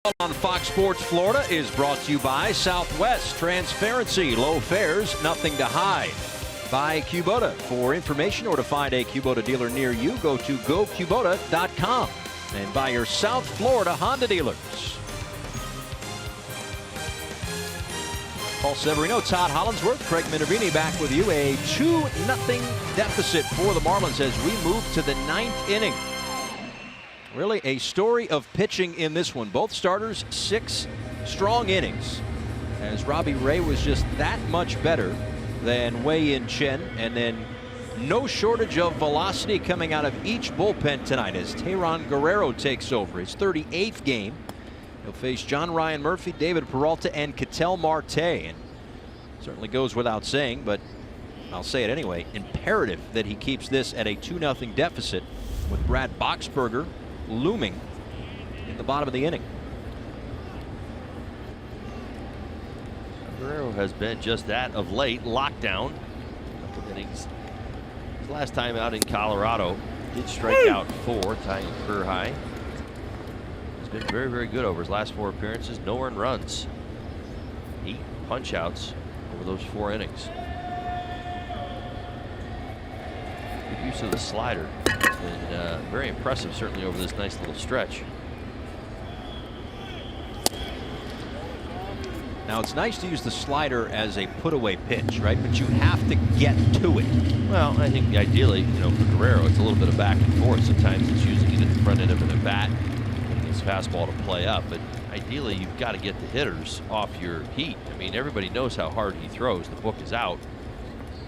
On Fox Sports Florida is brought to you by Southwest. Transparency, low fares, nothing to hide. By Kubota. For information or to find a Kubota dealer near you, go to gokubota.com. And by your South Florida Honda dealers. Paul Severino, Todd Hollinsworth, Craig Minervini back with you. A 2-0 deficit for the Marlins as we move to the 9th inning. Really a story of pitching in this one. Both starters, 6 strong innings. As Robbie Ray was just that much better than Wei-Yin Chen. And then no shortage of velocity coming out of each bullpen tonight as Teheran Guerrero takes over his 38th game. He'll face John Ryan Murphy, David Peralta, and Ketel Marte. And certainly goes without saying, but I'll say it anyway, imperative that he keeps this at a 2-0 deficit with Brad Boxberger looming in the bottom of the inning. Guerrero has been just that of late. Lockdown. A couple innings. His last time out in Colorado did strike out 4, tying career high. He's been very, very good over his last 4 appearances. No earned runs. 8 punch outs over those 4 innings. Good use of the slider. It's been very impressive, certainly over this nice little stretch. Now, it's nice to use the slider as a put-away pitch, right? But you have to get to it. Well, I think ideally, you know, for Guerrero, it's a little bit of back and forth. Sometimes it's using it at the front end of the bat, getting his fastball to play up. But ideally, you've got to get the hitters off your heat. I mean, everybody knows how hard he throws. The book is out.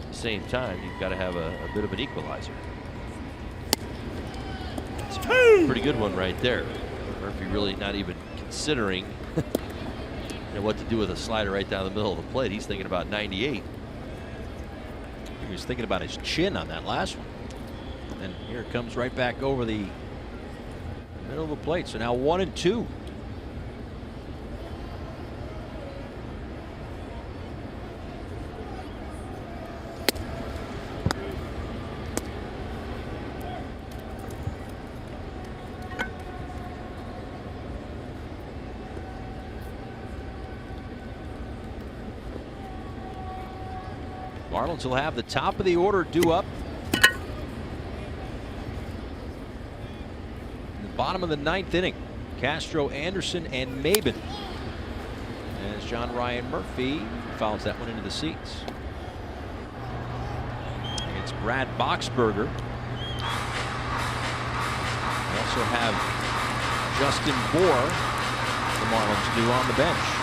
At the same time, you've got to have a bit of an equalizer. It's a pretty good one right there. Murphy really not even considering what to do with a slider right down the middle of the plate. He's thinking about 98. He was thinking about his chin on that last one. And here it comes right back over the middle of the plate. So now 1-2. Marlins will have the top of the order due up. In the bottom of the 9th inning, Castro, Anderson, and Maben. As John Ryan Murphy fouls that one into the seats. It's Brad Boxberger. We also have Justin Bohr, the Marlins do, on the bench.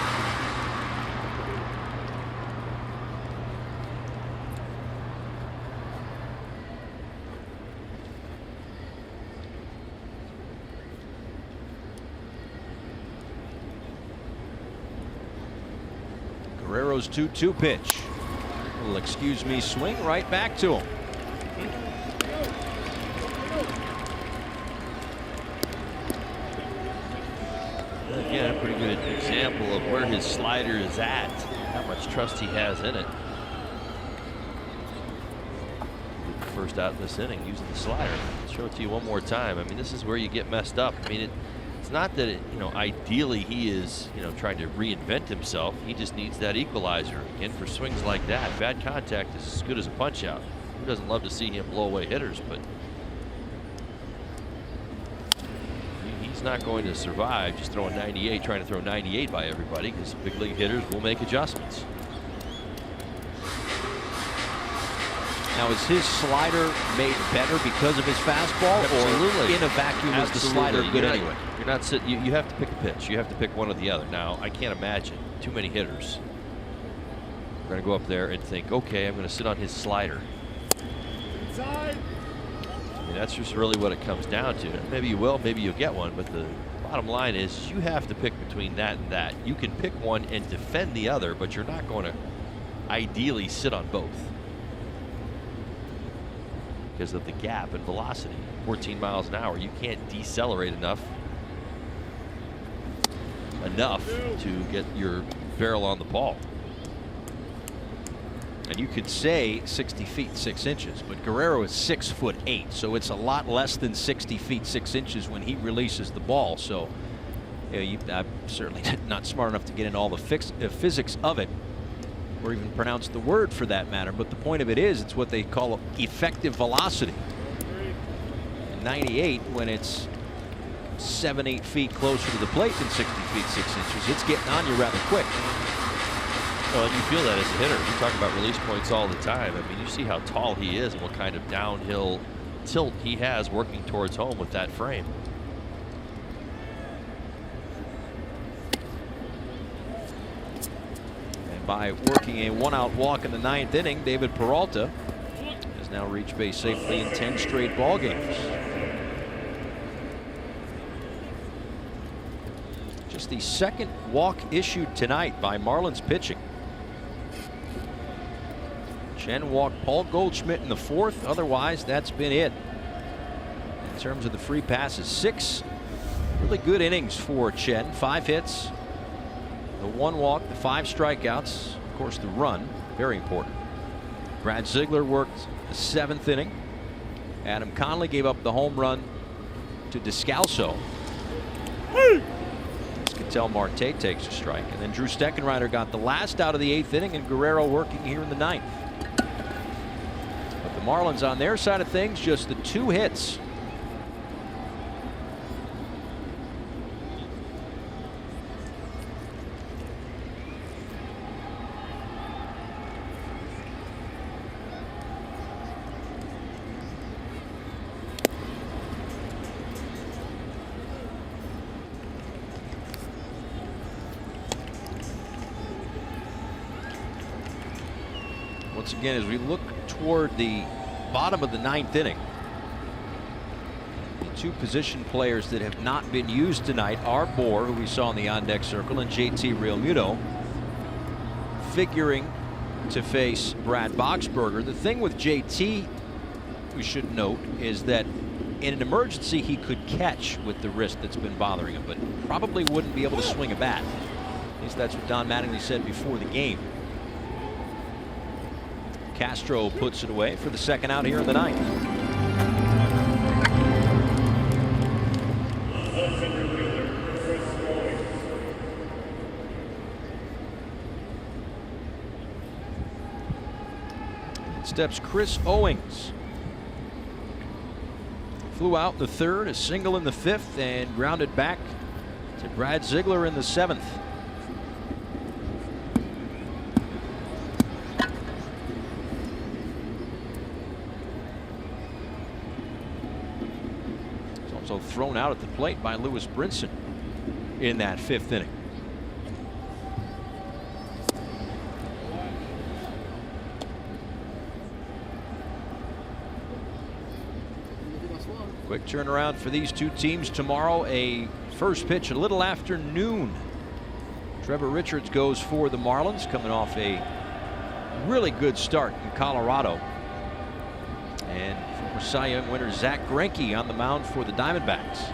Guerrero's 2-2 pitch. Little excuse me swing right back to him. Again, a pretty good example of where his slider is at, how much trust he has in it. First out in this inning using the slider. I'll show it to you one more time. I mean, this is where you get messed up. I mean, it's not that ideally he is trying to reinvent himself. He just needs that equalizer. Again, for swings like that, bad contact is as good as a punch out. Who doesn't love to see him blow away hitters? But he's not going to survive just throwing 98, trying to throw 98 by everybody, because big league hitters will make adjustments. Now, is his slider made better because of his fastball? Absolutely. Or in a vacuum is the slider good anyway? You're not sitting. You have to pick a pitch. You have to pick one or the other. Now, I can't imagine too many hitters are going to go up there and think, okay, I'm going to sit on his slider. I mean, that's just really what it comes down to. Maybe you will, maybe you'll get one, but the bottom line is you have to pick between that and that. You can pick one and defend the other, but you're not going to ideally sit on both, because of the gap in velocity. 14 miles an hour. You can't decelerate enough to get your barrel on the ball. And you could say 60 feet 6 inches, but Guerrero is 6'8", so it's a lot less than 60 feet 6 inches when he releases the ball. So I'm certainly not smart enough to get into all the physics of it, or even pronounce the word for that matter. But the point of it is, it's what they call effective velocity. In 98, when it's 7-8 feet closer to the plate than 60 feet 6 inches, it's getting on you rather quick. Well, and you feel that as a hitter. We talk about release points all the time. I mean, you see how tall he is and what kind of downhill tilt he has working towards home with that frame. By working a 1-out walk in the 9th inning, David Peralta has now reached base safely in 10 straight ball games. Just the second walk issued tonight by Marlins pitching. Chen walked Paul Goldschmidt in the 4th. Otherwise, that's been it in terms of the free passes. 6 really good innings for Chen. 5 hits. The 1 walk, the 5 strikeouts, of course the run, very important. Brad Ziegler worked the 7th inning. Adam Conley gave up the home run to Descalso. Ketel Marte takes a strike, and then Drew Steckenrider got the last out of the 8th inning, and Guerrero working here in the 9th. But the Marlins on their side of things, just the 2 hits. Once again, as we look toward the bottom of the 9th inning, the 2 position players that have not been used tonight are Bohr, who we saw in the on-deck circle, and JT Realmuto, figuring to face Brad Boxberger. The thing with JT, we should note, is that in an emergency he could catch with the wrist that's been bothering him, but probably wouldn't be able to swing a bat. At least that's what Don Mattingly said before the game. Castro puts it away for the 2nd out here in the 9th. Steps Chris Owings. Flew out in the 3rd, a single in the 5th, and grounded back to Brad Ziegler in the 7th. Also thrown out at the plate by Lewis Brinson in that 5th inning. Quick turnaround for these 2 teams tomorrow. A first pitch a little after noon. Trevor Richards goes for the Marlins, coming off a really good start in Colorado. And former Cy Young winner Zach Greinke on the mound for the Diamondbacks.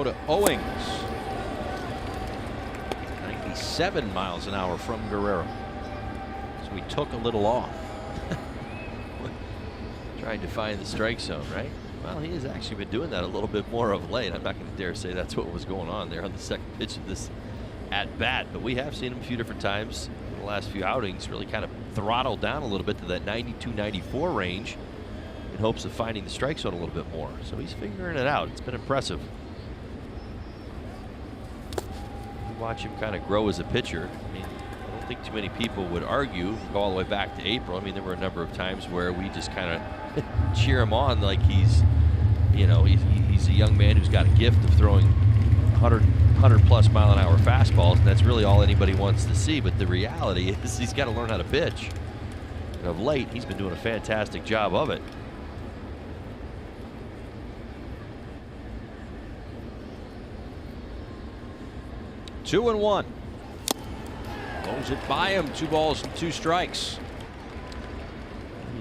To Owings. 97 miles an hour from Guerrero. So we took a little off. Trying to find the strike zone, right? Well, he has actually been doing that a little bit more of late. I'm not going to dare say that's what was going on there on the 2nd pitch of this at bat, but we have seen him a few different times in the last few outings really kind of throttle down a little bit to that 92-94 range in hopes of finding the strike zone a little bit more. So he's figuring it out. It's been impressive. Watch him kind of grow as a pitcher. I mean, I don't think too many people would argue, go all the way back to April. I mean, there were a number of times where we just kind of cheer him on like he's, you know, he's a young man who's got a gift of throwing 100 plus mile an hour fastballs, and that's really all anybody wants to see. But the reality is he's got to learn how to pitch. And of late, he's been doing a fantastic job of it. Two and one. Blows it by him. 2 balls and 2 strikes.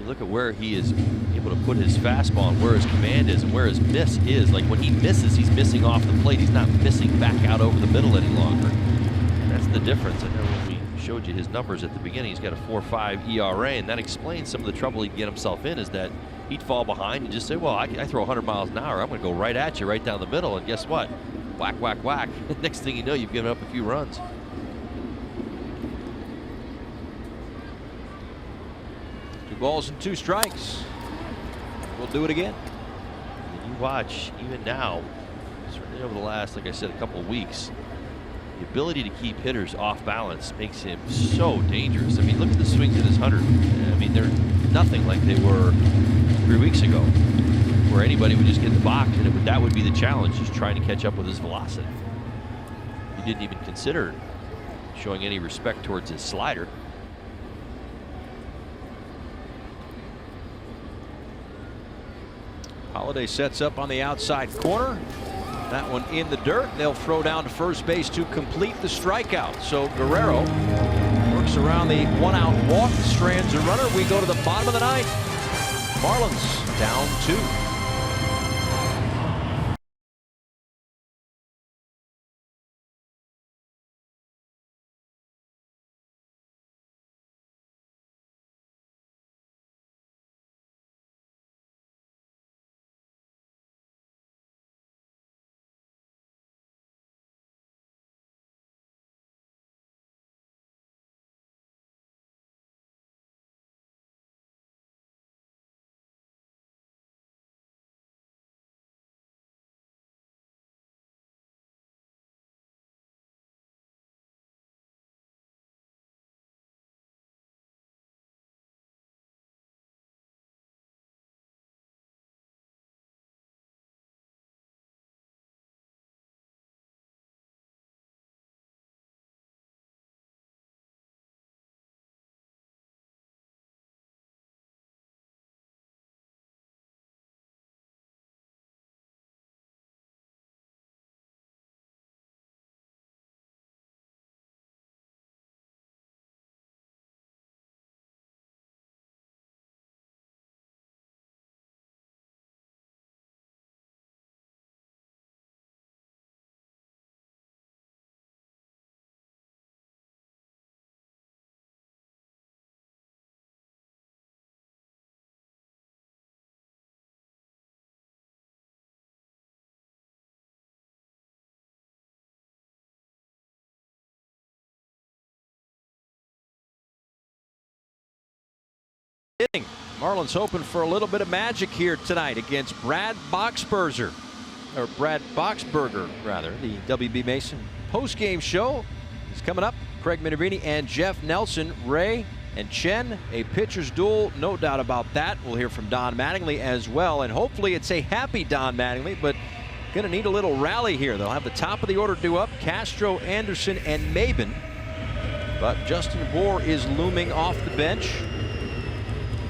You look at where he is able to put his fastball and where his command is and where his miss is. Like when he misses, he's missing off the plate. He's not missing back out over the middle any longer. And that's the difference. I know when we showed you his numbers at the beginning, he's got a 4.5 ERA, and that explains some of the trouble he'd get himself in, is that he'd fall behind and just say, well, I throw 100 miles an hour. I'm going to go right at you, right down the middle. And guess what? Whack, whack, whack. Next thing you know, you've given up a few runs. 2 balls and 2 strikes. We'll do it again. And you watch, even now, certainly over the last, like I said, a couple of weeks, the ability to keep hitters off balance makes him so dangerous. I mean, look at the swings at his 100. I mean, they're nothing like they were 3 weeks ago, where anybody would just get the box, and that would be the challenge, just trying to catch up with his velocity. He didn't even consider showing any respect towards his slider. Holiday sets up on the outside corner. That one in the dirt. They'll throw down to first base to complete the strikeout. So Guerrero works around the 1-out walk, strands a runner. We go to the bottom of the 9th. Marlins down 2. Marlins hoping for a little bit of magic here tonight against Brad Boxberger, rather. The WB Mason post-game show is coming up. Craig Minervini and Jeff Nelson, Ray and Chen, a pitcher's duel, no doubt about that. We'll hear from Don Mattingly as well, and hopefully it's a happy Don Mattingly, but going to need a little rally here. They'll have the top of the order due up, Castro, Anderson, and Maben, but Justin Bour is looming off the bench.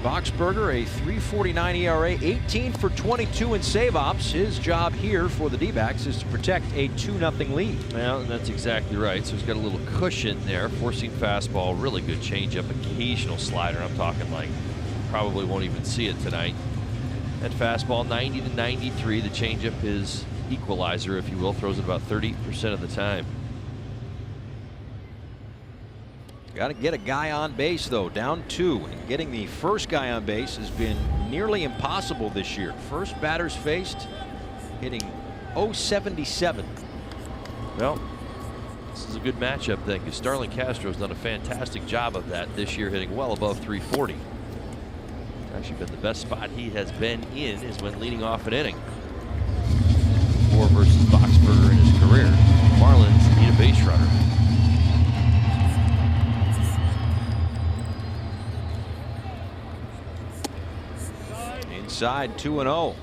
Boxberger, a 3.49 ERA, 18 for 22 in save ops. His job here for the D-backs is to protect a 2-0 lead. Well, that's exactly right. So he's got a little cushion there, forcing fastball, really good changeup, occasional slider. I'm talking like probably won't even see it tonight. That fastball, 90 to 93. The changeup is equalizer, if you will, throws it about 30% of the time. Got to get a guy on base, though, down 2. And getting the first guy on base has been nearly impossible this year. First batters faced, hitting .077. Well, this is a good matchup then, because Starlin Castro's done a fantastic job of that this year, hitting well above 340. Actually been the best spot he has been in is when leading off an inning. Bour versus Boxberger in his career. Marlins need a base runner. Inside 2-0.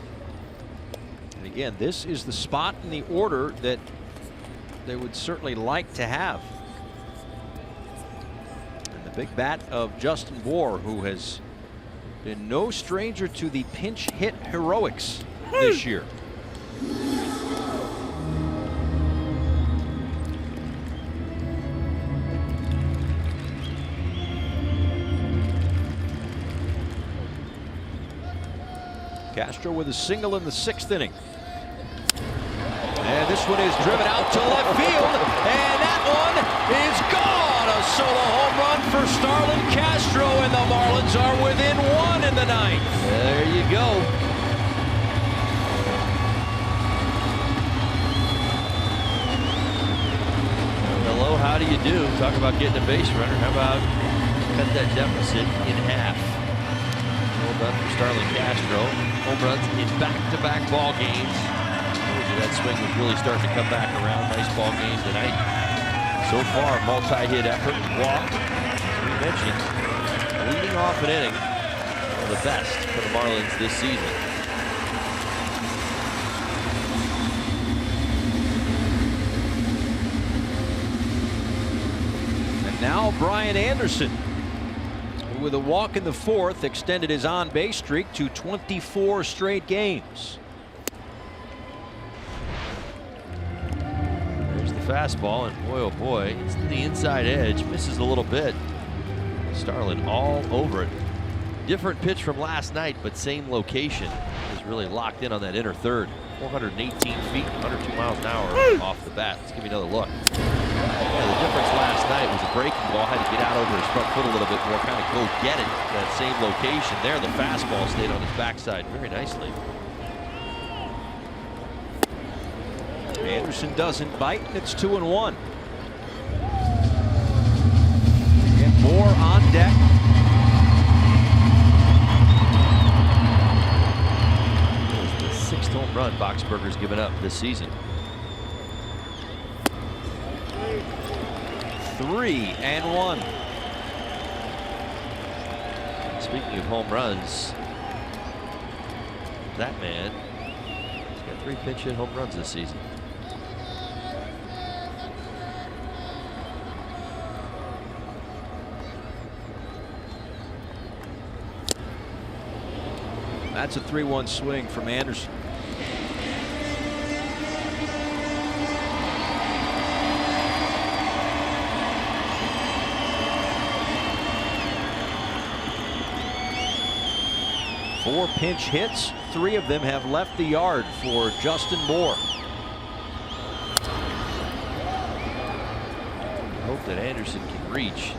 And again, this is the spot in the order that they would certainly like to have. And the big bat of Justin Bour, who has been no stranger to the pinch hit heroics this year. Castro with a single in the 6th inning. And this one is driven out to left field, and that one is gone. A solo home run for Starlin Castro, and the Marlins are within 1 in the 9th. There you go. Hello, how do you do? Talk about getting a base runner. How about cut that deficit in half? Well done for Starlin Castro. Home runs in back-to-back ball games. That swing was really starting to come back around. Nice ball game tonight. So far, multi-hit effort, walk. As we mentioned, leading off an inning, one of the best for the Marlins this season. And now Brian Anderson, who with a walk in the 4th extended his on-base streak to 24 straight games. Fastball, and boy, oh boy, it's to the inside edge, misses a little bit. Starlin all over it. Different pitch from last night, but same location. Is really locked in on that inner third. 418 feet, 102 miles an hour off the bat. Let's give you another look. Yeah, the difference last night was a breaking ball, had to get out over his front foot a little bit more, kind of go get it. That same location there, the fastball stayed on his backside very nicely. Anderson doesn't bite, and it's 2-1. And Moore on deck. It was the 6th home run Boxberger's given up this season. 3-1. Speaking of home runs, that man has got 3 pinch hit home runs this season. That's a 3-1 swing from Anderson. Four pinch hits, 3 of them have left the yard for Justin Moore. Hope that Anderson can reach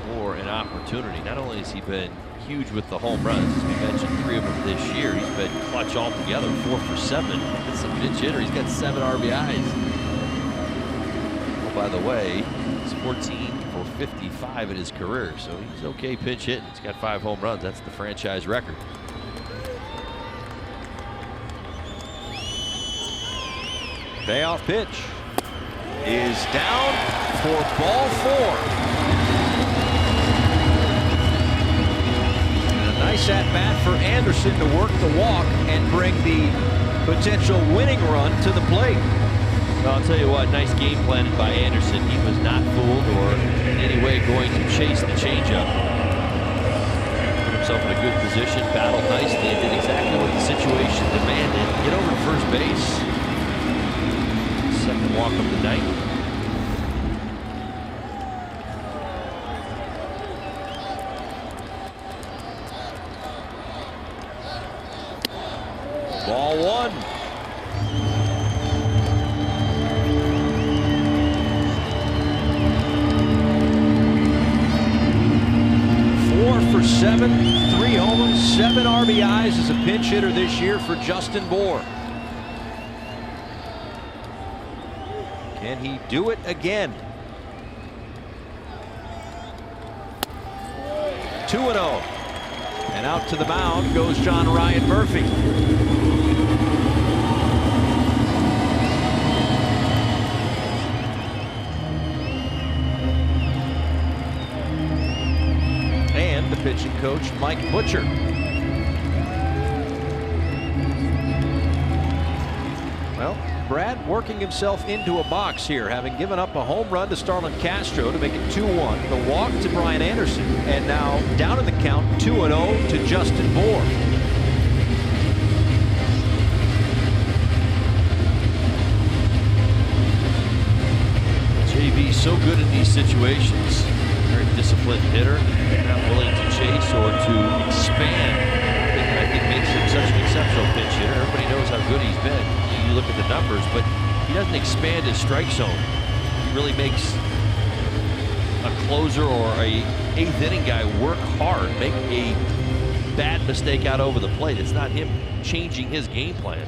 for an opportunity. Not only has he been huge with the home runs, as we mentioned, 3 of them this year, he's been clutch altogether, 4 for 7. That's a pinch hitter. He's got 7 RBIs. Oh, by the way, he's 14 for 55 in his career, so he's okay pinch hitting. He's got 5 home runs. That's the franchise record. Payoff pitch is down for ball 4. Nice at bat for Anderson to work the walk and bring the potential winning run to the plate. Well, I'll tell you what, nice game planted by Anderson. He was not fooled or in any way going to chase the changeup. Put himself in a good position, battled nicely, and did exactly what the situation demanded. Get over to first base. Second walk of the night. Ball 1. For 7, 3 homers, 7 RBIs as a pinch hitter this year for Justin Moore. Can he do it again? 2-0. And out to the mound goes John Ryan Murphy. And the pitching coach, Mike Butcher. Well, Brad working himself into a box here, having given up a home run to Starlin Castro to make it 2-1, the walk to Brian Anderson, and now down in the count 2-0 to Justin Moore. JV so good in these situations. Very disciplined hitter, not willing to chase or to expand. I think makes him such an exceptional pinch hitter. Everybody knows how good he's been. You look at the numbers, but he doesn't expand his strike zone. He really makes a closer or a eighth inning guy work hard, make a bad mistake out over the plate. It's not him changing his game plan.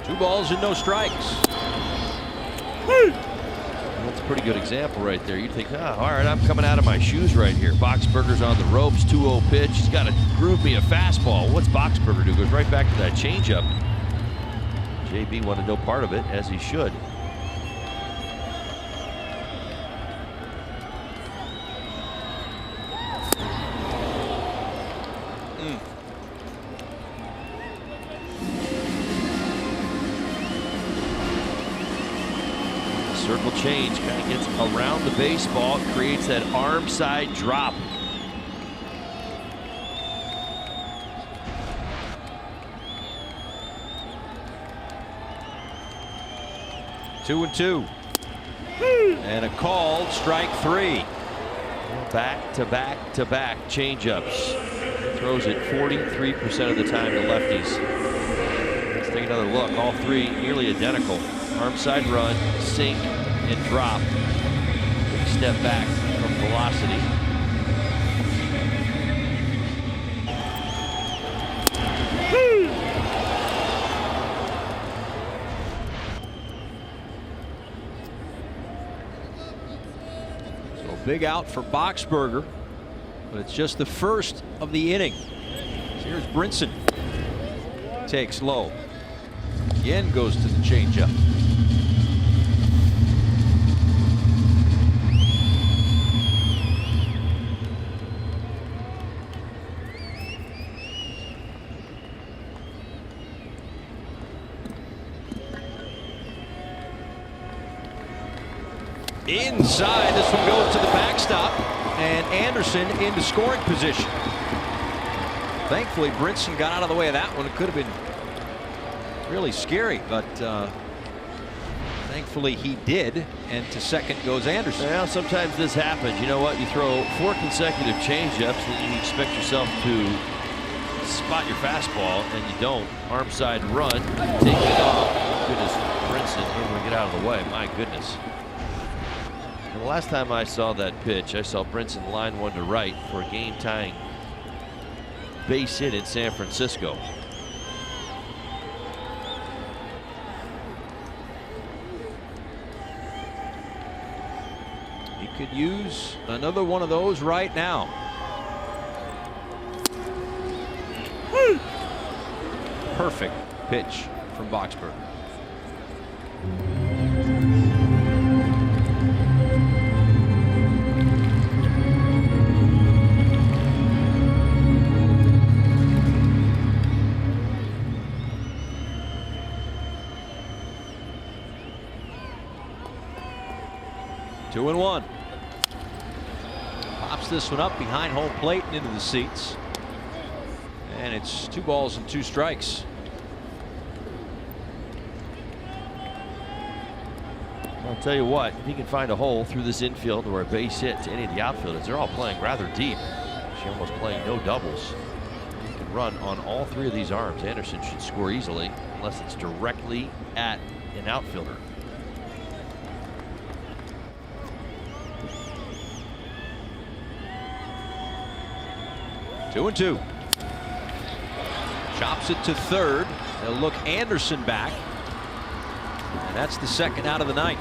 Two balls and no strikes. That's a pretty good example right there. You'd think, all right, I'm coming out of my shoes right here. Boxberger's on the ropes, 2-0 pitch. He's got to groove me a fastball. What's Boxberger do? Goes right back to that changeup. JB wanted no part of it, as he should. Circle change, kind of gets around the baseball, creates that arm side drop. Two and two. And a called strike three. Back to back to back changeups. Throws it 43% of the time to lefties. Let's take another look. All three nearly identical. Arm side run, sink, and drop. Big step back from velocity. So big out for Boxberger, but it's just the first of the inning. Here's Brinson. Takes low. Again goes to the changeup. Inside, this one goes to the backstop, and Anderson into scoring position. Thankfully, Brinson got out of the way of that one. It could have been really scary, but thankfully he did, and to second goes Anderson. Well, sometimes this happens. You know what? You throw 4 consecutive changeups, and you expect yourself to spot your fastball, and you don't. Arm side run, take it off. Goodness, Brinson able to get out of the way. My goodness. And the last time I saw that pitch, I saw Brinson line one to right for a game-tying base hit in San Francisco. He could use another one of those right now. Perfect pitch from Boxberger. Two and one. Pops this one up behind home plate and into the seats. And it's 2 balls and 2 strikes. I'll tell you what, if he can find a hole through this infield or a base hit to any of the outfielders, they're all playing rather deep. She's almost playing no doubles. He can run on all 3 of these arms. Anderson should score easily unless it's directly at an outfielder. Two and two. Chops it to third. They'll look Anderson back. And that's the second out of the ninth.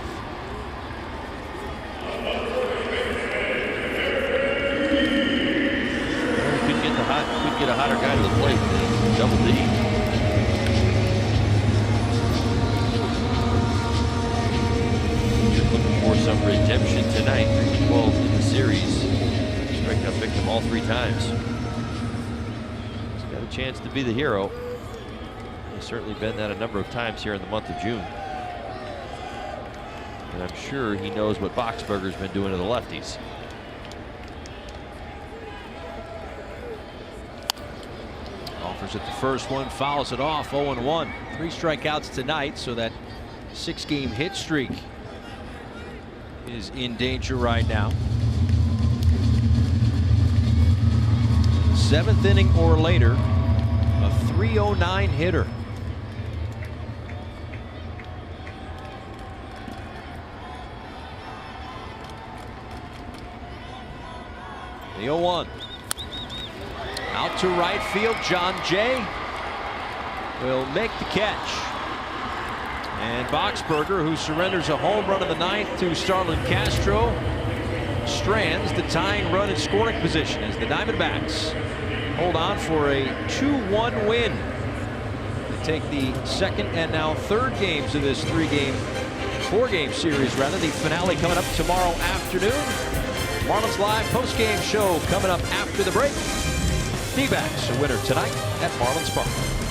Could get a hotter guy to the plate than Double D. Just looking for some redemption tonight. 3-12 in the series. Strikeout victim all 3 times. He's got a chance to be the hero. He's certainly been that a number of times here in the month of June. And I'm sure he knows what Boxberger's been doing to the lefties. Offers at the first one, fouls it off. 0-1. 3 strikeouts tonight, so that 6-game hit streak is in danger right now. 7th inning or later, a .309 hitter. The 0-1. Out to right field, John Jay will make the catch. And Boxberger, who surrenders a home run in the 9th to Starlin Castro, strands the tying run in scoring position as the Diamondbacks hold on for a 2-1 win. They take the second and now third games of this four-game series rather. The finale coming up tomorrow afternoon. Marlins Live post-game show coming up after the break. D-backs a winner tonight at Marlins Park.